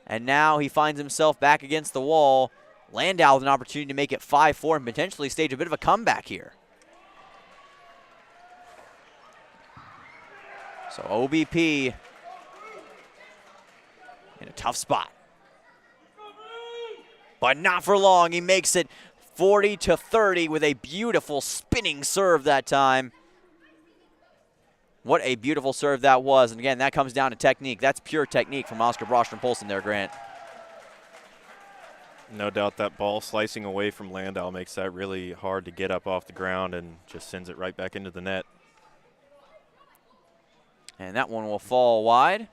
Speaker 1: And now he finds himself back against the wall. Landau with an opportunity to make it 5-4 and potentially stage a bit of a comeback here. So OBP in a tough spot. But not for long. He makes it 40-30 with a beautiful spinning serve that time. What a beautiful serve that was. And again, that comes down to technique. That's pure technique from Oscar Broström-Poulsen there, Grant.
Speaker 2: No doubt that ball slicing away from Landau makes that really hard to get up off the ground and just sends it right back into the net.
Speaker 1: And that one will fall wide.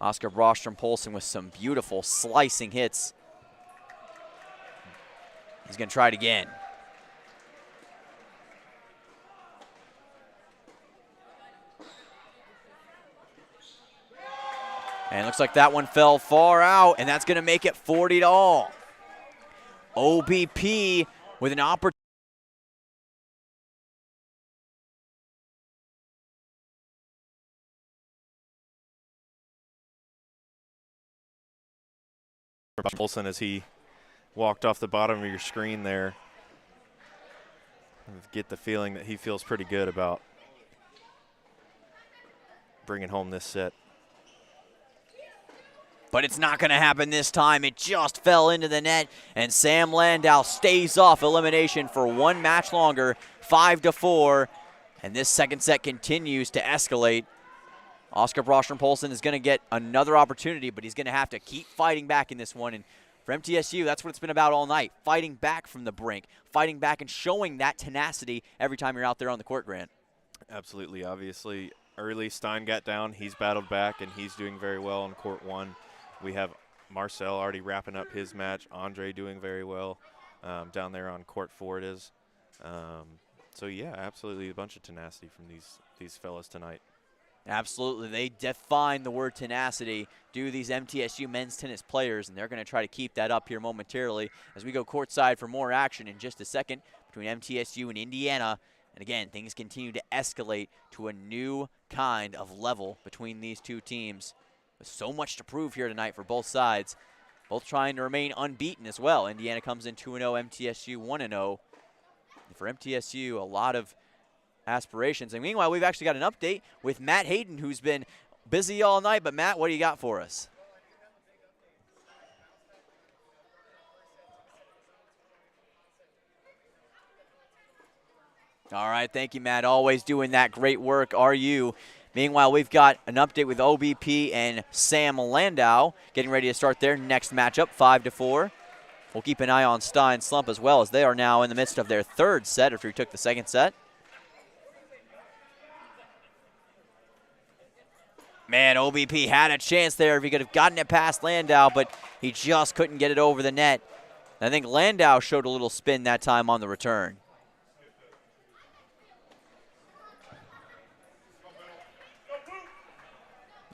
Speaker 1: Oscar Broström-Poulsen with some beautiful slicing hits. He's going to try it again. And it looks like that one fell far out, and that's going to make it 40-all. OBP with an opportunity.
Speaker 2: Poulsen, as he walked off the bottom of your screen there, get the feeling that he feels pretty good about bringing home this set.
Speaker 1: But it's not going to happen this time. It just fell into the net, and Sam Landau stays off elimination for one match longer, 5-4, and this second set continues to escalate. Oscar Broström-Poulsen is going to get another opportunity, but he's going to have to keep fighting back in this one. And for MTSU, that's what it's been about all night, fighting back from the brink, fighting back and showing that tenacity every time you're out there on the court, Grant.
Speaker 2: Absolutely. Obviously, early Stein got down. He's battled back, and he's doing very well on court one. We have Marcel already wrapping up his match. Andre doing very well down there on court four it is. So, yeah, absolutely a bunch of tenacity from these fellas tonight.
Speaker 1: Absolutely. They define the word tenacity, do these MTSU men's tennis players, and they're going to try to keep that up here momentarily as we go courtside for more action in just a second between MTSU and Indiana. And again, things continue to escalate to a new kind of level between these two teams. There's so much to prove here tonight for both sides, both trying to remain unbeaten as well. Indiana comes in 2-0, MTSU 1-0. For MTSU, a lot of aspirations. And meanwhile, we've actually got an update with Matt Hayden, who's been busy all night. But Matt, what do you got for us? All right, thank you, Matt. Always doing that great work, are you? Meanwhile, we've got an update with OBP and Sam Landau getting ready to start their next matchup, 5-4. We'll keep an eye on Stein Slump as well, as they are now in the midst of their third set after he took the second set. Man, OBP had a chance there if he could have gotten it past Landau, but he just couldn't get it over the net. I think Landau showed a little spin that time on the return.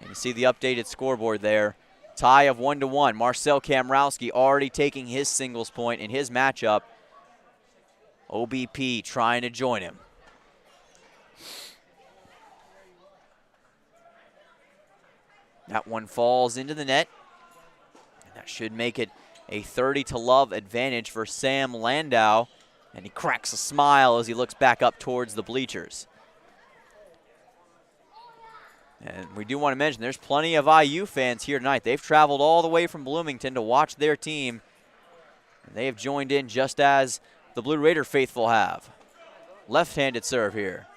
Speaker 1: And you see the updated scoreboard there. Tie of 1-1. Marcel Kamrowski already taking his singles point in his matchup. OBP trying to join him. That one falls into the net. And that should make it a 30-love advantage for Sam Landau. And he cracks a smile as he looks back up towards the bleachers. And we do want to mention there's plenty of IU fans here tonight. They've traveled all the way from Bloomington to watch their team. And they have joined in just as the Blue Raider faithful have. Left-handed serve here.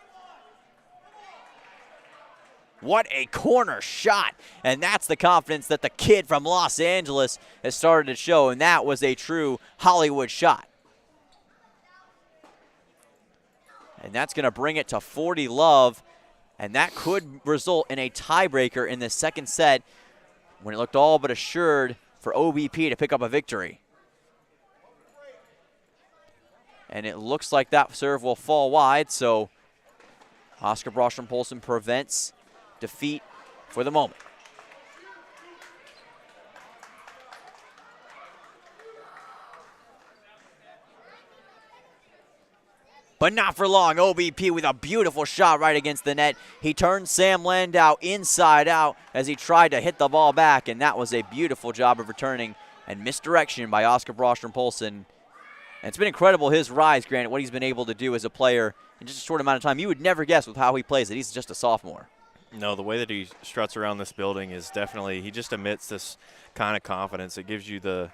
Speaker 1: What a corner shot. And that's the confidence that the kid from Los Angeles has started to show. And that was a true Hollywood shot. And that's going to bring it to 40-love. And that could result in a tiebreaker in the second set when it looked all but assured for OBP to pick up a victory. And it looks like that serve will fall wide, so Oscar Broström-Poulsen prevents defeat for the moment. but not for long. OBP with a beautiful shot right against the net. He turned Sam Landau inside out as he tried to hit the ball back, and that was a beautiful job of returning and misdirection by Oscar Brostrom-Poulsen. And it's been incredible, his rise, granted, what he's been able to do as a player in just a short amount of time. You would never guess with how he plays that he's just a sophomore.
Speaker 2: No, the way that he struts around this building is definitely, he just emits this kind of confidence. It gives you a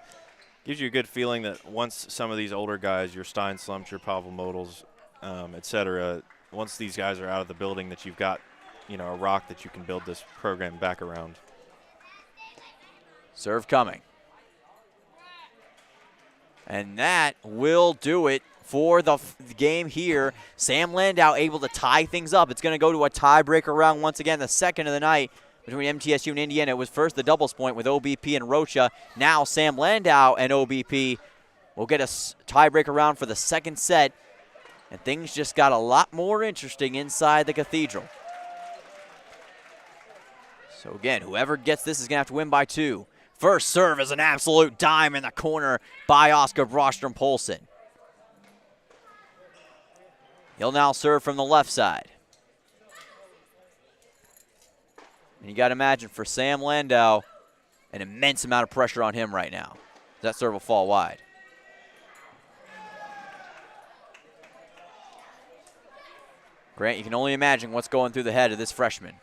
Speaker 2: good feeling that once some of these older guys, your Stein Slumps, your Pavel Modals, et cetera, once these guys are out of the building, that you've got, a rock that you can build this program back around.
Speaker 1: Serve coming. And that will do it for the game here. Sam Landau able to tie things up. It's going to go to a tiebreaker round once again, the second of the night between MTSU and Indiana. It was first the doubles point with OBP and Rocha. Now Sam Landau and OBP will get a tiebreaker round for the second set. And things just got a lot more interesting inside the Cathedral. So again, whoever gets this is going to have to win by 2. First serve is an absolute dime in the corner by Oscar Brostrom-Poulsen. He'll now serve from the left side. And you got to imagine for Sam Landau, an immense amount of pressure on him right now. That serve will fall wide. Grant, you can only imagine what's going through the head of this freshman.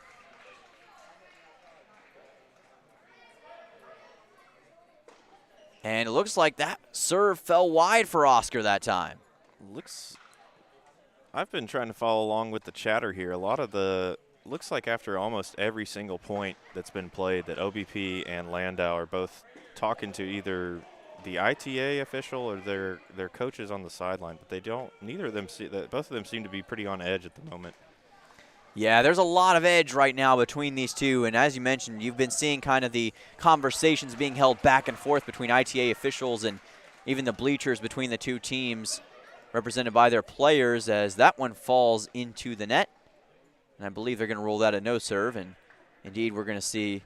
Speaker 1: And it looks like that serve fell wide for Oscar that time.
Speaker 2: I've been trying to follow along with the chatter here. Looks like after almost every single point that's been played that OBP and Landau are both talking to either the ITA official or their coaches on the sideline, but both of them seem to be pretty on edge at the moment.
Speaker 1: Yeah, there's a lot of edge right now between these two, and as you mentioned, you've been seeing kind of the conversations being held back and forth between ITA officials and even the bleachers between the two teams represented by their players, as that one falls into the net. And I believe they're going to roll that a no serve, and indeed we're going to see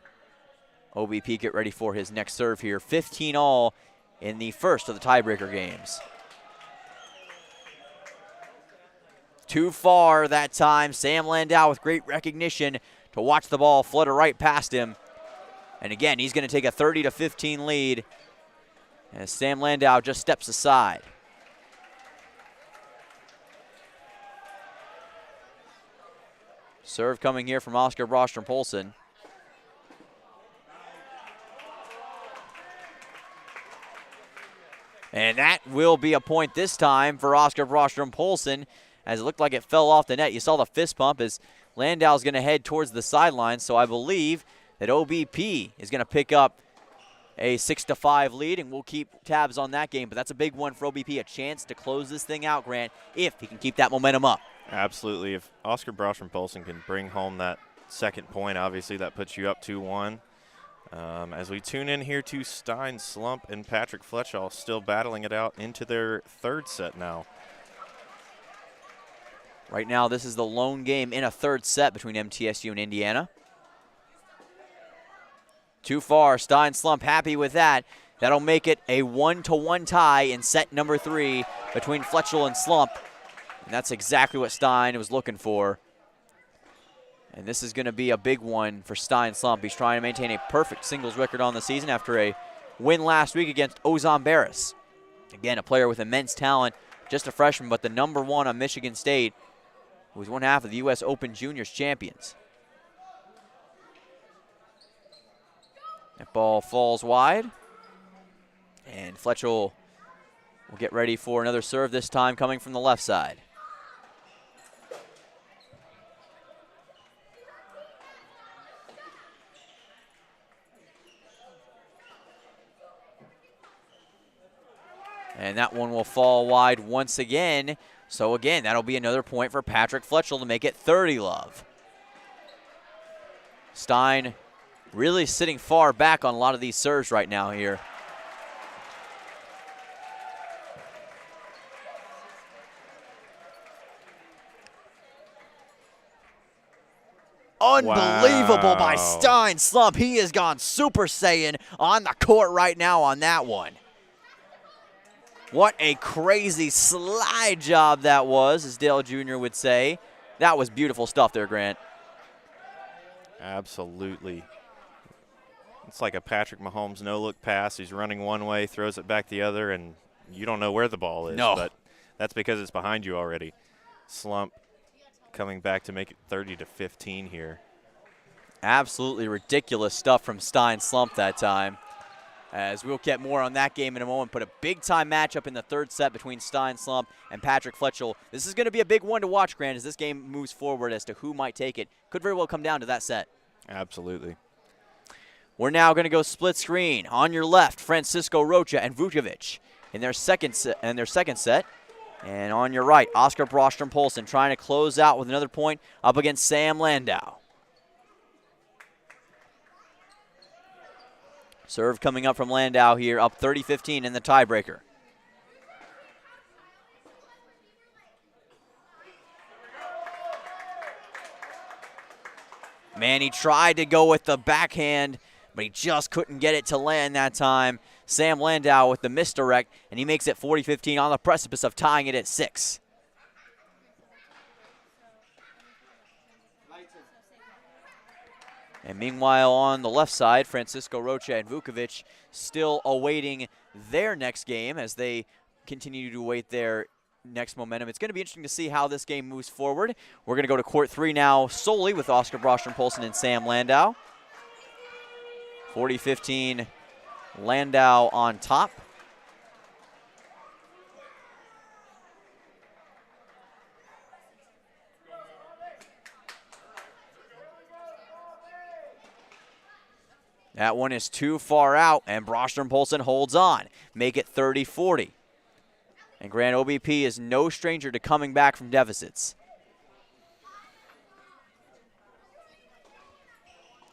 Speaker 1: OBP get ready for his next serve here. 15 all in the first of the tiebreaker games. Too far that time. Sam Landau with great recognition to watch the ball flutter right past him. And again, he's going to take a 30-15 lead as Sam Landau just steps aside. Serve coming here from Oscar Brostrom-Poulsen. And that will be a point this time for Oscar Brostrom-Poulsen, as it looked like it fell off the net. You saw the fist pump as Landau's going to head towards the sideline, so I believe that OBP is going to pick up a 6-5 lead, and we'll keep tabs on that game. But that's a big one for OBP, a chance to close this thing out, Grant, if he can keep that momentum up.
Speaker 2: Absolutely. If Oscar Brostrom-Poulsen can bring home that second point, obviously that puts you up 2-1. As we tune in here to Stein Slump and Patrick Fletchall still battling it out into their third set now.
Speaker 1: Right now, this is the lone game in a third set between MTSU and Indiana. Too far, Stein Slump happy with that. That'll make it a 1-1 tie in set number 3 between Fletchall and Slump. And that's exactly what Stein was looking for. And this is going to be a big one for Stein Slump. He's trying to maintain a perfect singles record on the season after a win last week against Ozan Barris. Again, a player with immense talent, just a freshman, but the #1 on Michigan State, who was one half of the U.S. Open Juniors champions. That ball falls wide. And Fletchall will get ready for another serve, this time coming from the left side. And that one will fall wide once again. So again, that'll be another point for Patrick Fletchall to make it 30-love. Stein really sitting far back on a lot of these serves right now here. Unbelievable by Stein Slump. He has gone Super Saiyan on the court right now on that one. What a crazy slide job that was, as Dale Jr. would say. That was beautiful stuff there, Grant.
Speaker 2: Absolutely. It's like a Patrick Mahomes no-look pass. He's running one way, throws it back the other, and you don't know where the ball is.
Speaker 1: No.
Speaker 2: But that's because it's behind you already. Slump coming back to make it 30-15 here.
Speaker 1: Absolutely ridiculous stuff from Stein Slump that time. As we'll get more on that game in a moment, but a big-time matchup in the third set between Stein Slump and Patrick Fletchel. This is going to be a big one to watch, Grant, as this game moves forward as to who might take it. Could very well come down to that set.
Speaker 2: Absolutely.
Speaker 1: We're now going to go split screen. On your left, Francisco Rocha and Vukovic in their second set. And on your right, Oscar Brostrom-Polson trying to close out with another point up against Sam Landau. Serve coming up from Landau here, up 30-15 in the tiebreaker. Man, he tried to go with the backhand, but he just couldn't get it to land that time. Sam Landau with the misdirect, and he makes it 40-15 on the precipice of tying it at 6. And meanwhile, on the left side, Francisco Rocha and Vukovic still awaiting their next game as they continue to await their next momentum. It's going to be interesting to see how this game moves forward. We're going to go to court 3 now solely with Oscar Brostrom-Polson and Sam Landau. 40-15, Landau on top. That one is too far out, and Brostrom-Polson holds on. Make it 30-40. And Grant, OBP is no stranger to coming back from deficits.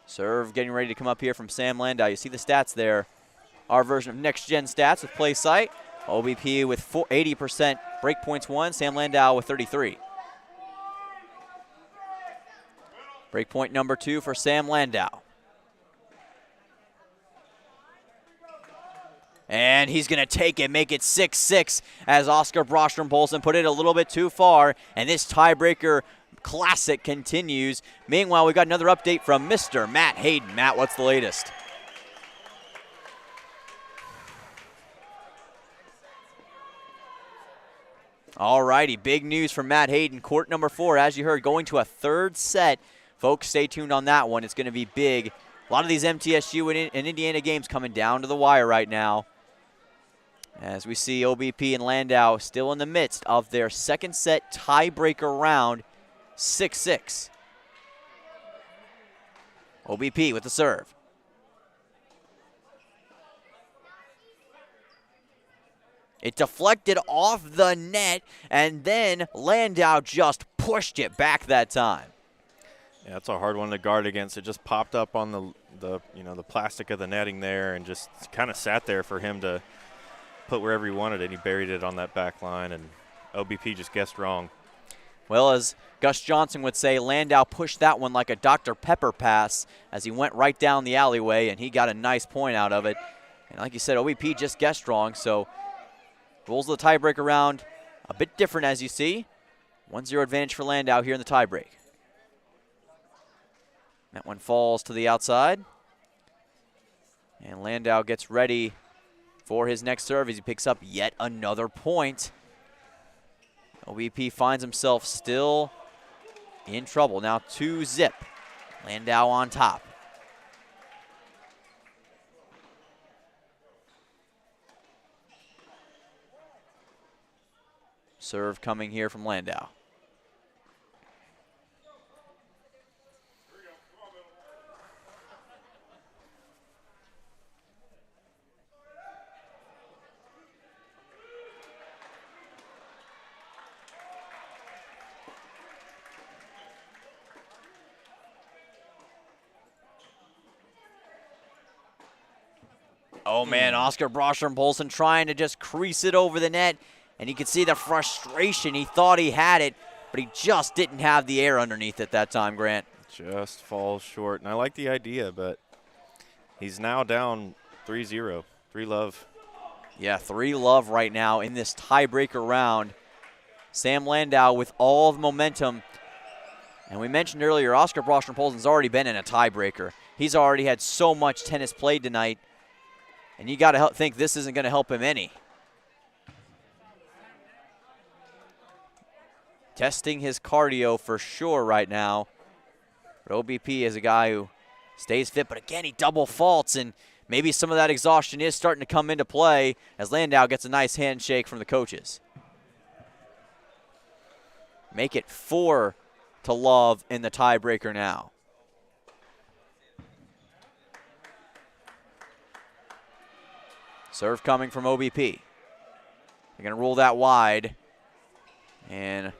Speaker 1: Serve getting ready to come up here from Sam Landau. You see the stats there. Our version of next-gen stats with play sight. OBP with 80% break points won. Sam Landau with 33. Break point number 2 for Sam Landau. And he's going to take it, make it 6-6 as Oscar Brostrom-Polson put it a little bit too far. And this tiebreaker classic continues. Meanwhile, we've got another update from Mr. Matt Hayden. Matt, what's the latest? All righty, big news from Matt Hayden. Court number 4, as you heard, going to a third set. Folks, stay tuned on that one. It's going to be big. A lot of these MTSU and Indiana games coming down to the wire right now. As we see OBP and Landau still in the midst of their second set tiebreaker round, 6-6. OBP with the serve. It deflected off the net, and then Landau just pushed it back that time.
Speaker 2: Yeah, that's a hard one to guard against. It just popped up on the plastic of the netting there and just kind of sat there for him to put wherever he wanted it. He buried it on that back line, and OBP just guessed wrong.
Speaker 1: Well, as Gus Johnson would say, Landau pushed that one like a Dr. Pepper pass as he went right down the alleyway, and he got a nice point out of it. And like you said, OBP just guessed wrong, so rules of the tiebreaker round a bit different as you see. 1-0 advantage for Landau here in the tiebreak. That one falls to the outside. And Landau gets ready for his next serve as he picks up yet another point. OBP finds himself still in trouble. Now 2-0. Landau on top. Serve coming here from Landau. Oh, man, Oscar Brostrom-Polson trying to just crease it over the net, and you can see the frustration. He thought he had it, but he just didn't have the air underneath it that time, Grant.
Speaker 2: Just falls short, and I like the idea, but he's now down 3-0, 3-love.
Speaker 1: Yeah, 3-love right now in this tiebreaker round. Sam Landau with all the momentum. And we mentioned earlier, Oscar Brostrom-Poulsen's already been in a tiebreaker. He's already had so much tennis played tonight. And you got to think this isn't going to help him any. Testing his cardio for sure right now. But OBP is a guy who stays fit, but again, he double faults, and maybe some of that exhaustion is starting to come into play as Landau gets a nice handshake from the coaches. Make it 4-love in the tiebreaker now. Serve coming from OBP. They're going to roll that wide. And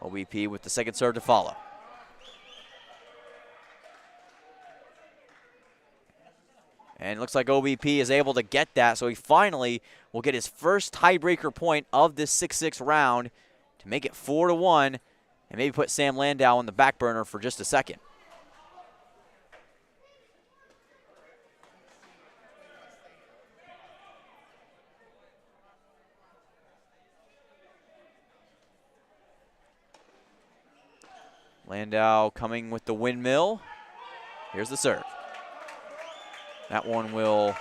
Speaker 1: OBP with the second serve to follow. And it looks like OBP is able to get that, so he finally will get his first tiebreaker point of this 6-6 round to make it 4-1 and maybe put Sam Landau on the back burner for just a second. Landau coming with the windmill. Here's the serve. That one will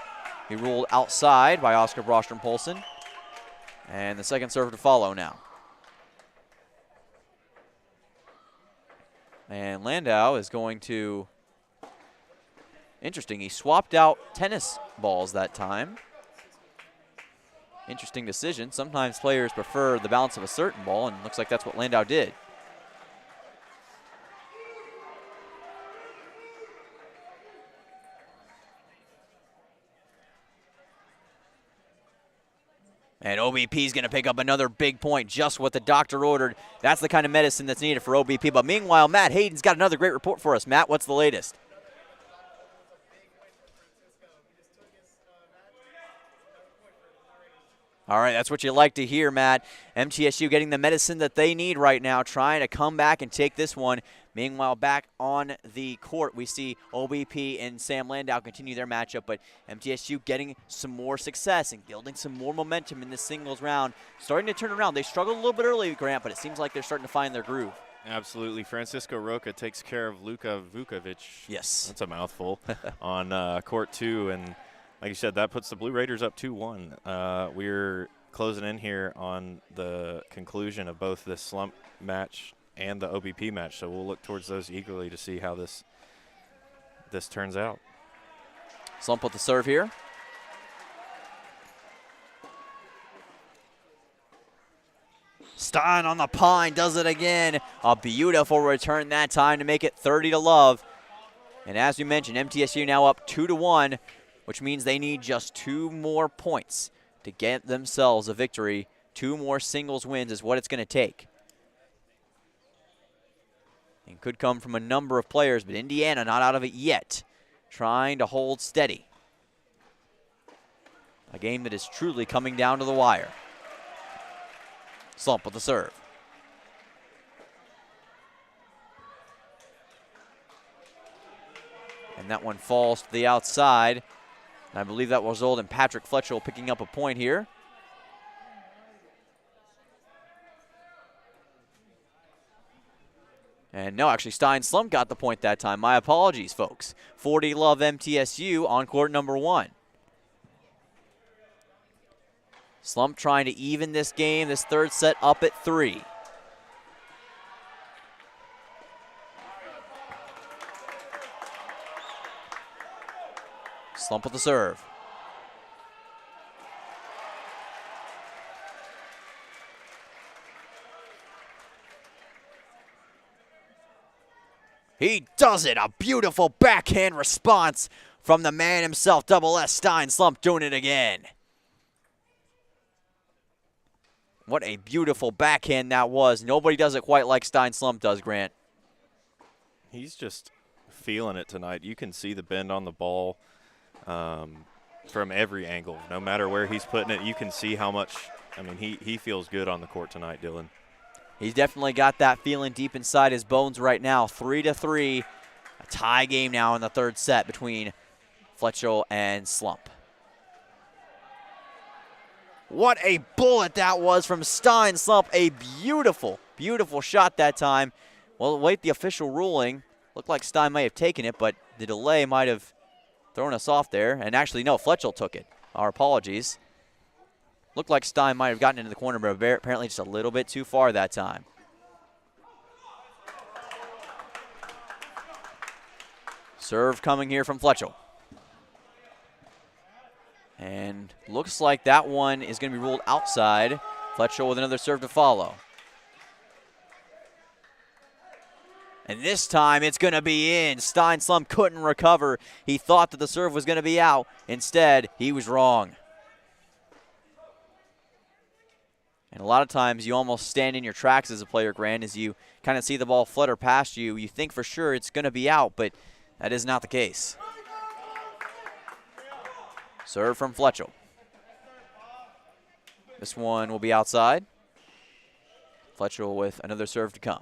Speaker 1: be ruled outside by Oscar Brostrom-Poulsen. And the second serve to follow now. And Landau is going to, interesting, he swapped out tennis balls that time. Interesting decision. Sometimes players prefer the bounce of a certain ball, and it looks like that's what Landau did. And OBP is going to pick up another big point, just what the doctor ordered. That's the kind of medicine that's needed for OBP. But meanwhile, Matt Hayden's got another great report for us. Matt, what's the latest? All right, that's what you like to hear, Matt. MTSU getting the medicine that they need right now, trying to come back and take this one. Meanwhile, back on the court, we see OBP and Sam Landau continue their matchup, but MTSU getting some more success and building some more momentum in this singles round, starting to turn around. They struggled a little bit early, Grant, but it seems like they're starting to find their groove.
Speaker 2: Absolutely. Francisco Roca takes care of Luka Vukovic.
Speaker 1: Yes.
Speaker 2: That's a mouthful. On court 2, and like you said, that puts the Blue Raiders up 2-1. We're closing in here on the conclusion of both this slump match and the OBP match, so we'll look towards those eagerly to see how this turns out.
Speaker 1: Slump with the serve here. Stein on the pine does it again. A beautiful return that time to make it 30-love. And as we mentioned, MTSU now up 2-1, which means they need just 2 more points to get themselves a victory. 2 more singles wins is what it's going to take. And could come from a number of players, but Indiana not out of it yet, trying to hold steady. A game that is truly coming down to the wire. Slump with the serve. And that one falls to the outside. And I believe that will result in Patrick Fletcher picking up a point here. And no, actually, Stein Slump got the point that time. My apologies, folks. 40-love MTSU on court number 1. Slump trying to even this game, this third set up at 3. Slump with the serve. He does it. A beautiful backhand response from the man himself, Double S Stein Slump, doing it again. What a beautiful backhand that was. Nobody does it quite like Stein Slump does, Grant.
Speaker 2: He's just feeling it tonight. You can see the bend on the ball from every angle. No matter where he's putting it, you can see how much, I mean, he feels good on the court tonight, Dylan.
Speaker 1: He's definitely got that feeling deep inside his bones right now. 3-3, a tie game now in the third set between Fletcher and Slump. What a bullet that was from Stein Slump. A beautiful, beautiful shot that time. We'll wait the official ruling. Looked like Stein might have taken it, but the delay might have thrown us off there. And actually, no, Fletchel took it. Our apologies. Looked like Stein might have gotten into the corner, but apparently just a little bit too far that time. Serve coming here from Fletchel. And looks like that one is going to be ruled outside. Fletchel with another serve to follow. And this time it's going to be in. Stein Slump couldn't recover. He thought that the serve was going to be out. Instead, he was wrong. And a lot of times you almost stand in your tracks as a player, Grant, as you kind of see the ball flutter past you. You think for sure it's going to be out, but that is not the case. Serve from Fletchel. This one will be outside. Fletchel with another serve to come.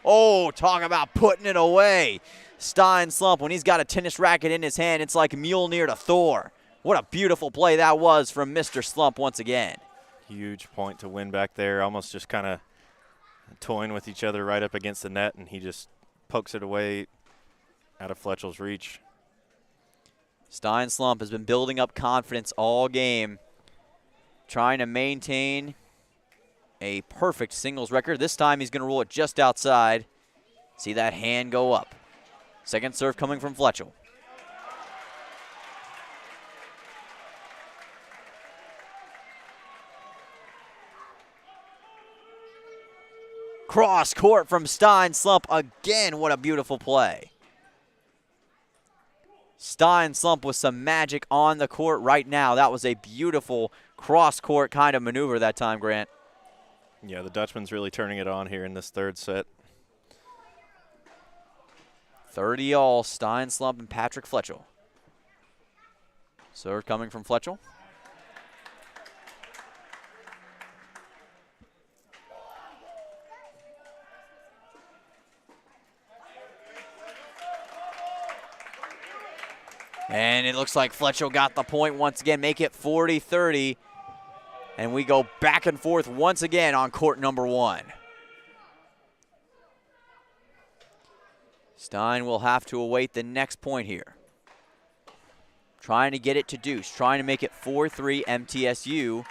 Speaker 1: Oh, talk about putting it away. Stein Slump, when he's got a tennis racket in his hand, it's like Mjolnir to Thor. What a beautiful play that was from Mr. Slump once again.
Speaker 2: Huge point to win back there. Almost just kind of toying with each other right up against the net, and he just pokes it away out of Fletchel's reach.
Speaker 1: Stein Slump has been building up confidence all game, trying to maintain a perfect singles record. This time he's going to rule it just outside. See that hand go up. Second serve coming from Fletchel. Cross court from Stein Slump again. What a beautiful play. Stein Slump with some magic on the court right now. That was a beautiful cross court kind of maneuver that time, Grant.
Speaker 2: Yeah, the Dutchman's really turning it on here in this third set.
Speaker 1: 30-all, Stein Slump and Patrick Fletchel. Serve coming from Fletchel. And it looks like Fletchel got the point once again, make it 40-30. And we go back and forth once again on court number one. Stein will have to await the next point here. Trying to get it to deuce, trying to make it 4-3 MTSU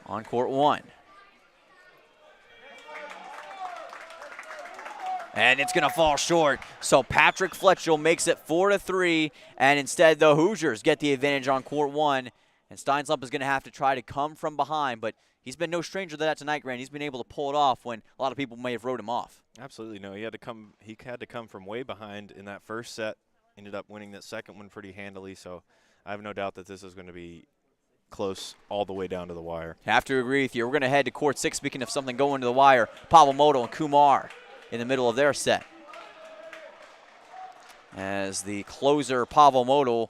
Speaker 1: on court one. And it's going to fall short. So Patrick Fletchel makes it 4-3, and instead the Hoosiers get the advantage on court one. And Stein Slump is going to have to try to come from behind, but he's been no stranger to that tonight, Grant. He's been able to pull it off when a lot of people may have wrote him off.
Speaker 2: Absolutely, no. He had to come from way behind in that first set. Ended up winning that second one pretty handily, so I have no doubt that this is going to be close all the way down to the wire.
Speaker 1: Have to agree with you. We're going to head to court six. Speaking of something going to the wire, Pavamoto and Kumar in the middle of their set. As the closer, Pavamoto,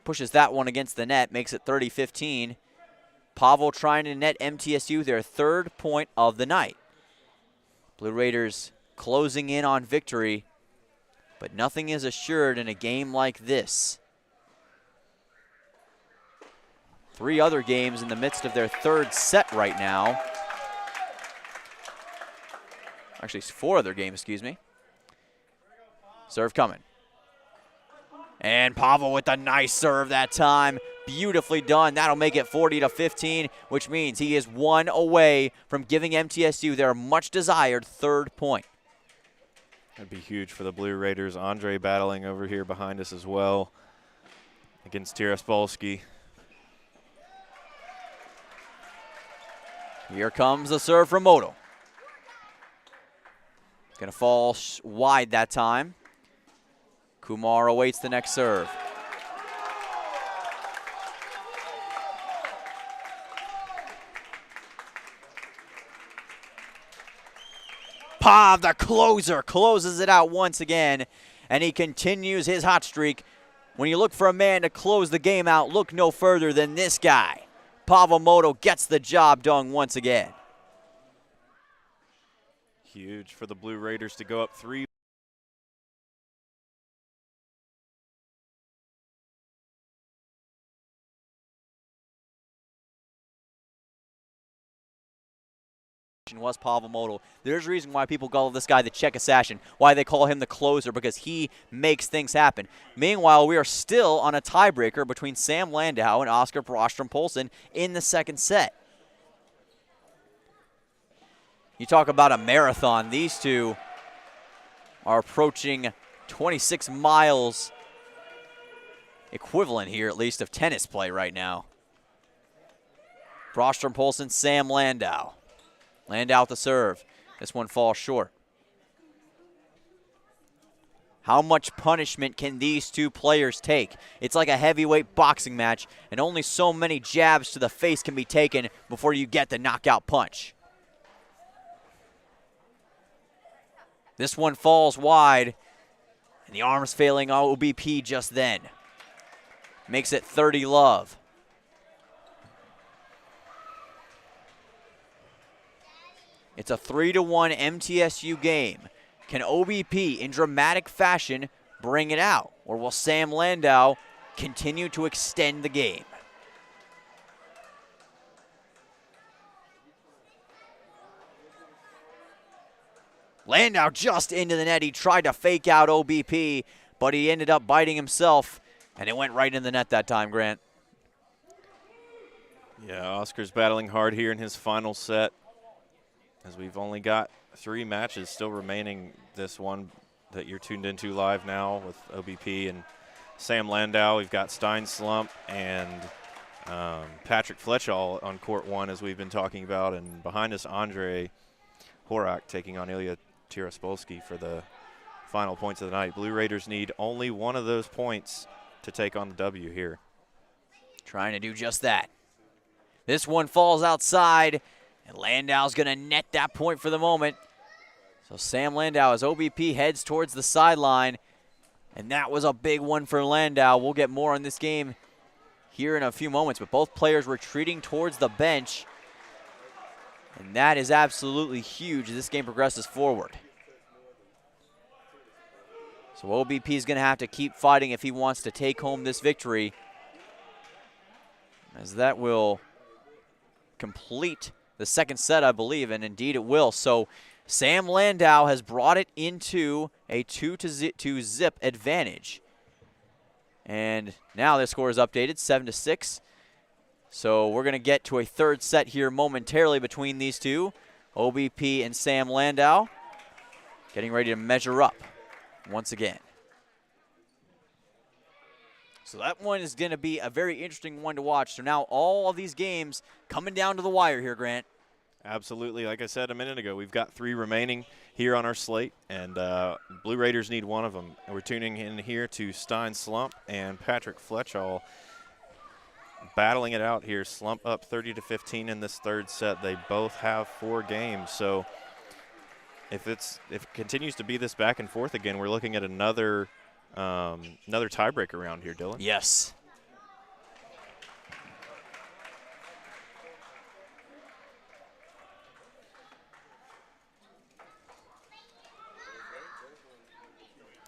Speaker 1: pushes that one against the net, makes it 30-15. Pavel trying to net MTSU their third point of the night. Blue Raiders closing in on victory, but nothing is assured in a game like this. 3 other games in the midst of their third set right now. Actually, 4 other games, excuse me. Serve coming. And Pavel with a nice serve that time. Beautifully done. That'll make it 40-15, which means he is 1 away from giving MTSU their much-desired third point.
Speaker 2: That'd be huge for the Blue Raiders. Andre battling over here behind us as well against Tiraspolsky.
Speaker 1: Here comes the serve from Moto. Going to fall wide that time. Kumar awaits the next serve. Pav, the closer, closes it out once again, and he continues his hot streak. When you look for a man to close the game out, look no further than this guy. Pavamoto gets the job done once again.
Speaker 2: Huge for the Blue Raiders to go up 3.
Speaker 1: Was Pavel Model. There's a reason why people call this guy the Czech assassin, why they call him the closer, because he makes things happen. Meanwhile, we are still on a tiebreaker between Sam Landau and Oscar Brostrom-Poulsen in the second set. You talk about a marathon. These two are approaching 26 miles equivalent here, at least, of tennis play right now. Brostrom-Poulsen, Sam Landau. Landau with the serve. This one falls short. How much punishment can these two players take? It's like a heavyweight boxing match, and only so many jabs to the face can be taken before you get the knockout punch. This one falls wide, and the arms failing OBP just then. Makes it 30-love. It's a 3-1 MTSU game. Can OBP, in dramatic fashion, bring it out? Or will Sam Landau continue to extend the game? Landau just into the net. He tried to fake out OBP, but he ended up biting himself, and it went right in the net that time, Grant.
Speaker 2: Yeah, Oscar's battling hard here in his final set, as we've only got 3 matches still remaining. This one that you're tuned into live now with OBP and Sam Landau. We've got Stein Slump and Patrick Fletchall on court 1, as we've been talking about. And behind us, Andre Horak taking on Ilya Tiraspolsky for the final points of the night. Blue Raiders need only one of those points to take on the W here.
Speaker 1: Trying to do just that. This one falls outside, and Landau's going to net that point for the moment. So Sam Landau, as OBP heads towards the sideline, and that was a big one for Landau. We'll get more on this game here in a few moments, but both players retreating towards the bench, and that is absolutely huge as this game progresses forward. So OBP is going to have to keep fighting if he wants to take home this victory, as that will complete the second set, I believe, and indeed it will. So Sam Landau has brought it into a 2-zip advantage. And now the score is updated, 7-6. So we're going to get to a third set here momentarily between these two, OBP and Sam Landau, getting ready to measure up once again. So that one is going to be a very interesting one to watch. So now all of these games coming down to the wire here, Grant.
Speaker 2: Absolutely. Like I said a minute ago, we've got 3 remaining here on our slate, and Blue Raiders need one of them. And we're tuning in here to Stein Slump and Patrick Fletchall battling it out here. Slump up 30-15 in this third set. They both have 4 games. So if it continues to be this back and forth again, we're looking at another tiebreaker round here, Dylan.
Speaker 1: Yes.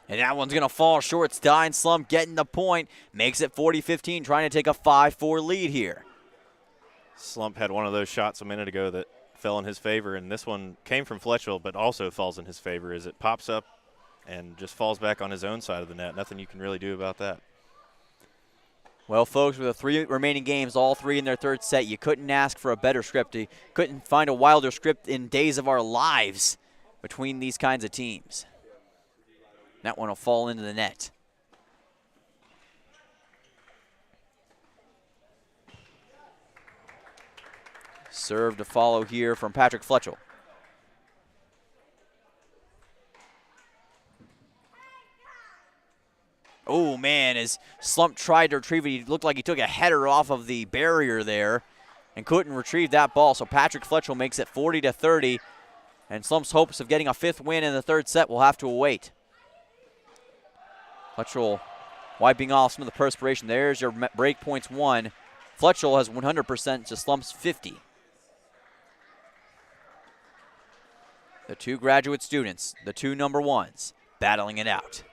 Speaker 1: And that one's going to fall short. Stein Slump getting the point. Makes it 40-15, trying to take a 5-4 lead here.
Speaker 2: Slump had one of those shots a minute ago that fell in his favor, and this one came from Fletchell, but also falls in his favor as it pops up and just falls back on his own side of the net. Nothing you can really do about that.
Speaker 1: Well, folks, with the 3 remaining games, all 3 in their third set, you couldn't ask for a better script. You couldn't find a wilder script in days of our lives between these kinds of teams. That one will fall into the net. Serve to follow here from Patrick Fletchell. Oh, man, as Slump tried to retrieve it, he looked like he took a header off of the barrier there and couldn't retrieve that ball. So Patrick Fletchell makes it 40-30, and Slump's hopes of getting a 5th win in the third set will have to await. Fletchell wiping off some of the perspiration. There's your break points won. Fletchell has 100% to Slump's 50. The two graduate students, the two number ones, battling it out.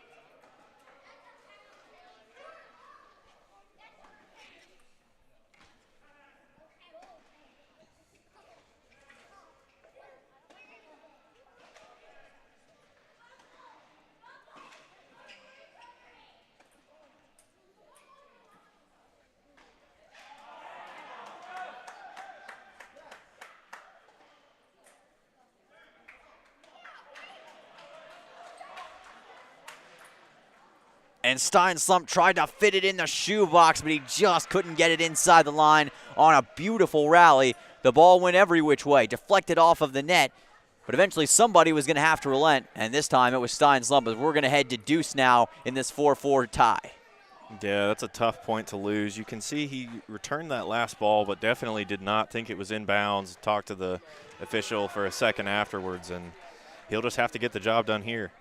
Speaker 1: And Stein Slump tried to fit it in the shoebox, but he just couldn't get it inside the line on a beautiful rally. The ball went every which way, deflected off of the net, but eventually somebody was going to have to relent, and this time it was Stein Slump, as we're going to head to deuce now in this 4-4 tie.
Speaker 2: Yeah, that's a tough point to lose. You can see he returned that last ball, but definitely did not think it was in bounds. Talked to the official for a second afterwards, and he'll just have to get the job done here.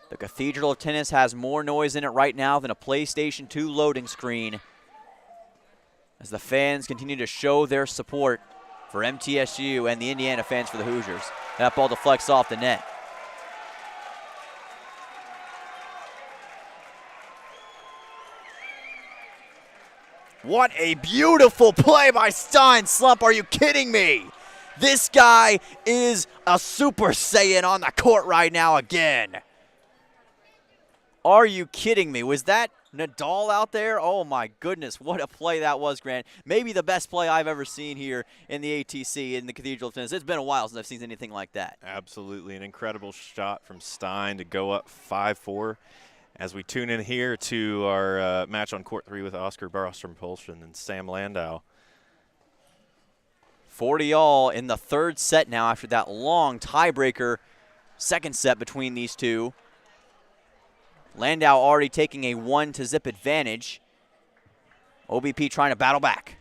Speaker 1: The Cathedral of Tennis has more noise in it right now than a PlayStation 2 loading screen, as the fans continue to show their support for MTSU and the Indiana fans for the Hoosiers. That ball deflects off the net. What a beautiful play by Stein Slump. Are you kidding me? This guy is a Super Saiyan on the court right now again. Are you kidding me? Was that Nadal out there? Oh my goodness, what a play that was, Grant. Maybe the best play I've ever seen here in the ATC in the Cathedral of Tennis. It's been a while since I've seen anything like that.
Speaker 2: Absolutely, an incredible shot from Stein to go up 5-4. As we tune in here to our match on court 3 with Oscar Barstrom-Polston and Sam Landau.
Speaker 1: 40-all in the third set now after that long tiebreaker second set between these two. Landau already taking a 1-0 advantage. OBP trying to battle back.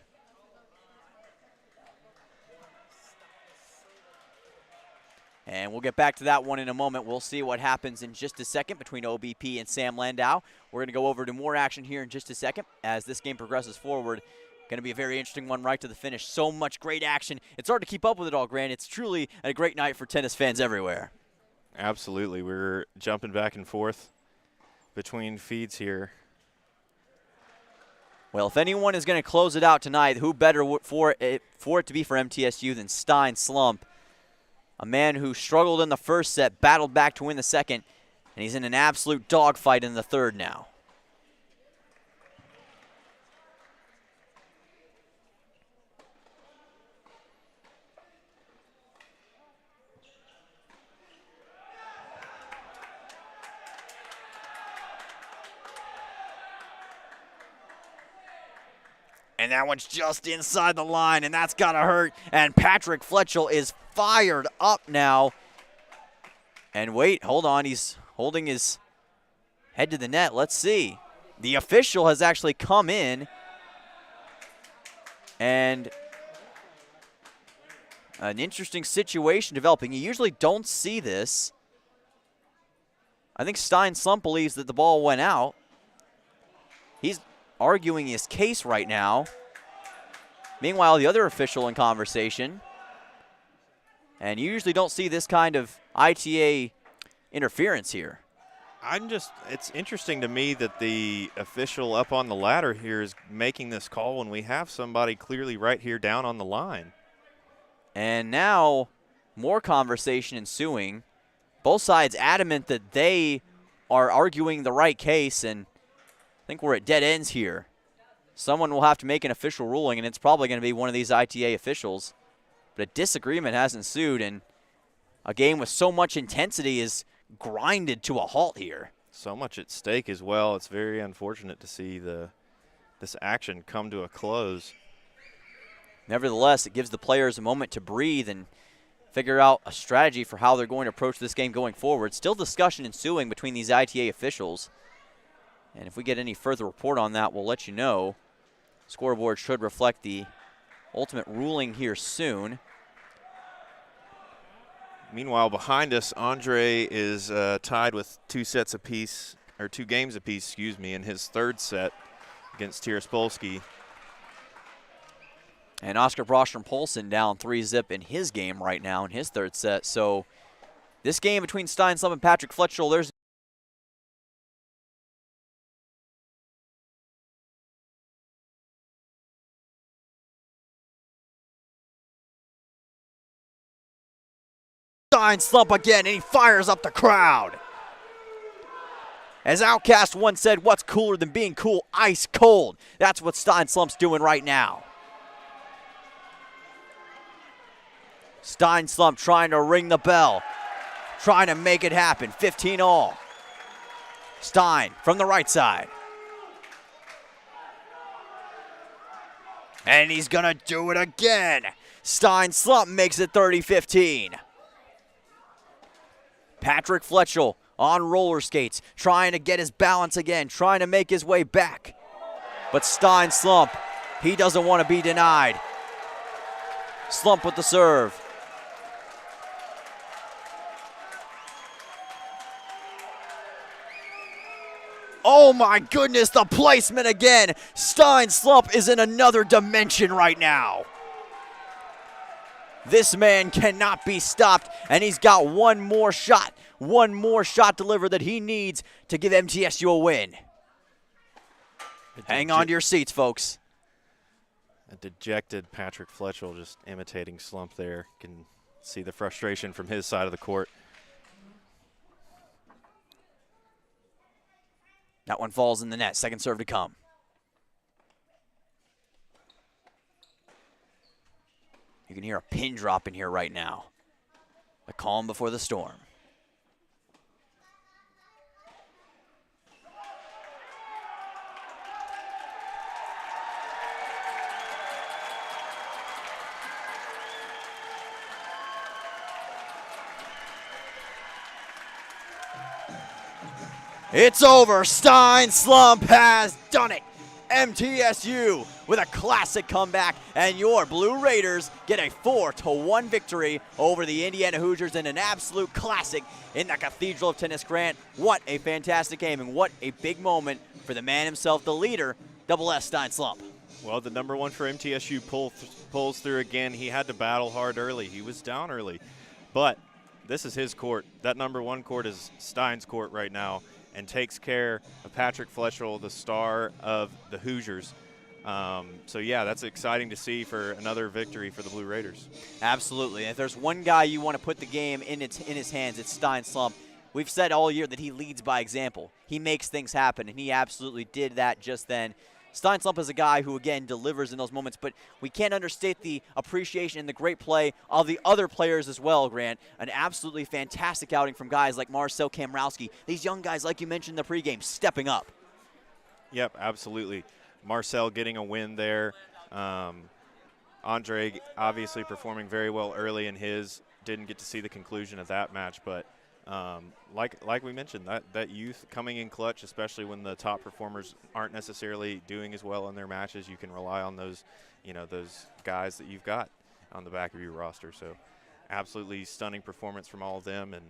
Speaker 1: And we'll get back to that one in a moment. We'll see what happens in just a second between OBP and Sam Landau. We're going to go over to more action here in just a second as this game progresses forward. Going to be a very interesting one right to the finish. So much great action. It's hard to keep up with it all, Grant. It's truly a great night for tennis fans everywhere.
Speaker 2: Absolutely. We're jumping back and forth between feeds here.
Speaker 1: Well, if anyone is going to close it out tonight, who better for it to be for MTSU than Stein Slump, a man who struggled in the first set, battled back to win the second, and he's in an absolute dogfight in the third now. And that one's just inside the line, and that's got to hurt. And Patrick Fletchell is fired up now. And wait, hold on. He's holding his head to the net. Let's see. The official has actually come in. And an interesting situation developing. You usually don't see this. I think Stein Slump believes that the ball went out. He's arguing his case right now. Meanwhile, the other official in conversation. And you usually don't see this kind of ITA interference here.
Speaker 2: It's interesting to me that the official up on the ladder here is making this call when we have somebody clearly right here down on the line.
Speaker 1: And now more conversation ensuing. Both sides adamant that they are arguing the right case, and I think we're at dead ends here. Someone will have to make an official ruling, and it's probably going to be one of these ITA officials. But a disagreement has ensued, and a game with so much intensity is grinded to a halt here.
Speaker 2: So much at stake as well. It's very unfortunate to see this action come to a close.
Speaker 1: Nevertheless, it gives the players a moment to breathe and figure out a strategy for how they're going to approach this game going forward. Still discussion ensuing between these ITA officials. And if we get any further report on that, we'll let you know. Scoreboard should reflect the ultimate ruling here soon.
Speaker 2: Meanwhile, behind us, Andre is tied with two games apiece, in his third set against Tiraspolsky.
Speaker 1: And Oscar Brostrom-Polston down 3-0 in his game right now in his third set. So This game between Stein Slump and Patrick Fletchel, there's Stein Slump again, and he fires up the crowd. As Outcast once said, what's cooler than being cool? Ice cold. That's what Stein Slump's doing right now. Stein Slump trying to ring the bell, trying to make it happen. 15 all. Stein from the right side. And he's gonna do it again. Stein Slump makes it 30-15. Patrick Fletchel on roller skates, trying to get his balance again, trying to make his way back. But Stein Slump, he doesn't want to be denied. Slump with the serve. Oh my goodness, the placement again. Stein Slump is in another dimension right now. This man cannot be stopped, and he's got one more shot delivered that he needs to give MTSU a win. Hang on to your seats, folks.
Speaker 2: A dejected Patrick Fletchel just imitating Slump there. Can see the frustration from his side of the court.
Speaker 1: That one falls in the net. Second serve to come. You can hear a pin drop in here right now. The calm before the storm. It's over. Stein Slump has done it. MTSU with a classic comeback, and your Blue Raiders get a 4-1 victory over the Indiana Hoosiers in an absolute classic in the Cathedral of Tennis Grant. What a fantastic game, and what a big moment for the man himself, the leader, Double S Stein Slump.
Speaker 2: Well, the number one for MTSU pulls through again. He had to battle hard early. He was down early, but this is his court. That number one court is Stein's court right now, and takes care of Patrick Fletchel, the star of the Hoosiers. So, yeah, that's exciting to see for another victory for the Blue Raiders.
Speaker 1: Absolutely. If there's one guy you want to put the game in his hands, it's Stein Slump. We've said all year that he leads by example. He makes things happen, and he absolutely did that just then. Stein Slump is a guy who, again, delivers in those moments, but we can't understate the appreciation and the great play of the other players as well, Grant. An absolutely fantastic outing from guys like Marcel Kamrowski. These young guys, like you mentioned in the pregame, stepping up.
Speaker 2: Yep, absolutely. Marcel getting a win there. Andre obviously performing very well early in his. Didn't get to see the conclusion of that match, but like we mentioned, that youth coming in clutch, especially when the top performers aren't necessarily doing as well in their matches, you can rely on those, those guys that you've got on the back of your roster. So absolutely stunning performance from all of them, and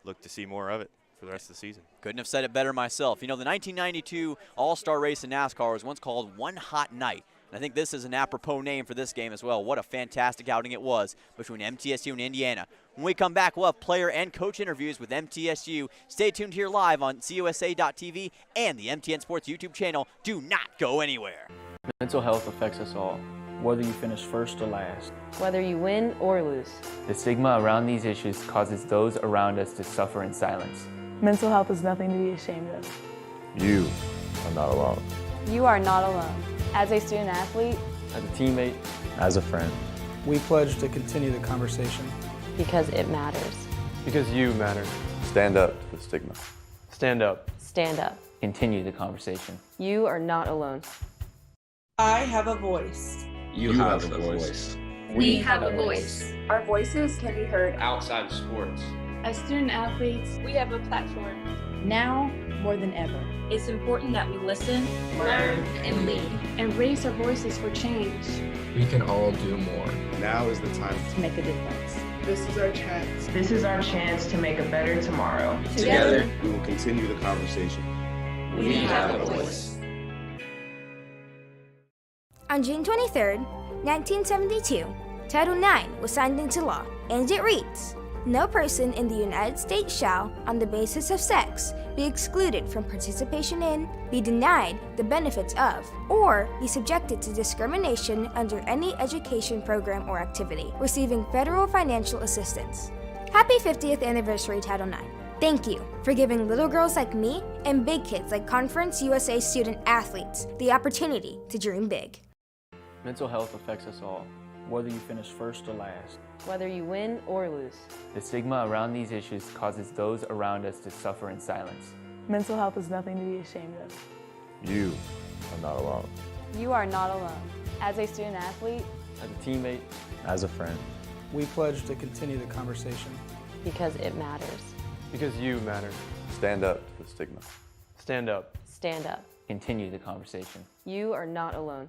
Speaker 2: look to see more of it for the rest of the season.
Speaker 1: Couldn't have said it better myself. The 1992 All-Star race in NASCAR was once called One Hot Night. And I think this is an apropos name for this game as well. What a fantastic outing it was between MTSU and Indiana. When we come back, we'll have player and coach interviews with MTSU. Stay tuned here live on CUSA.TV and the MTN Sports YouTube channel. Do not go anywhere.
Speaker 3: Mental health affects us all, whether you finish first or last.
Speaker 4: Whether you win or lose.
Speaker 5: The stigma around these issues causes those around us to suffer in silence.
Speaker 6: Mental health is nothing to be ashamed of.
Speaker 7: You are not alone.
Speaker 4: You are not alone. As a student athlete,
Speaker 10: As a teammate,
Speaker 7: As a friend,
Speaker 8: We pledge to continue the conversation.
Speaker 4: because it matters.
Speaker 10: because you matter.
Speaker 7: stand up to the stigma.
Speaker 10: Stand up.
Speaker 4: Stand up.
Speaker 5: Continue the conversation.
Speaker 4: You are not alone.
Speaker 9: I have a voice.
Speaker 14: You have a voice.
Speaker 11: We have a voice.
Speaker 9: Our voices can be heard.
Speaker 14: Outside of sports.
Speaker 11: As student athletes, we have a platform.
Speaker 6: Now more than ever.
Speaker 11: It's important that we listen, learn, and lead, and raise our voices for change.
Speaker 14: We can all do more.
Speaker 9: Now is the time
Speaker 6: To make a difference.
Speaker 9: This is our chance.
Speaker 12: This is our chance to make a better tomorrow.
Speaker 11: Together,
Speaker 14: we will continue the conversation.
Speaker 11: we have a voice.
Speaker 13: On June 23, 1972, Title IX was signed into law, and it reads, No person in the United States shall, on the basis of sex, be excluded from participation in, be denied the benefits of, or be subjected to discrimination under any education program or activity, receiving federal financial assistance. Happy 50th anniversary, Title IX. Thank you for giving little girls like me and big kids like Conference USA student athletes the opportunity to dream big.
Speaker 3: Mental health affects us all, whether you finish first or last.
Speaker 4: Whether you win or lose.
Speaker 5: The stigma around these issues causes those around us to suffer in silence.
Speaker 6: Mental health is nothing to be ashamed of.
Speaker 7: You are not alone.
Speaker 4: You are not alone. As a student athlete,
Speaker 10: As a teammate,
Speaker 7: As a friend,
Speaker 8: We pledge to continue the conversation.
Speaker 4: because it matters.
Speaker 10: because you matter.
Speaker 7: stand up to the stigma.
Speaker 10: Stand up.
Speaker 4: Stand up.
Speaker 5: Continue the conversation.
Speaker 4: You are not alone.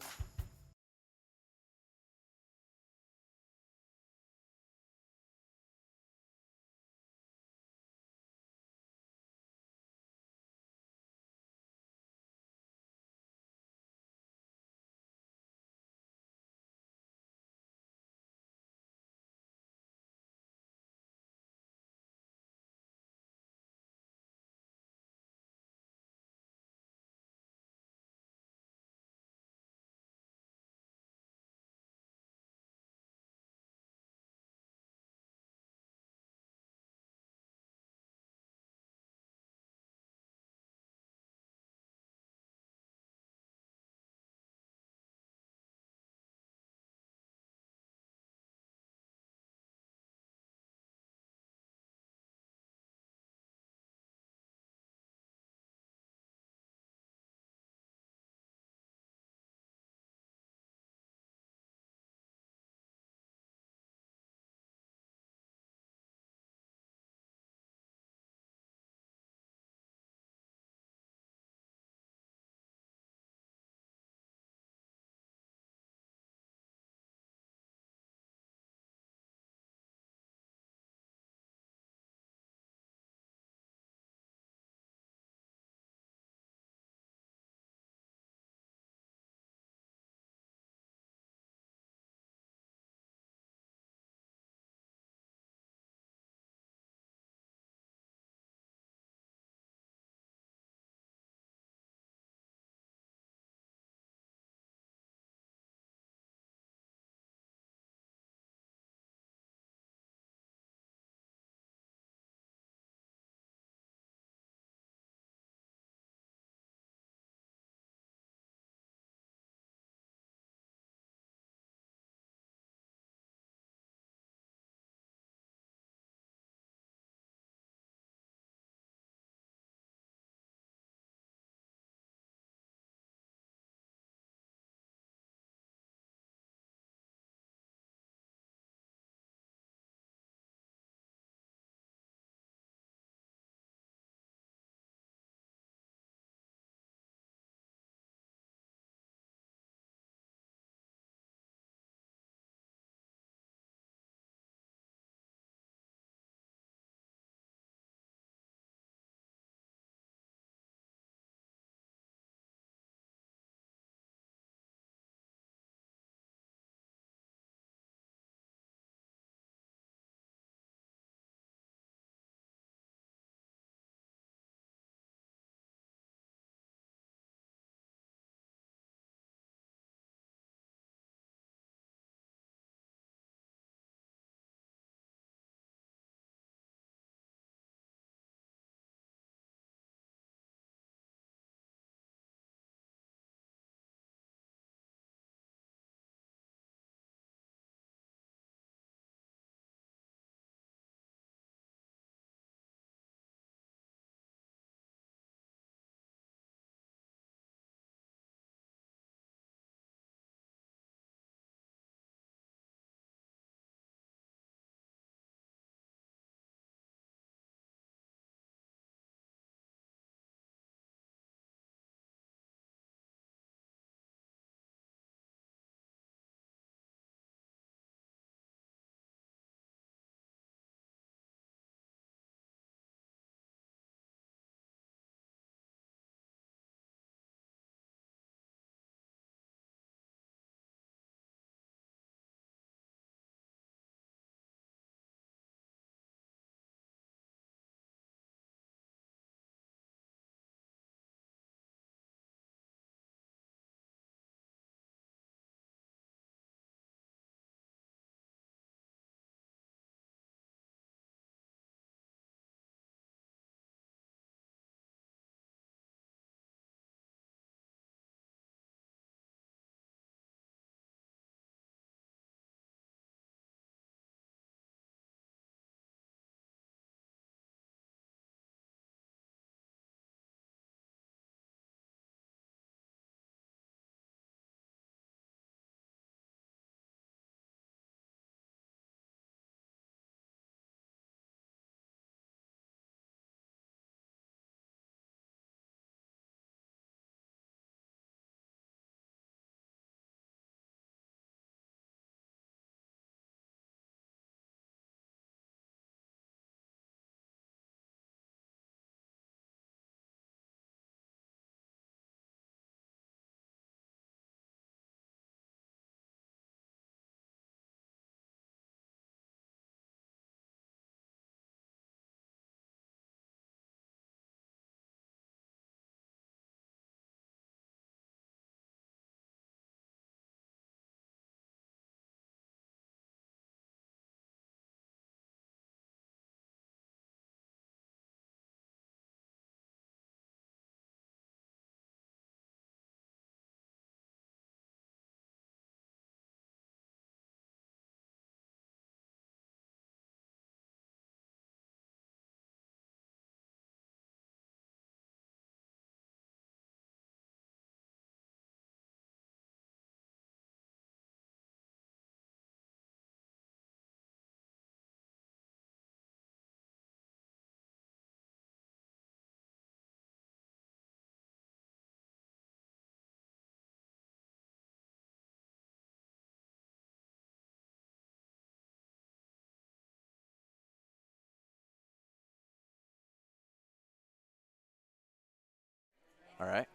Speaker 1: All right.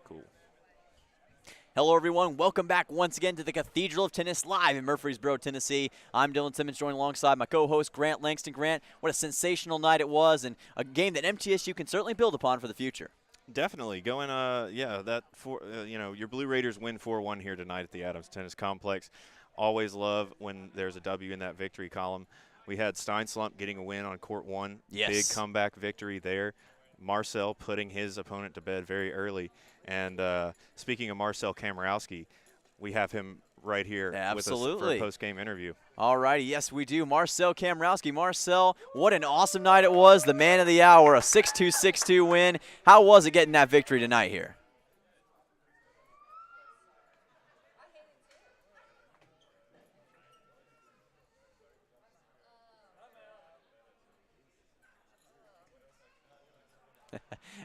Speaker 2: Cool.
Speaker 1: Hello, everyone. Welcome back once again to the Cathedral of Tennis live in Murfreesboro, Tennessee. I'm Dylan Simmons, joined alongside my co-host Grant Langston. Grant, what a sensational night it was, and a game that MTSU can certainly build upon for the future.
Speaker 2: Definitely going. Your Blue Raiders win 4-1 here tonight at the Adams Tennis Complex. Always love when there's a W in that victory column. We had Stein Slump getting a win on court 1.
Speaker 1: Yes.
Speaker 2: Big comeback victory there. Marcel putting his opponent to bed very early. And speaking of Marcel Kamrowski, we have him right here with us for a post-game interview.
Speaker 1: All righty, yes, we do. Marcel Kamrowski. Marcel, what an awesome night it was. The man of the hour, a 6-2, 6-2 win. How was it getting that victory tonight here?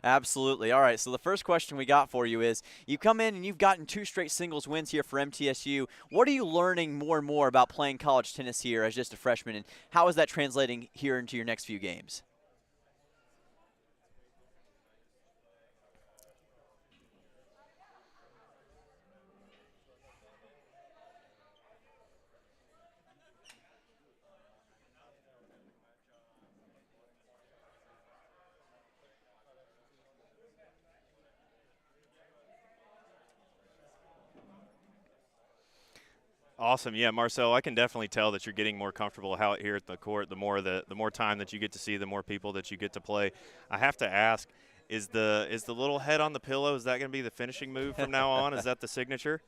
Speaker 1: Absolutely. All right, so the first question we got for you is, you come in and you've gotten 2 straight singles wins here for MTSU. What are you learning more and more about playing college tennis here as just a freshman, and how is that translating here into your next few games?
Speaker 2: Awesome. Yeah, Marcel, I can definitely tell that you're getting more comfortable out here at the court. The more time that you get to see, the more people that you get to play. I have to ask, is the little head on the pillow, is that going to be the finishing move from now on? Is that the signature?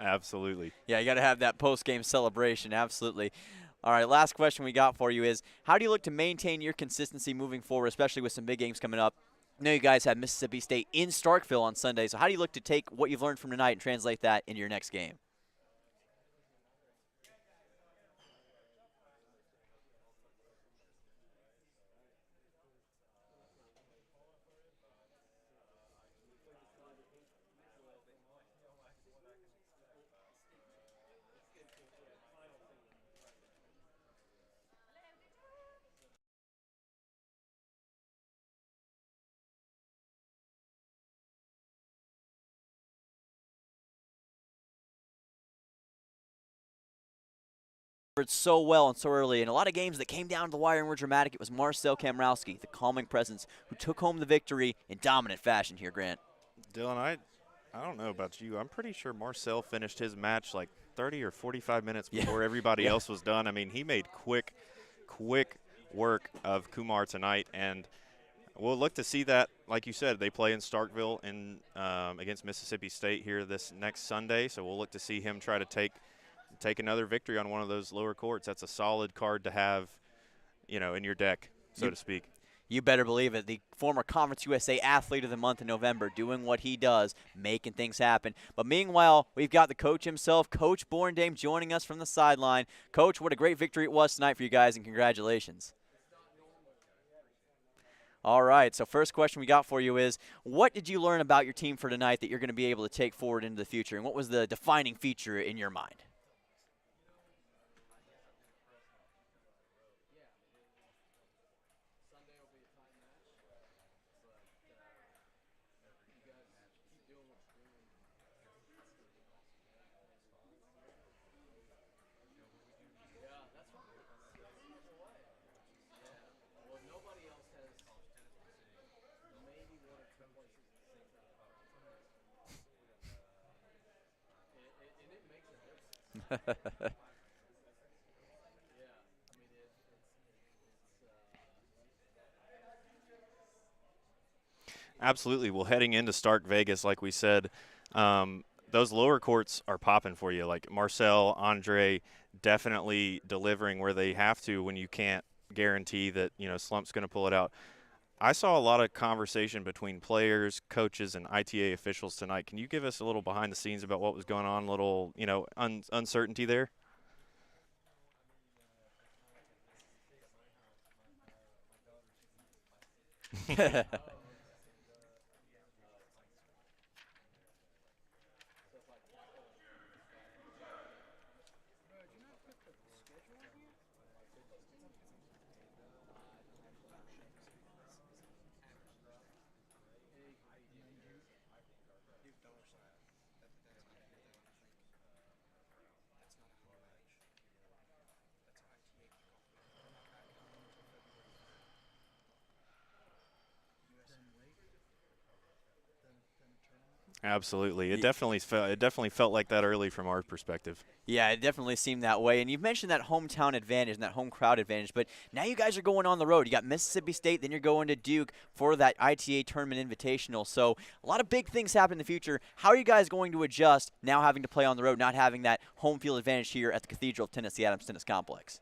Speaker 2: Absolutely.
Speaker 1: Yeah, you got to have that post-game celebration, absolutely. All right, last question we got for you is, how do you look to maintain your consistency moving forward, especially with some big games coming up? I know you guys have Mississippi State in Starkville on Sunday, so how do you look to take what you've learned from tonight and translate that into your next game? So well and so early, and a lot of games that came down to the wire and were dramatic. It was Marcel Kamrowski, the calming presence, who took home the victory in dominant fashion here, Grant.
Speaker 2: Dylan, I don't know about you. I'm pretty sure Marcel finished his match like 30 or 45 minutes before everybody else was done. I mean, he made quick work of Kumar tonight, and we'll look to see that. Like you said, they play in Starkville against Mississippi State here this next Sunday, so we'll look to see him try to take another victory on one of those lower courts. That's a solid card to have, in your deck, so to speak.
Speaker 1: You better believe it. The former Conference USA Athlete of the Month in November, doing what he does, making things happen. But meanwhile, we've got the coach himself, Coach Borndame, joining us from the sideline. Coach, what a great victory it was tonight for you guys, and congratulations. All right, so first question we got for you is, what did you learn about your team for tonight that you're going to be able to take forward into the future, and what was the defining feature in your mind?
Speaker 2: Absolutely. Well, heading into Stark Vegas, like we said, those lower courts are popping for you. Like Marcel, Andre, definitely delivering where they have to when you can't guarantee that, Slump's going to pull it out. I saw a lot of conversation between players, coaches, and ITA officials tonight. Can you give us a little behind the scenes about what was going on, a little, uncertainty there? Absolutely. It definitely felt like that early from our perspective.
Speaker 1: Yeah, it definitely seemed that way. And you've mentioned that hometown advantage and that home crowd advantage, but now you guys are going on the road. You got Mississippi State, then you're going to Duke for that ITA Tournament Invitational. So a lot of big things happen in the future. How are you guys going to adjust now having to play on the road, not having that home field advantage here at the Cathedral of Tennis, the Adams Tennis Complex?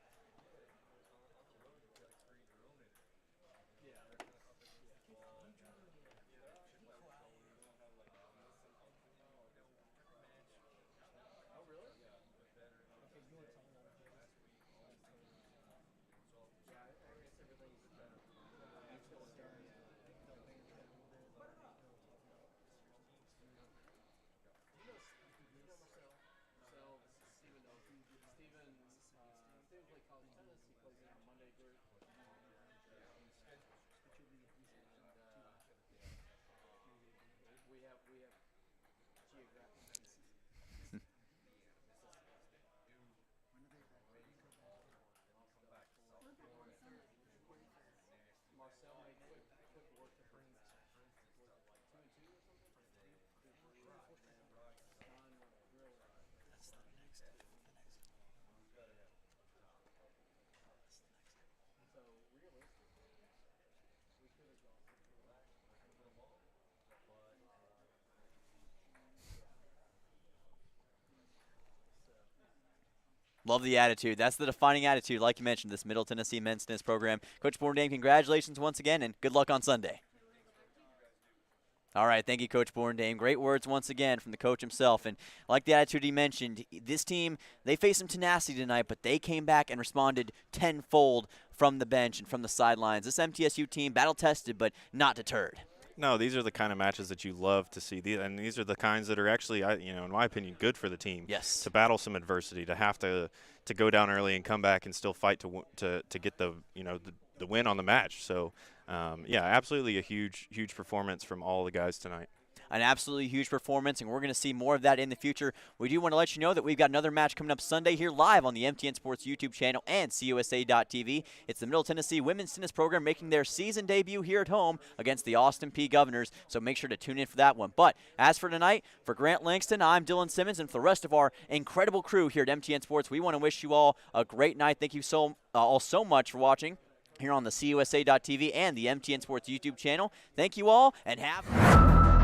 Speaker 1: Love the attitude. That's the defining attitude, like you mentioned, this Middle Tennessee men's tennis program. Coach Borndame, congratulations once again, and good luck on Sunday. All right, thank you, Coach Borndame. Great words once again from the coach himself. And like the attitude he mentioned, this team, they faced some tenacity tonight, but they came back and responded tenfold from the bench and from the sidelines. This MTSU team, battle-tested, but not deterred.
Speaker 2: No, these are the kind of matches that you love to see, and these are the kinds that are actually, in my opinion, good for the team.
Speaker 1: Yes.
Speaker 2: To battle some adversity, to have to go down early and come back and still fight to get the win on the match. So, yeah, absolutely a huge performance from all the guys tonight.
Speaker 1: An absolutely huge performance, and we're going to see more of that in the future. We do want to let you know that we've got another match coming up Sunday here live on the MTN Sports YouTube channel and CUSA.TV. It's the Middle Tennessee Women's Tennis Program making their season debut here at home against the Austin Peay Governors, so make sure to tune in for that one. But as for tonight, for Grant Langston, I'm Dylan Simmons, and for the rest of our incredible crew here at MTN Sports, we want to wish you all a great night. Thank you all so much for watching here on the CUSA.TV and the MTN Sports YouTube channel. Thank you all, and have